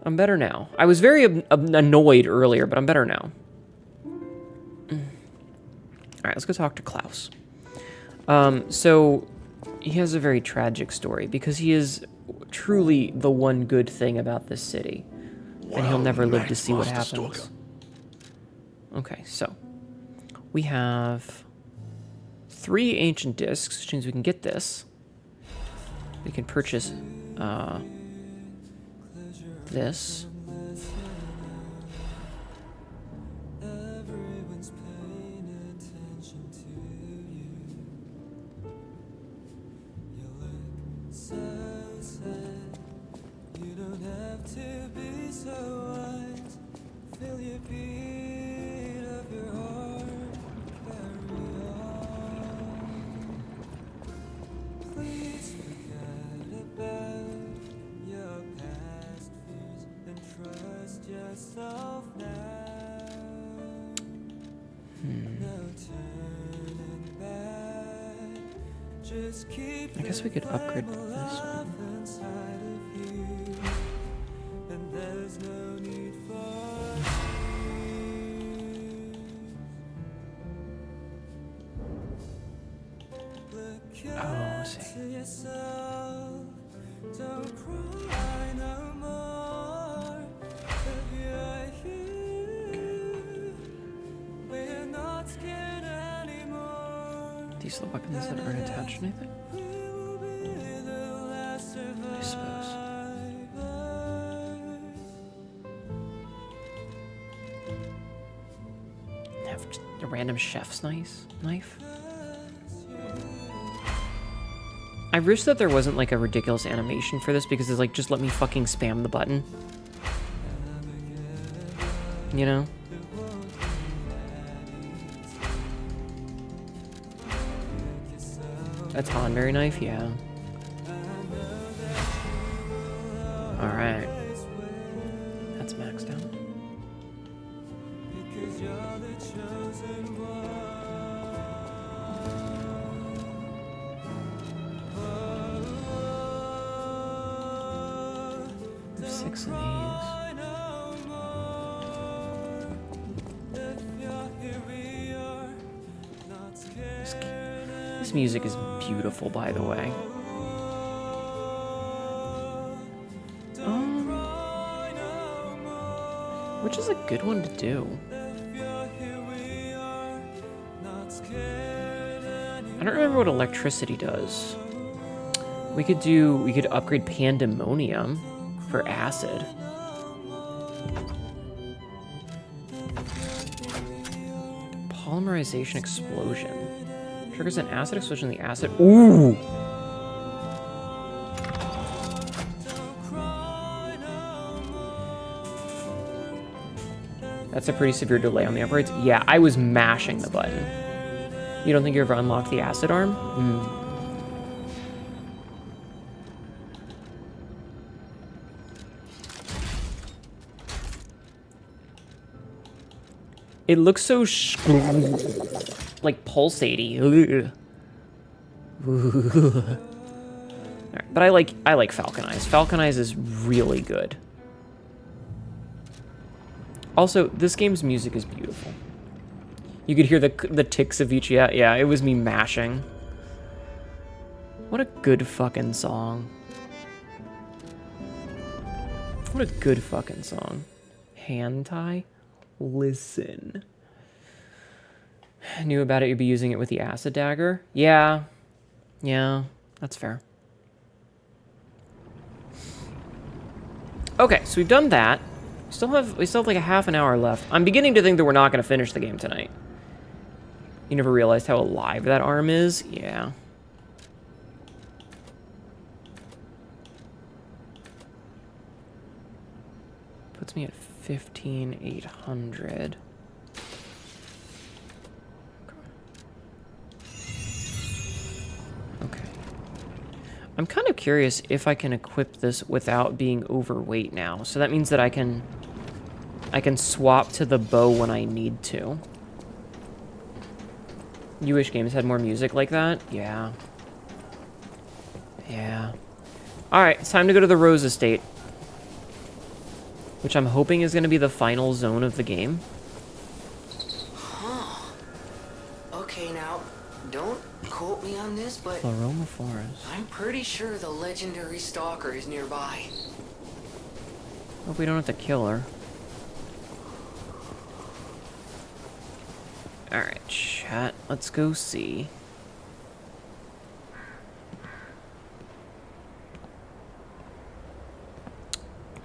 I'm better now. I was very annoyed earlier, but I'm better now. Alright, let's go talk to Klaus. So, he has a very tragic story, because he is truly the one good thing about this city. And he'll never live to see what happens. Okay, so, we have 3 ancient discs, which means we can get this. We can purchase, this. I guess we could upgrade this one. Oh, I see. These are the weapons that aren't attached to anything? I suppose. Have a random chef's knife? I wish that there wasn't like a ridiculous animation for this because it's like, just let me fucking spam the button. You know? A Tonberry knife? Yeah. Alright. That's maxed out. There's 6 of these. This music is beautiful, by the way. Which is a good one to do. I don't remember what electricity does. We could upgrade Pandemonium for acid. Polymerization explosion. Triggers an acid explosion. The acid. Ooh! That's a pretty severe delay on the upgrades. Yeah, I was mashing the button. You don't think you ever unlocked the acid arm? It looks so like pulsaty. Right, but I like Falcon Eyes. Falcon Eyes is really good. Also, this game's music is beautiful. You could hear the ticks of each. Yeah, it was me mashing. What a good fucking song. What a good fucking song. Hand tie? Listen. Knew about it, you'd be using it with the acid dagger? Yeah, that's fair. Okay, so we've done that. We still have like a half an hour left. I'm beginning to think that we're not going to finish the game tonight. You never realized how alive that arm is? Yeah. Puts me at 15,800. Okay. I'm kind of curious if I can equip this without being overweight now. So that means that I can swap to the bow when I need to. You wish games had more music like that? Yeah. Yeah. Alright, it's time to go to the Rose Estate. Which I'm hoping is going to be the final zone of the game. Huh. Okay, now, don't quote me on this, but Aroma Forest. I'm pretty sure the legendary stalker is nearby. Hope we don't have to kill her. Alright, chat. Let's go see.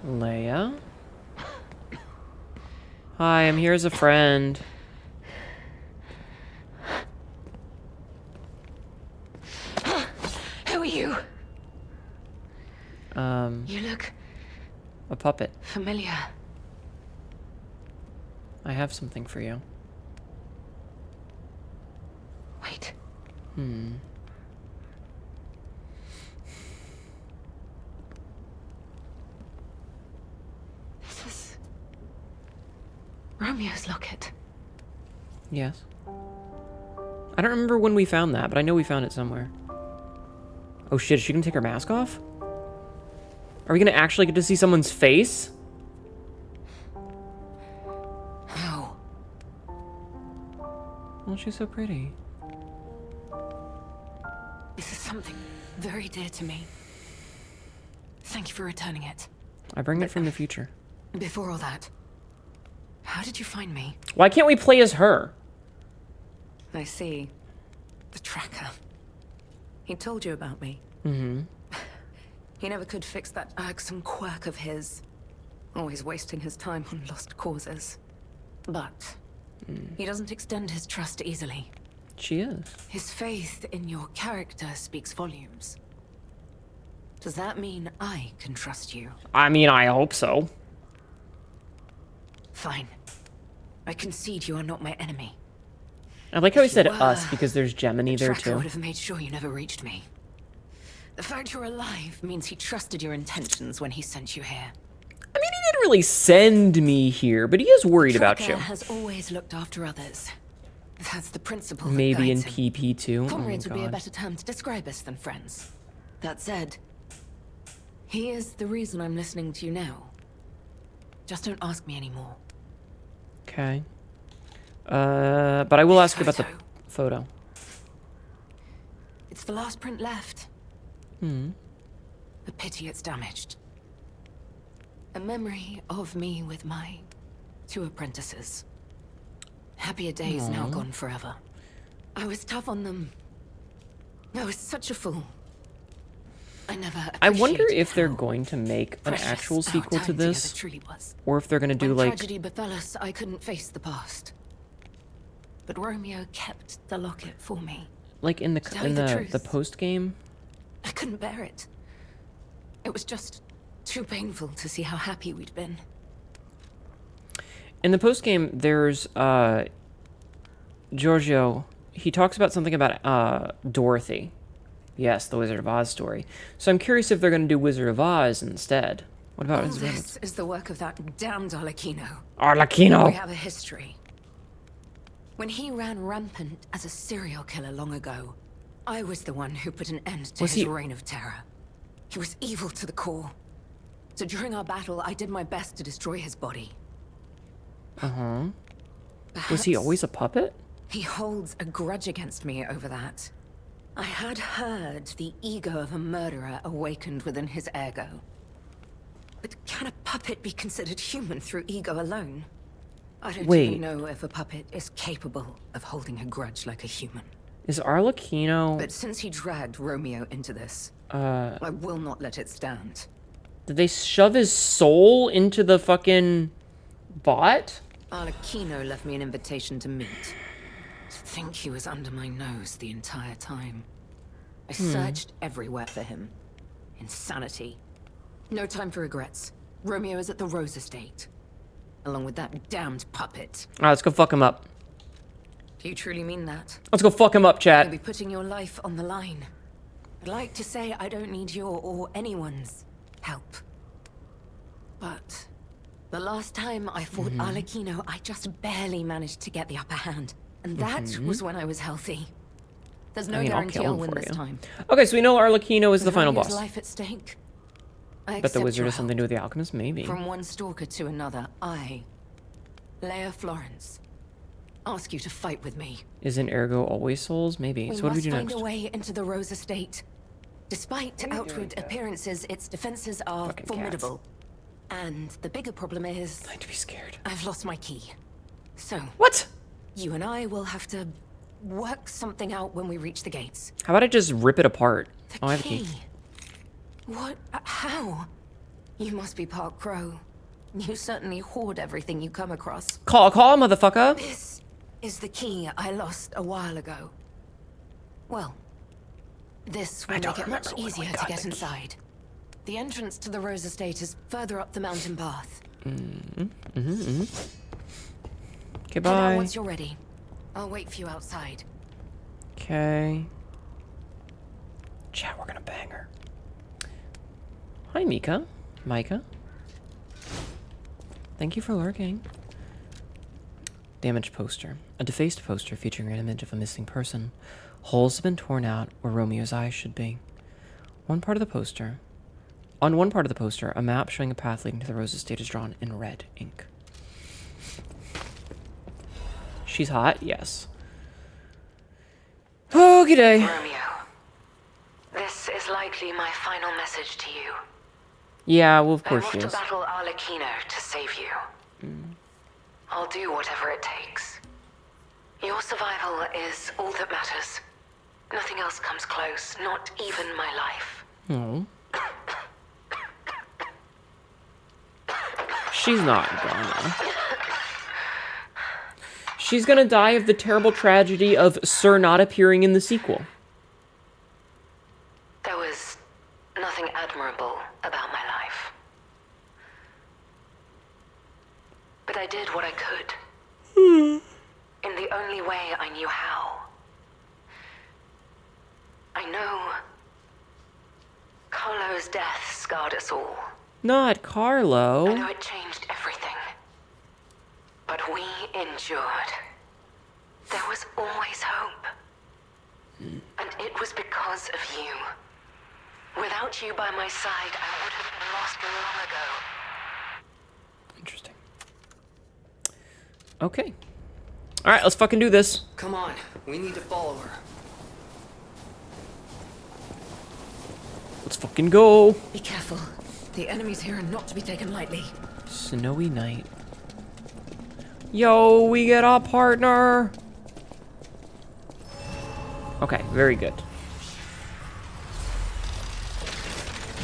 Leia? Hi, I'm here as a friend. Who are you? You look A puppet. familiar. I have something for you. Wait. This is Romeo's locket. Yes. I don't remember when we found that, but I know we found it somewhere. Oh shit, is she gonna take her mask off? Are we gonna actually get to see someone's face? How? Oh, she's so pretty. This is something very dear to me. Thank you for returning it. I bring it from the future. Before all that, how did you find me? Why can't we play as her? I see. The tracker. He told you about me. Mm-hmm. He never could fix that irksome quirk of his. Always wasting his time on lost causes. But he doesn't extend his trust easily. She is. His faith in your character speaks volumes. Does that mean I can trust you? I mean, I hope so. Fine. I concede you are not my enemy. I like how he If you said were, us, because there's Gemini the there tracker too. would have made sure you never reached me. The fact you're alive means he trusted your intentions when he sent you here. I mean, he didn't really send me here, but he is worried about Tracker you. has always looked after others. That's the principle that Maybe in guides him. PP too. Oh my Comrades would be a god. better term to describe us than friends. That said, he is the reason I'm listening to you now. Just don't ask me anymore. Okay. But I will ask you about the photo. It's the last print left. Hmm. A pity it's damaged. A memory of me with my 2 apprentices. Happier days now gone forever. I was tough on them. I was such a fool. I never I wonder appreciated if they're how going to make an precious actual our sequel time to this, together truly was. or if they're gonna do When like tragedy befell us, I couldn't face the past. But Romeo kept the locket for me. in the To tell you the truth. post game. I couldn't bear it. It was just too painful to see how happy we'd been. In the post game, there's Giorgio. He talks about something about Dorothy. Yes, the Wizard of Oz story. So I'm curious if they're going to do Wizard of Oz instead. What about All his this is the work of that damned Arlecchino. Arlecchino? We have a history. When he ran rampant as a serial killer long ago, I was the one who put an end to Was his he- reign of terror. He was evil to the core. So during our battle, I did my best to destroy his body. Uh-huh. Was he Perhaps always a puppet? He holds a grudge against me over that. I had heard the ego of a murderer awakened within his ego. But can a puppet be considered human through ego alone? I don't Wait. even know if a puppet is capable of holding a grudge like a human. Is Arlecchino... But since he dragged Romeo into this, Uh, I will not let it stand. did they shove his soul into the fucking bot? Arlecchino left me an invitation to meet. To think he was under my nose the entire time. I searched everywhere for him. Insanity. No time for regrets. Romeo is at the Rose Estate. Along with that damned puppet. Alright, let's go fuck him up. Do you truly mean that? Let's go fuck him up, chat. You'll be putting your life on the line. I'd like to say I don't need your or anyone's help. But the last time I fought Arlecchino, I just barely managed to get the upper hand. And that was when I was healthy. There's no I mean, I'll guarantee kill I'll him win for this you. time. Okay, so we know Arlecchino is the With final Romeo's boss. life at stake. I But the accept wizard your has something to help. do with the alchemist? Maybe. From one stalker to another, I, Leia Florence, ask you to fight with me. Isn't Ergo always souls? Maybe. We So what do we must do find next? a way into the Rose Estate. Despite outward appearances, its defenses are Fucking formidable. And the bigger problem is, I like to be scared. I've lost my key. So, What? you and I will have to work something out when we reach the gates. How about I just rip it apart? The Oh, I have a key. What? How? You must be part crow. You certainly hoard everything you come across. Call, motherfucker. This is the key I lost a while ago. Well, this will make it much easier to get inside. The entrance to the Rose Estate is further up the mountain path. Okay, Head out bye. once you're ready. I'll wait for you outside. Okay. Chat, we're gonna bang her. Hi, Mika. Micah. Thank you for lurking. Damaged poster. A defaced poster featuring an image of a missing person. Holes have been torn out where Romeo's eyes should be. On one part of the poster, a map showing a path leading to the Rose Estate is drawn in red ink. She's hot, yes. Okie day. Romeo, this is likely my final message to you. Yeah, well, of course I she want is. to battle Arlecchino to save you. I'll do whatever it takes. Your survival is all that matters. Nothing else comes close, not even my life. Oh. She's not gonna. She's gonna die of the terrible tragedy of Sir not appearing in the sequel. There was nothing admirable about my life. But I did what I could. In the only way I knew how. I know Carlo's death scarred us all. Not Carlo. I know it changed everything. But we endured. There was always hope. And it was because of you. Without you by my side, I would have been lost long ago. Interesting. Okay. Alright, let's fucking do this. Come on, we need to follow her. Let's fucking go. Be careful. The enemies here are not to be taken lightly. Snowy night. Yo, we get a partner. Okay, very good.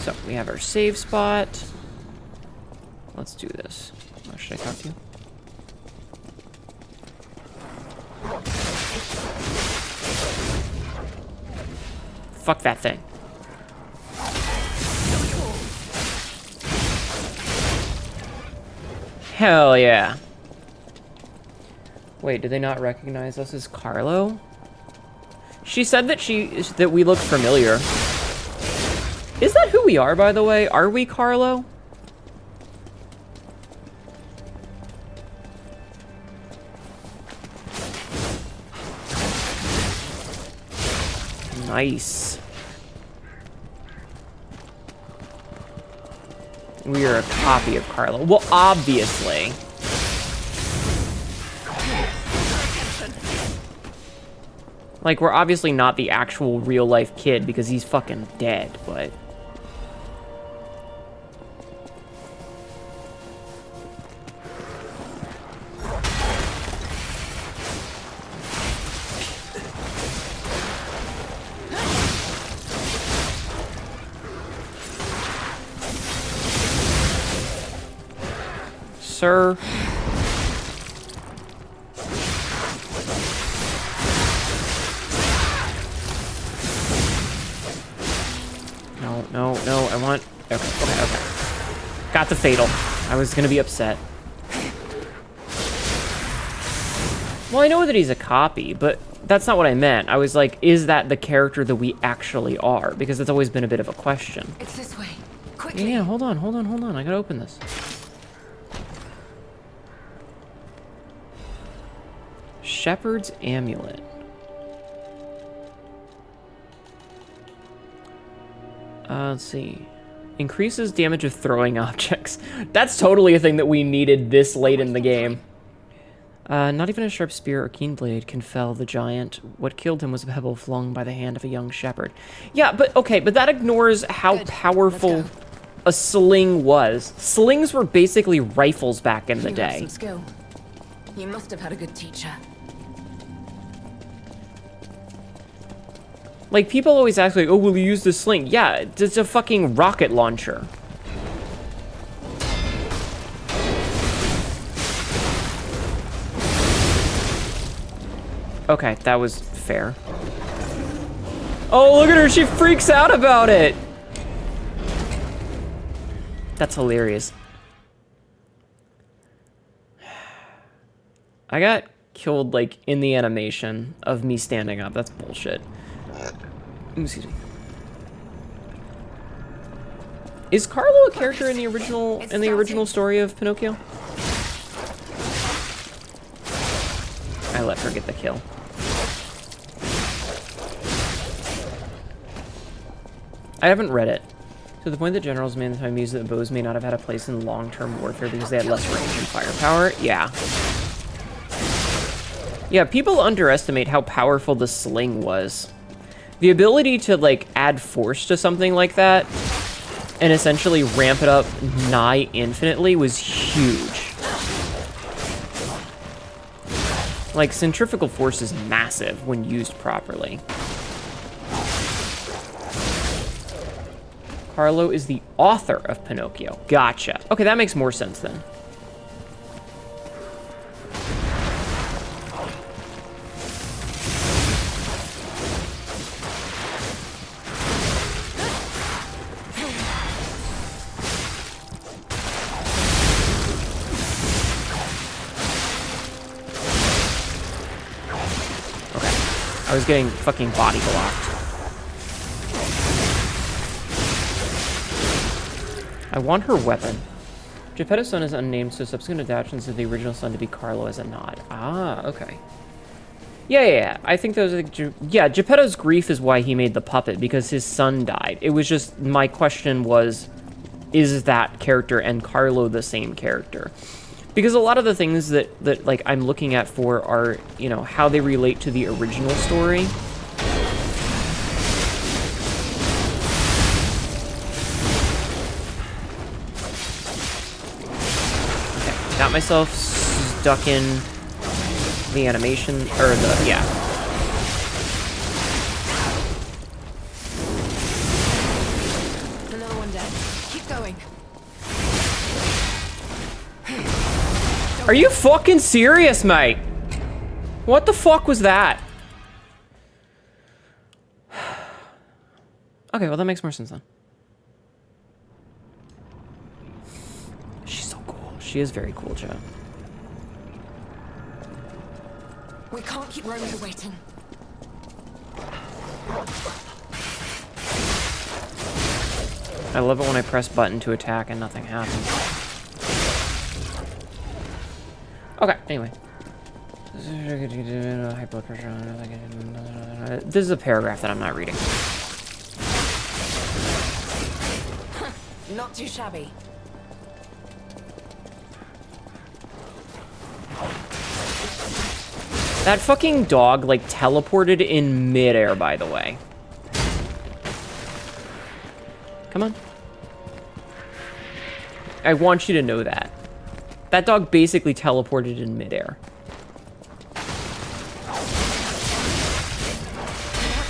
So, we have our save spot. Let's do this. Oh, should I talk to you? Fuck that thing. Hell yeah. Wait, did they not recognize us as Carlo? She said that we looked familiar. Is that who we are, by the way? Are we Carlo? Nice. We are a copy of Carlo. Well, obviously. Like, we're obviously not the actual real-life kid because he's fucking dead, but... Sir. No, I want... Okay. Got the fatal. I was gonna be upset. Well, I know that he's a copy, but that's not what I meant. I was like, is that the character that we actually are? Because that's always been a bit of a question. It's this way. Quickly. Yeah, hold on. I gotta open this. Shepherd's Amulet. Let's see. Increases damage of throwing objects. That's totally a thing that we needed this late in the game. Not even a sharp spear or keen blade can fell the giant. What killed him was a pebble flung by the hand of a young shepherd. Yeah, but okay, but that ignores how powerful a sling was. Slings were basically rifles back in the day. Some skill. You must have had a good teacher. Like, people always ask, like, oh, will you use the sling? Yeah, it's a fucking rocket launcher. Okay, that was fair. Oh, look at her, she freaks out about it! That's hilarious. I got killed, like, in the animation of me standing up. That's bullshit. Excuse me. Is Carlo a character in the original story of Pinocchio? I let her get the kill. I haven't read it. To the point that generals may in the time used that bows may not have had a place in long-term warfare because they had less range and firepower. Yeah. Yeah, people underestimate how powerful the sling was. The ability to, like, add force to something like that and essentially ramp it up nigh infinitely was huge. Like, centrifugal force is massive when used properly. Carlo is the author of Pinocchio. Gotcha. Okay, that makes more sense then. Okay. I was getting fucking body blocked. I want her weapon. Geppetto's son is unnamed, so subsequent adaptations of the original son to be Carlo as a nod. Ah, okay. Yeah. I think those are... Yeah, Geppetto's grief is why he made the puppet, because his son died. It was just... My question was, is that character and Carlo the same character? Because a lot of the things that like, I'm looking at for are, you know, how they relate to the original story. Got myself stuck in the animation, or the, yeah. Another one dead. Keep going. Are you fucking serious, mate? What the fuck was that? Okay, well that makes more sense then. She is very cool, Joe. We can't keep Romeo waiting. I love it when I press button to attack and nothing happens. Okay, anyway. High blood pressure. This is a paragraph that I'm not reading. Not too shabby. That fucking dog, like, teleported in midair, by the way. Come on. I want you to know that. That dog basically teleported in midair.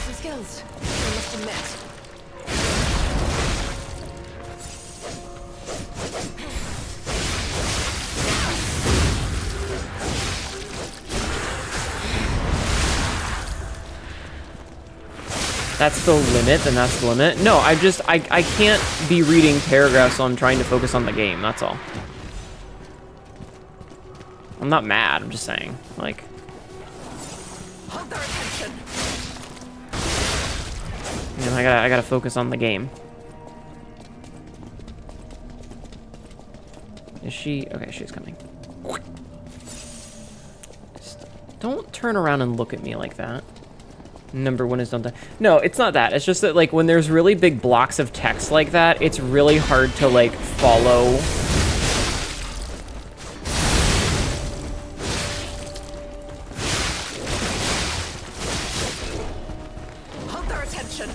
Some skills. I must admit. That's the limit, then that's the limit. No, I can't be reading paragraphs, so I'm trying to focus on the game, that's all. I'm not mad, I'm just saying, like... Hold their attention. You know, I gotta focus on the game. Is she... Okay, she's coming. Just don't turn around and look at me like that. Number one is don't die. No, it's not that. It's just that, like, when there's really big blocks of text like that, it's really hard to, like, follow. Hold their attention.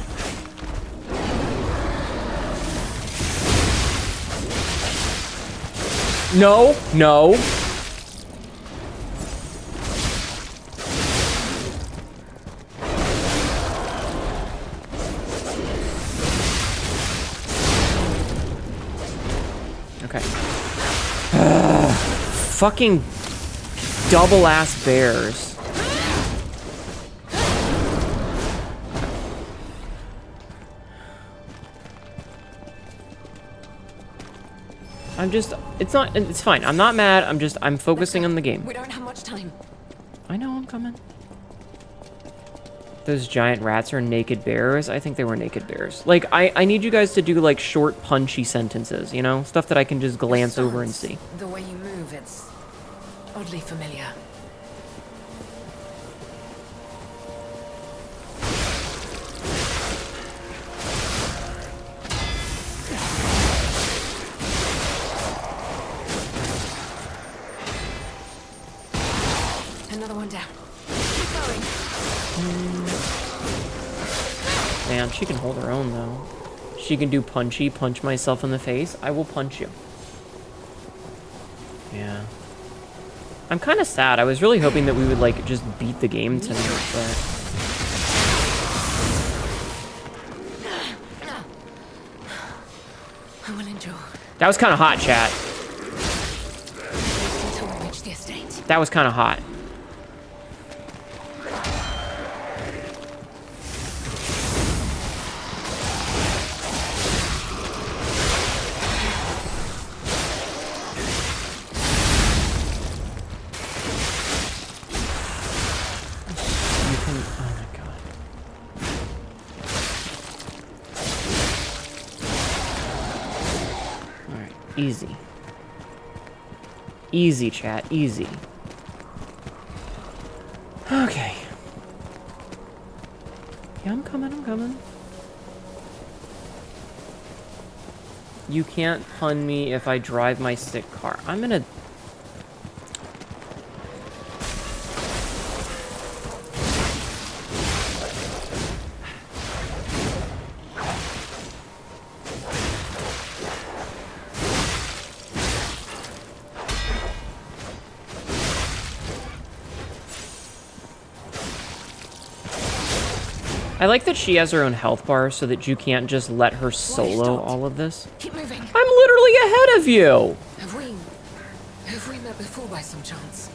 No, no. Fucking double-ass bears. It's fine. I'm not mad. I'm focusing on the game. We don't have much time. I know, I'm coming. Those giant rats are naked bears? I think they were naked bears. Like, I need you guys to do, like, short, punchy sentences, you know? Stuff that I can just glance over and see. The way you move, it's oddly familiar. can. She can hold her own, though. She can do punchy, punch myself in the face. I will punch you. Yeah. I'm kind of sad. I was really hoping that we would, like, just beat the game tonight, but... I will endure. That was kind of hot, chat. Until we reach the estate. That was kind of hot. Easy. Easy, chat. Easy. Okay. Yeah, I'm coming. You can't pun me if I drive my sick car. I'm gonna... I like that she has her own health bar so that you can't just let her solo all of this. Keep moving. I'm literally ahead of you! Have we met before by some chance?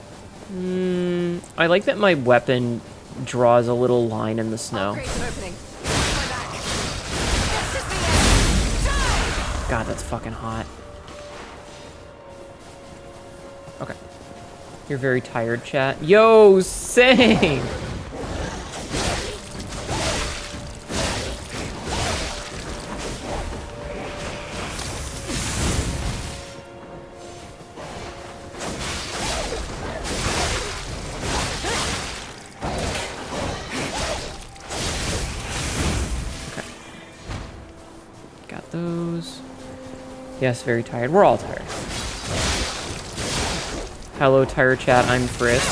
I like that my weapon draws a little line in the snow. Create an opening. God, that's fucking hot. Okay. You're very tired, chat. Yo, same! Yes, very tired. We're all tired. Hello, tired chat. I'm Frisk.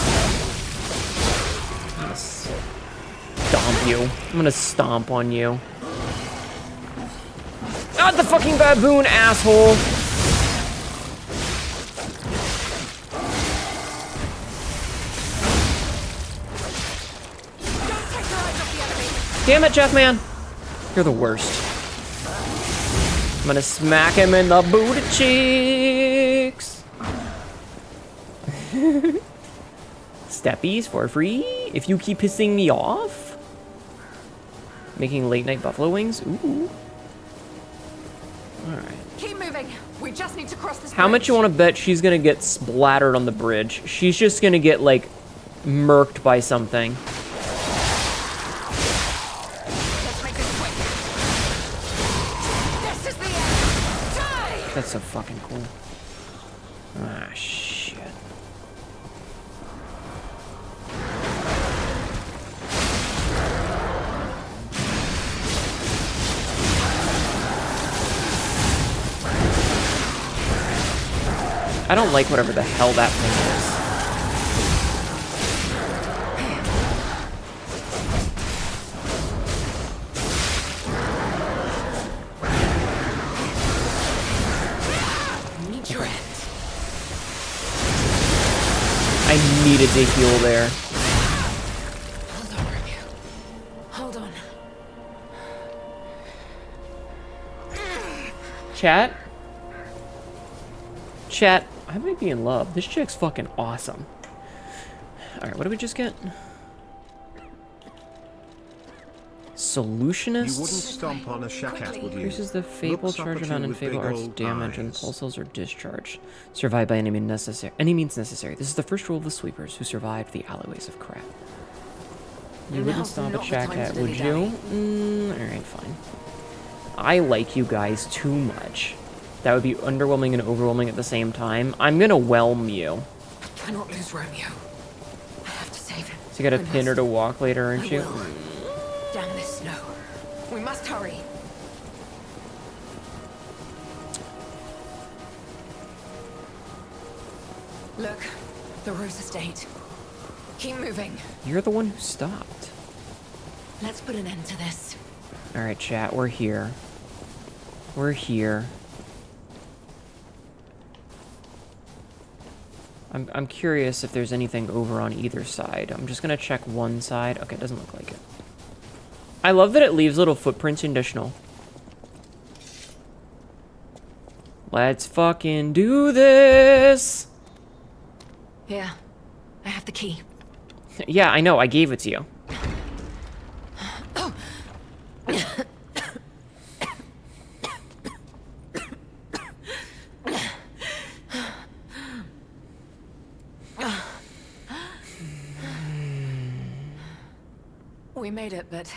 I'm gonna stomp you. I'm gonna stomp on you. Not the fucking baboon, asshole! Damn it, Jeff, man. You're the worst. I'm gonna smack him in the booty cheeks. Steppies for free if you keep pissing me off. Making late night buffalo wings. Ooh. All right. Keep moving. We just need to cross this How much you want to bet she's gonna get splattered on the bridge? She's just gonna get like murked by something. That's so fucking cool. Ah, shit. I don't like whatever the hell that thing is. I needed to heal there. Hold on, Romeo. Hold on. Chat? Chat, I might be in love. This chick's fucking awesome. Alright, what did we just get? Solutionists? You wouldn't stomp on a shakat, would you? Increases the Fable Looks up charge at amount you in with Fable big Arts old damage when eyes. pulse cells are discharged. Survive by any means necessary. Any means necessary. This is the first rule of the sweepers who survived the alleyways of crap. You wouldn't Now's stomp a not the time shakat, to would you? Alright, fine. I like you guys too much. That would be underwhelming and overwhelming at the same time. I'm gonna whelm you. I cannot lose Romeo. I have to save him. So you gotta pin her to walk later, aren't you? Damn this snow. We must hurry. Look, the Rose Estate. Keep moving. You're the one who stopped. Let's put an end to this. Alright, chat, we're here. We're here. I'm curious if there's anything over on either side. I'm just gonna check one side. Okay, it doesn't look like it. I love that it leaves little footprints additional. Let's fucking do this! Yeah, I have the key. Yeah, I know, I gave it to you. We made it, but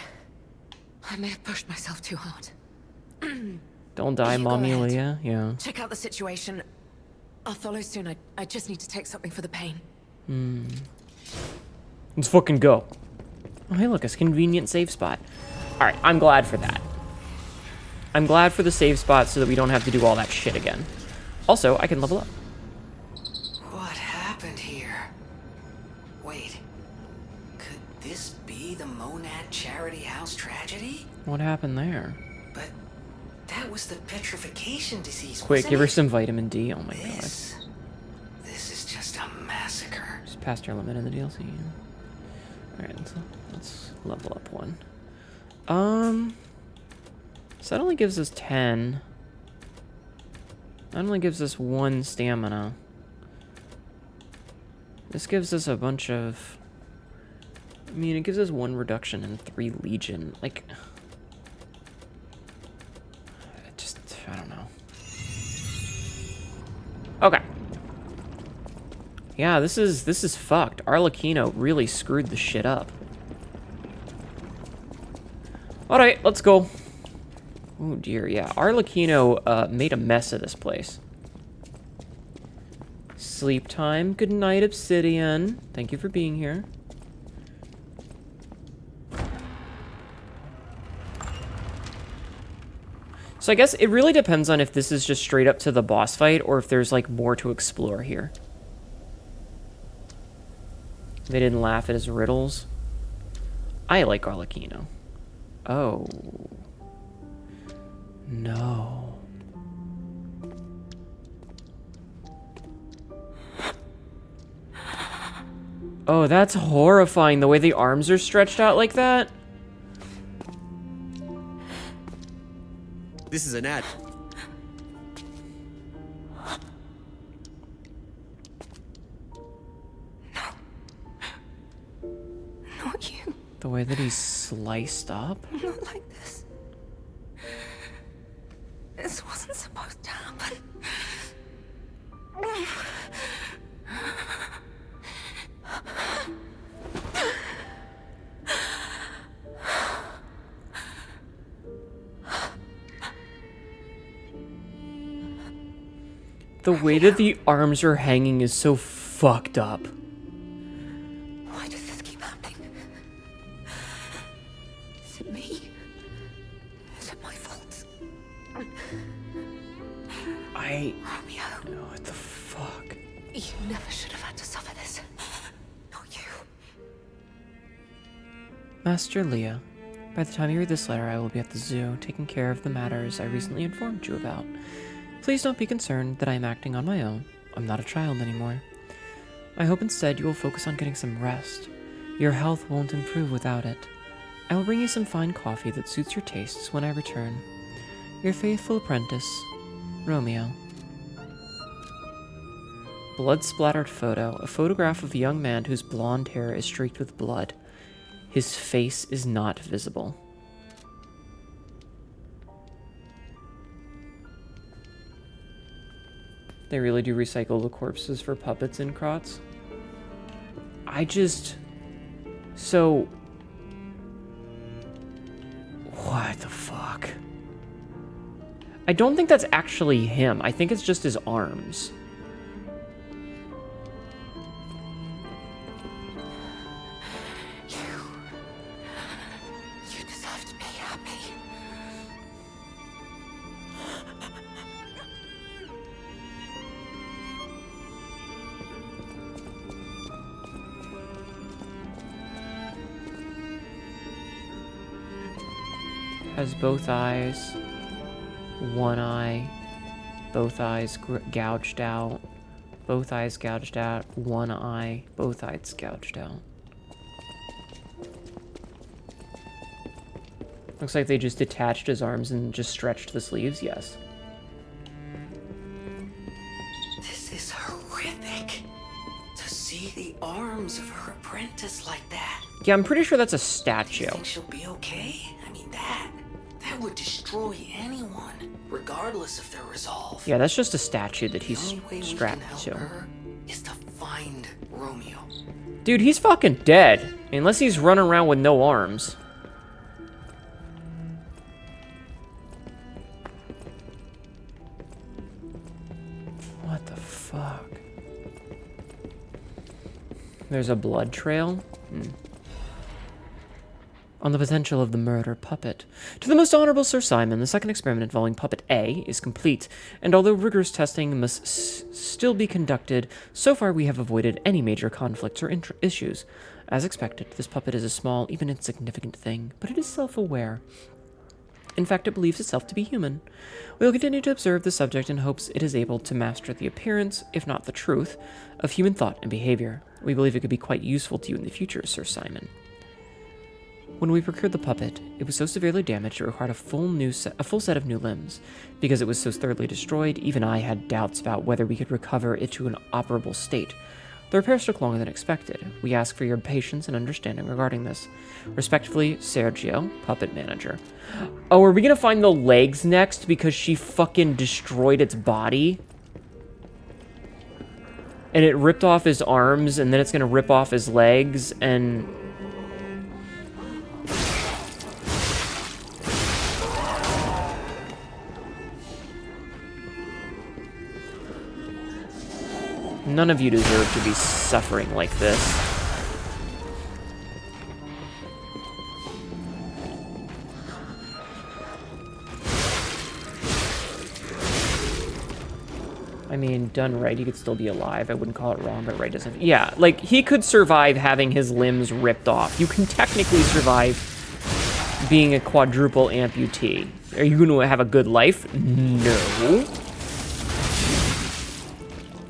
I may have pushed myself too hard. Don't die, You go Mommy ahead. Leah. Yeah. Check out the situation. I'll follow soon. I just need to take something for the pain. Let's fucking go. Oh, hey, look, it's a convenient save spot. Alright, I'm glad for that. I'm glad for the save spot so that we don't have to do all that shit again. Also, I can level up. What happened here? Wait. Could this be the Monad Charity House tragedy? What happened there? But that was the petrification disease, Quick, wasn't give her it? some vitamin D. Oh my This is just a massacre. god. Just past our limit in the DLC. Alright, let's level up one. So that only gives us 10. That only gives us 1 stamina. This gives us a bunch of... I mean, it gives us 1 reduction and 3 legion. Like... I don't know. Okay. Yeah, this is fucked. Arlecchino really screwed the shit up. Alright, let's go. Oh dear, yeah. Arlecchino made a mess of this place. Sleep time. Good night, Obsidian. Thank you for being here. So I guess it really depends on if this is just straight up to the boss fight or if there's like more to explore here. They didn't laugh at his riddles. I like Arlecchino. Oh. No. Oh, that's horrifying, the way the arms are stretched out like that. This is an ad. Not you. The way that he's sliced up. Not like this. This wasn't supposed to happen. The way that the arms are hanging is so fucked up. Why does this keep happening? Is it me? Is it my fault? No, what the fuck? You never should have had to suffer this. Not you. Master Leah, by the time you read this letter, I will be at the zoo, taking care of the matters I recently informed you about. Please don't be concerned that I am acting on my own. I'm not a child anymore. I hope instead you will focus on getting some rest. Your health won't improve without it. I will bring you some fine coffee that suits your tastes when I return. Your faithful apprentice, Romeo. Blood-splattered photo. A photograph of a young man whose blonde hair is streaked with blood. His face is not visible. They really do recycle the corpses for puppets in Kratz. So... What the fuck? I don't think that's actually him. I think it's just his arms. You deserve to be happy. has both eyes, one eye, both eyes gouged out, both eyes gouged out, one eye, both eyes gouged out. Looks like they just detached his arms and just stretched the sleeves, yes. This is horrific. To see the arms of her apprentice like that. Yeah, I'm pretty sure that's a statue. You think she'll be okay? I mean, that would destroy anyone, regardless of their resolve. Yeah, that's just a statue that he's The only way we can strapped help to. her is to find Romeo. Dude, he's fucking dead. Unless he's running around with no arms. What the fuck? There's a blood trail? On the potential of the murder puppet. To the most honorable Sir Simon, the second experiment involving Puppet A is complete, and although rigorous testing must still be conducted, so far we have avoided any major conflicts or issues. As expected, this puppet is a small, even insignificant thing, but it is self-aware. In fact, it believes itself to be human. We will continue to observe the subject in hopes it is able to master the appearance, if not the truth, of human thought and behavior. We believe it could be quite useful to you in the future, Sir Simon. When we procured the puppet, it was so severely damaged it required a full set of new limbs. Because it was so thoroughly destroyed, even I had doubts about whether we could recover it to an operable state. The repairs took longer than expected. We ask for your patience and understanding regarding this. Respectfully, Sergio, puppet manager. Oh, are we gonna find the legs next because she fucking destroyed its body? And it ripped off his arms, and then it's gonna rip off his legs, and... None of you deserve to be suffering like this. I mean, done right, he could still be alive. I wouldn't call it wrong, but right doesn't... Yeah, like, he could survive having his limbs ripped off. You can technically survive being a quadruple amputee. Are you going to have a good life? No.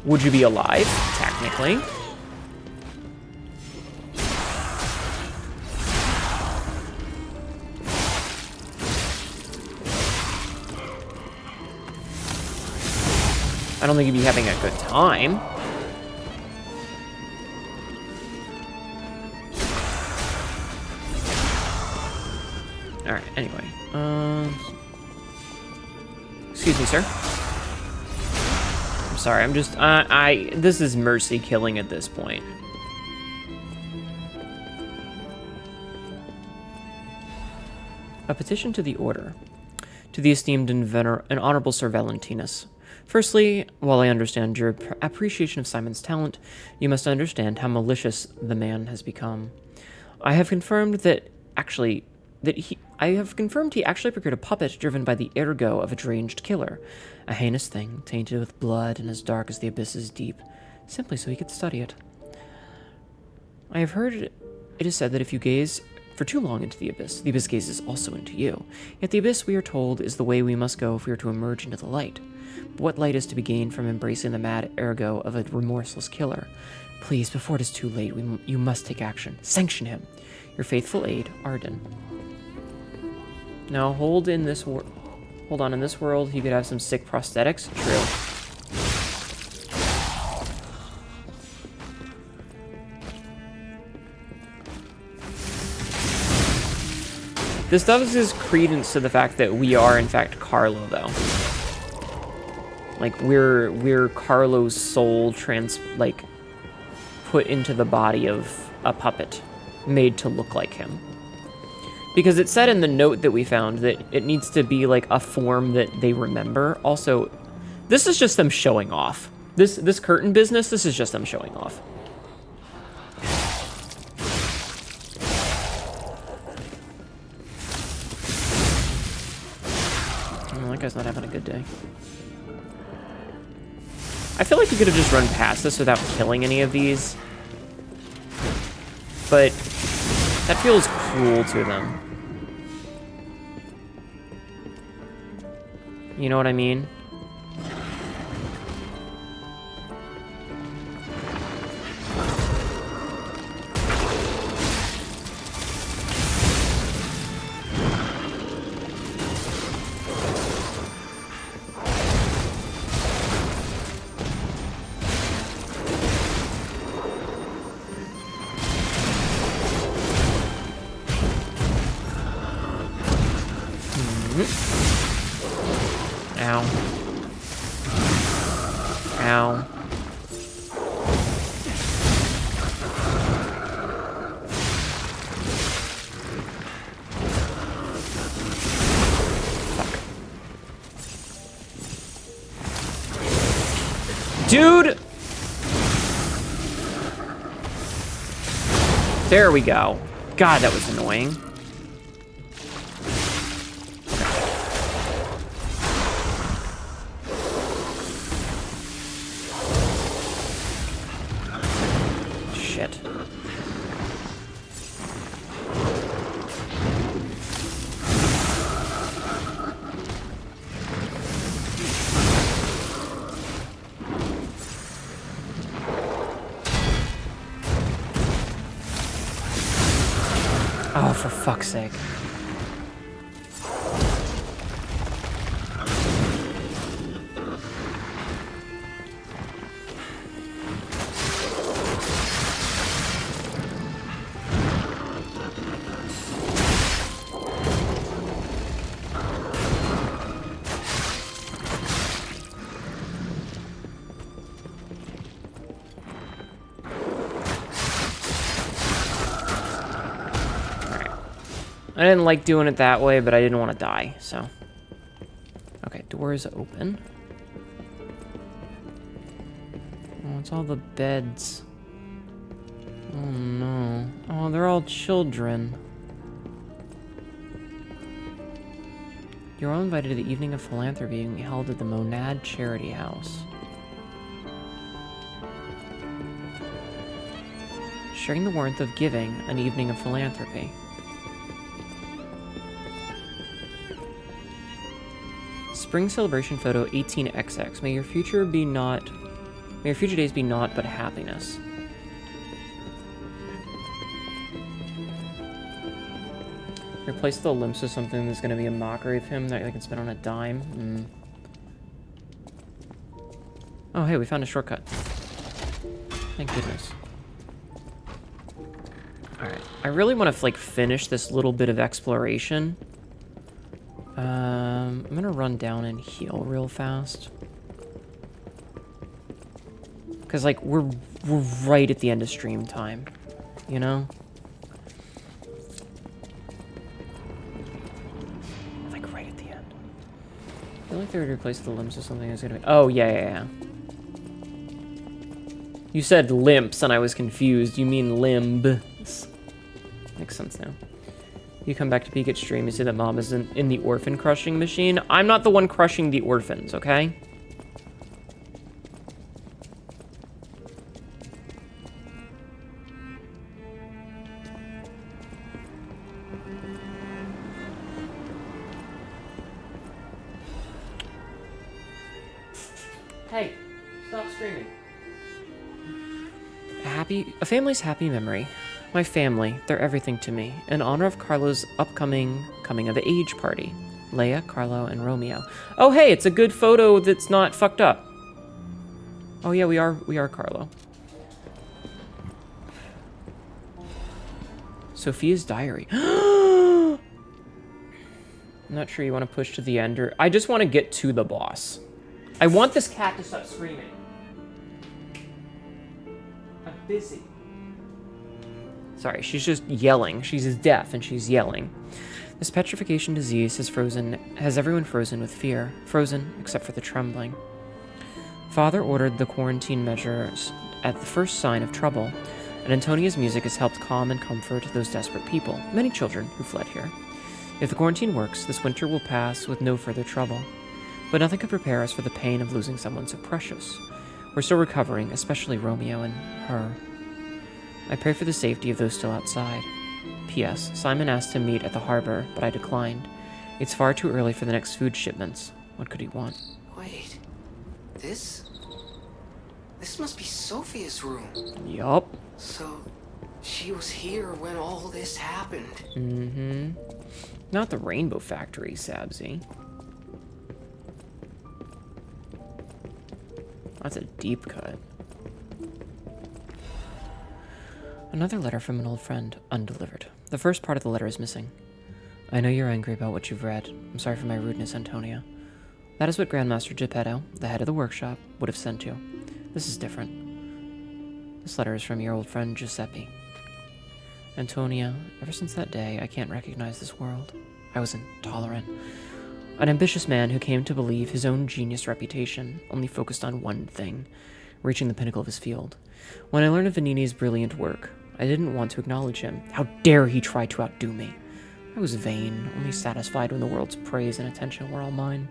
Would you be alive? Technically. I don't think you'd be having a good time. Alright, anyway. Excuse me, sir. I'm sorry, I'm just... this is mercy killing at this point. A petition to the Order. To the esteemed and honorable Sir Valentinus. Firstly, while I understand your appreciation of Simon's talent, you must understand how malicious the man has become. I have confirmed he actually procured a puppet driven by the ergo of a deranged killer, a heinous thing, tainted with blood and as dark as the abyss is deep, simply so he could study it. I have heard it is said that if you gaze for too long into the abyss gazes also into you. Yet the abyss, we are told, is the way we must go if we are to emerge into the light. But what light is to be gained from embracing the mad ergo of a remorseless killer? Please, before it is too late, you must take action. Sanction him. Your faithful aide, Arden. Now, hold on, in this world, he could have some sick prosthetics. True. This gives credence to the fact that we are, in fact, Carlo, though. Like, we're Carlo's soul put into the body of a puppet, made to look like him. Because it said in the note that we found that it needs to be, like, a form that they remember. Also, this is just them showing off. This curtain business, this is just them showing off. Oh, that guy's not having a good day. I feel like you could have just run past this without killing any of these. But that feels cruel to them. You know what I mean? Ow. Ow. Fuck. Dude! There we go. God, that was annoying. Shit. Oh, for fuck's sake. I didn't like doing it that way, but I didn't want to die, so. Okay, doors open. Oh, it's all the beds. Oh no. Oh, they're all children. You're all invited to the evening of philanthropy being held at the Monad Charity House. Sharing the warmth of giving, an evening of philanthropy. Spring celebration photo 18XX. May your future days be naught but happiness. Replace the limps with something that's going to be a mockery of him that I can spend on a dime. Oh, hey, we found a shortcut. Thank goodness. Alright. I really want to, like, finish this little bit of exploration. I'm gonna run down and heal real fast. Because, like, we're right at the end of stream time. You know? Like, right at the end. I feel like they would replace the limbs with something that's gonna be... Oh, yeah. You said limps, and I was confused. You mean limbs. Makes sense now. You come back to peek at stream, you see that Mom is in the orphan crushing machine. I'm not the one crushing the orphans, okay? Hey, stop screaming. A family's happy memory. My family, they're everything to me. In honor of Carlo's upcoming coming of age party. Leia, Carlo, and Romeo. Oh, hey, it's a good photo that's not fucked up. Oh, yeah, we are Carlo. Sophia's diary. I'm not sure you want to push to the end, or... I just want to get to the boss. I want this cat to stop screaming. I'm busy. Sorry, she's just yelling. She's deaf and she's yelling. This petrification disease has everyone frozen with fear. Frozen, except for the trembling. Father ordered the quarantine measures at the first sign of trouble, and Antonia's music has helped calm and comfort those desperate people, many children who fled here. If the quarantine works, this winter will pass with no further trouble. But nothing could prepare us for the pain of losing someone so precious. We're still recovering, especially Romeo and her. I pray for the safety of those still outside. P.S. Simon asked to meet at the harbor, but I declined. It's far too early for the next food shipments. What could he want? Wait. This must be Sophia's room. Yup. So, she was here when all this happened. Mm-hmm. Not the Rainbow Factory, Sabzi. That's a deep cut. Another letter from an old friend, undelivered. The first part of the letter is missing. I know you're angry about what you've read. I'm sorry for my rudeness, Antonia. That is what Grandmaster Geppetto, the head of the workshop, would have sent you. This is different. This letter is from your old friend Giuseppe. Antonia, ever since that day, I can't recognize this world. I was intolerant. An ambitious man who came to believe his own genius reputation only focused on one thing, reaching the pinnacle of his field. When I learned of Vanini's brilliant work, I didn't want to acknowledge him. How dare he try to outdo me? I was vain, only satisfied when the world's praise and attention were all mine.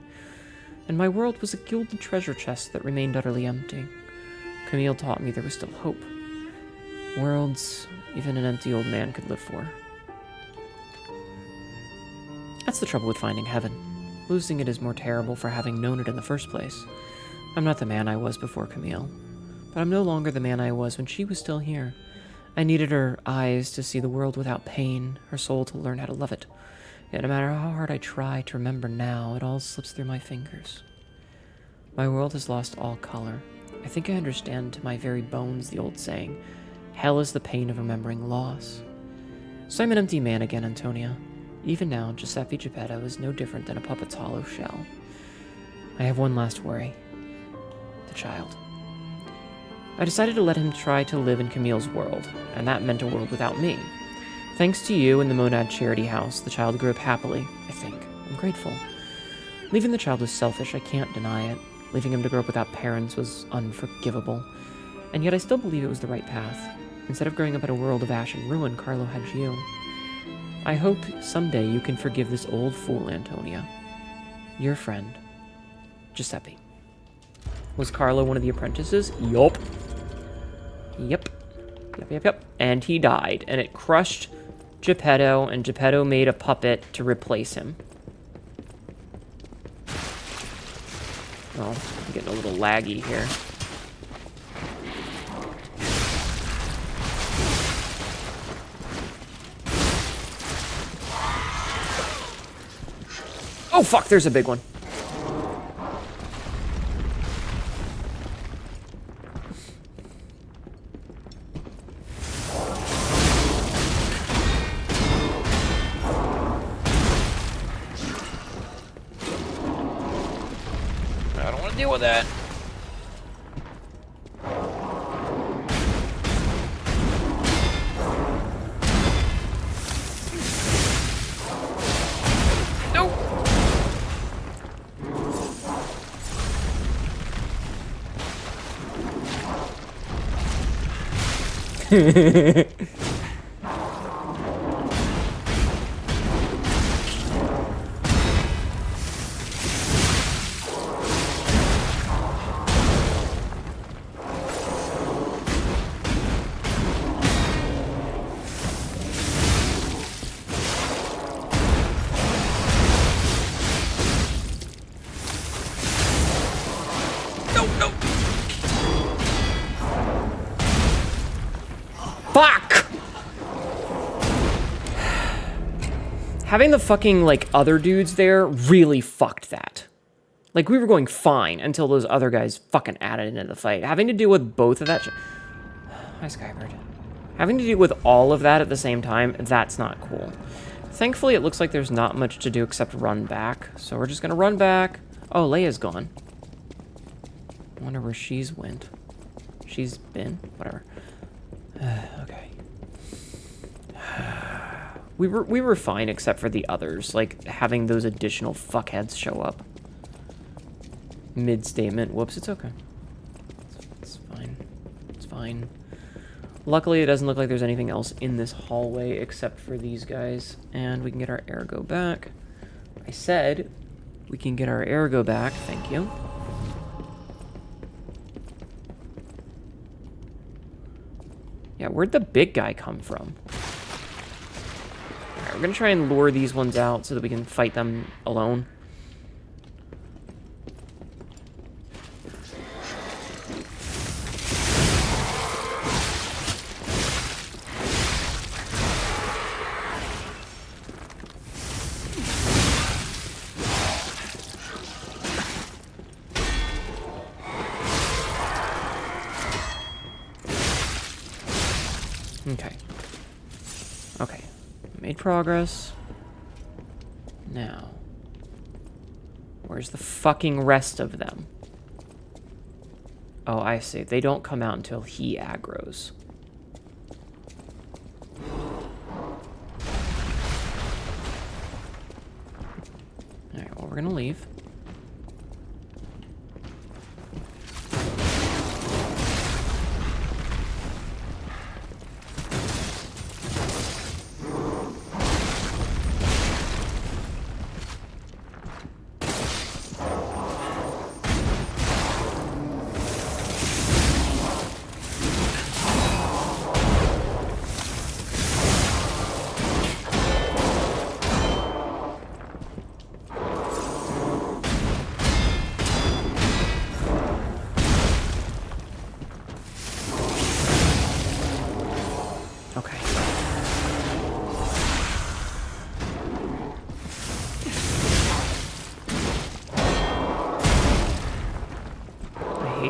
And my world was a gilded treasure chest that remained utterly empty. Camille taught me there was still hope. Worlds even an empty old man could live for. That's the trouble with finding heaven. Losing it is more terrible for having known it in the first place. I'm not the man I was before Camille, but I'm no longer the man I was when she was still here. I needed her eyes to see the world without pain, her soul to learn how to love it. Yet no matter how hard I try to remember now, it all slips through my fingers. My world has lost all color. I think I understand to my very bones the old saying, hell is the pain of remembering loss. So I'm an empty man again, Antonia. Even now, Giuseppe Geppetto is no different than a puppet's hollow shell. I have one last worry. The child. I decided to let him try to live in Camille's world, and that meant a world without me. Thanks to you and the Monad Charity House, the child grew up happily, I think. I'm grateful. Leaving the child was selfish, I can't deny it. Leaving him to grow up without parents was unforgivable. And yet I still believe it was the right path. Instead of growing up in a world of ash and ruin, Carlo had you. I hope someday you can forgive this old fool, Antonia. Your friend, Giuseppe. Was Carlo one of the apprentices? Yup. Yep. And he died, and it crushed Geppetto, and Geppetto made a puppet to replace him. Oh, I'm getting a little laggy here. Oh fuck, there's a big one. I don't want to deal with that. Fuck! Having the fucking, like, other dudes there really fucked that. Like, we were going fine until those other guys fucking added into the fight. Having to deal with both of that Hi, Skybird. Having to deal with all of that at the same time, that's not cool. Thankfully, it looks like there's not much to do except run back. So we're just gonna run back. Oh, Leia's gone. I wonder where she's went. She's been? Whatever. Okay. We were fine except for the others, like having those additional fuckheads show up. Mid-statement. Whoops, it's okay. It's fine. It's fine. Luckily, it doesn't look like there's anything else in this hallway except for these guys. And we can get our ergo back. I said we can get our ergo back. Thank you. Yeah, where'd the big guy come from? Alright, we're gonna try and lure these ones out so that we can fight them alone. Okay. Okay. Made progress. Now. Where's the fucking rest of them? Oh, I see. They don't come out until he aggroes. Alright, well, we're gonna leave.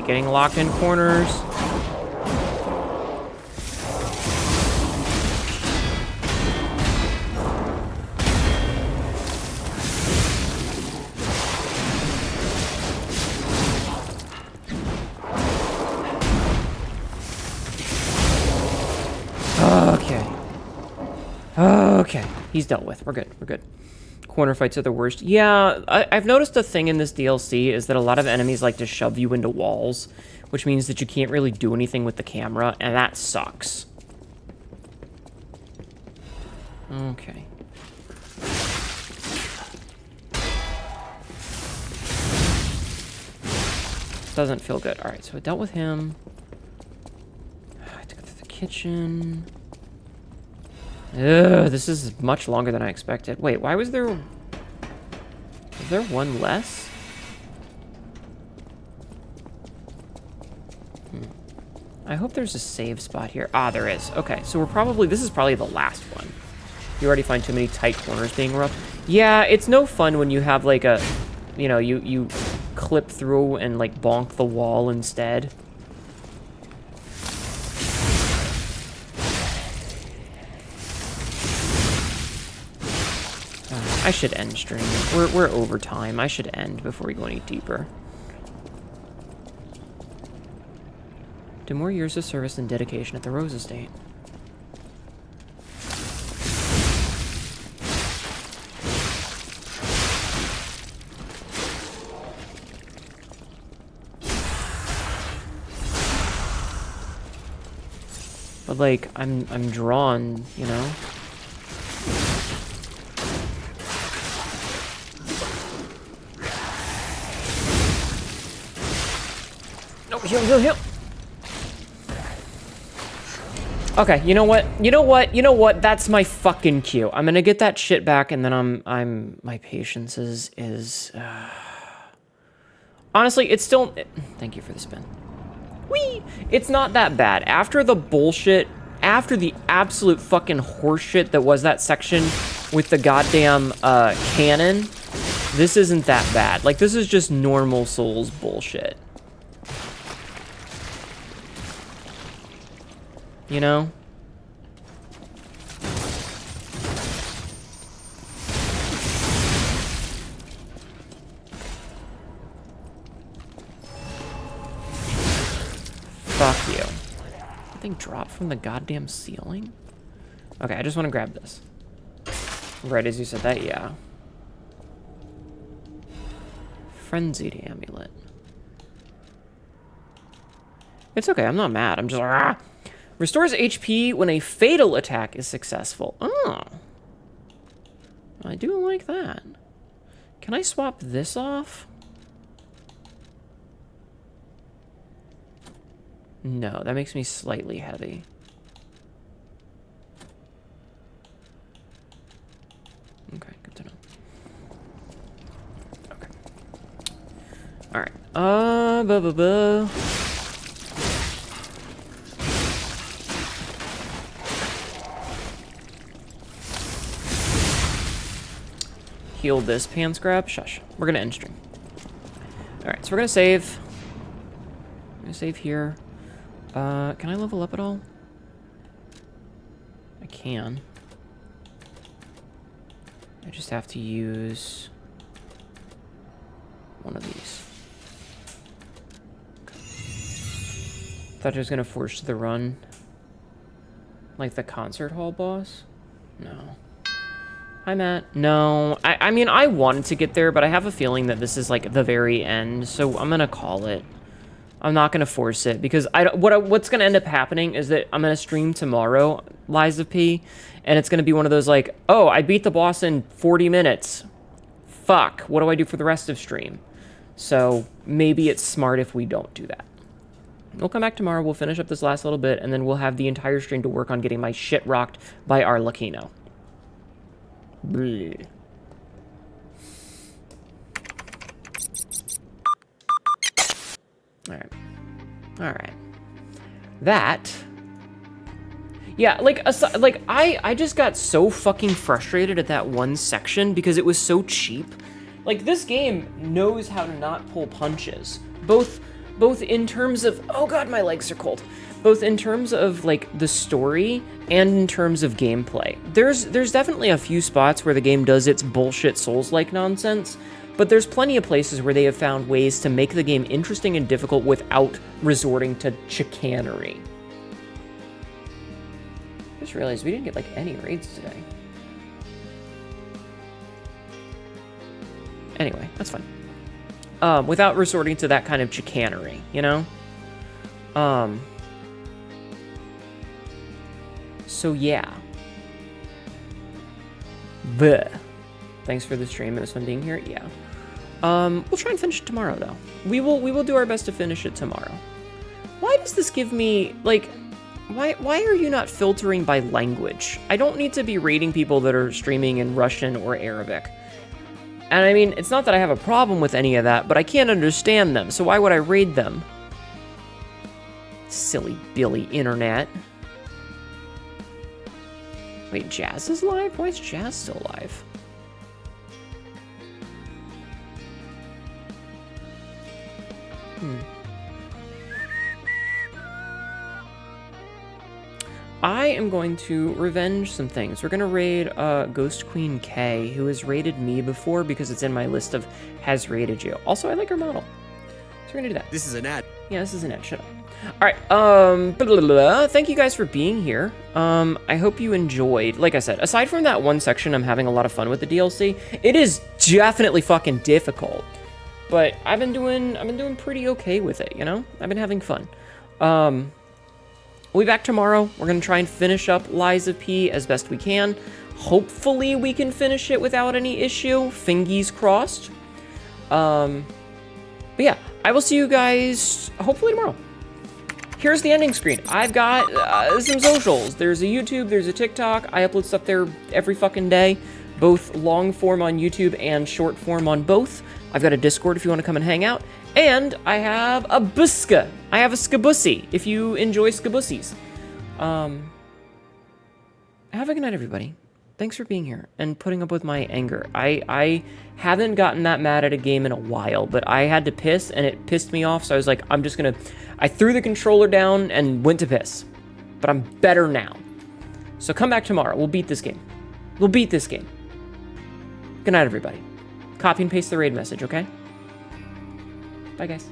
Getting locked in corners. Okay. Okay. He's dealt with. We're good. We're good. Corner fights are the worst. Yeah, I've noticed a thing in this DLC is that a lot of enemies like to shove you into walls, which means that you can't really do anything with the camera, and that sucks. Okay. Doesn't feel good. Alright, so I dealt with him. I have to go through the kitchen. Ugh, this is much longer than I expected. Wait, why was there... Was there one less? I hope there's a save spot here. Ah, there is. Okay, so we're probably... This is probably the last one. You already find too many tight corners being rough. Yeah, it's no fun when you have, like, a... You know, you clip through and, like, bonk the wall instead. I should end stream. We're over time. I should end before we go any deeper. Do more years of service and dedication at the Rose Estate. But like, I'm drawn, you know? Heal, heal, heal. Okay, you know what? You know what? You know what? That's my fucking cue. I'm gonna get that shit back, and then my patience is honestly, it's still... Thank you for the spin. Whee! It's not that bad. After the bullshit, after the absolute fucking horseshit that was that section with the goddamn cannon, this isn't that bad. Like, this is just normal Souls bullshit. You know? Fuck you. Something dropped from the goddamn ceiling? Okay, I just want to grab this. Right as you said that, yeah. Frenzied amulet. It's okay, I'm not mad. I'm just like, ah! Restores HP when a fatal attack is successful. Oh. I do like that. Can I swap this off? No, that makes me slightly heavy. Okay, good to know. Okay. Alright. Heal this pants grab. Shush. We're gonna end stream. Alright, so we're gonna save. I'm gonna save here. Can I level up at all? can. I just have to use one of these. Thought I was gonna force the run. Like the concert hall boss? No. Hi, Matt. No. I mean, I wanted to get there, but I have a feeling that this is like the very end, so I'm gonna call it. I'm not gonna force it, because what's gonna end up happening is that I'm gonna stream tomorrow, Lies of P, and it's gonna be one of those like, oh, I beat the boss in 40 minutes. Fuck, what do I do for the rest of stream? So maybe it's smart if we don't do that. We'll come back tomorrow, we'll finish up this last little bit, and then we'll have the entire stream to work on getting my shit rocked by Arlecchino. Bleh. Alright. Alright. That... Yeah, like, I just got so fucking frustrated at that one section because it was so cheap. Like, this game knows how to not pull punches. Both in terms of... Oh god, my legs are cold. Both in terms of, like, the story and in terms of gameplay. There's definitely a few spots where the game does its bullshit Souls-like nonsense, but there's plenty of places where they have found ways to make the game interesting and difficult without resorting to chicanery. I just realized we didn't get, like, any raids today. Anyway, that's fine. Without resorting to that kind of chicanery, you know? So yeah. Bleh. Thanks for the stream. It was fun being here. Yeah. We'll try and finish it tomorrow, though. We will do our best to finish it tomorrow. Why does this give me, like... Why are you not filtering by language? I don't need to be rating people that are streaming in Russian or Arabic. And I mean, it's not that I have a problem with any of that, but I can't understand them, so why would I raid them? Silly Billy Internet. Wait, Jazz is live? Why is Jazz still live? I am going to revenge some things. We're going to raid Ghost Queen K, who has raided me before because it's in my list of has raided you. Also, I like her model. So we're going to do that. This is an ad. Yeah, this is an ad. Shut up. All right. Thank you guys for being here. I hope you enjoyed. Like I said, aside from that one section, I'm having a lot of fun with the DLC. It is definitely fucking difficult, but I've been doing pretty okay with it, you know? I've been having fun. We'll be back tomorrow. We're going to try and finish up Lies of P as best we can. Hopefully we can finish it without any issue. Fingies crossed. But yeah, I will see you guys hopefully tomorrow. Here's the ending screen. I've got some socials. There's a YouTube, there's a TikTok. I upload stuff there every fucking day, both long form on YouTube and short form on both. I've got a Discord if you want to come and hang out. And I have a buska. I have a skabussy if you enjoy skabussies. Have a good night, everybody. Thanks for being here and putting up with my anger. I haven't gotten that mad at a game in a while, but I had to piss and it pissed me off, so I was like, I threw the controller down and went to piss. But I'm better now. So come back tomorrow. We'll beat this game. We'll beat this game. Good night, everybody. Copy and paste the raid message, okay? Bye, guys.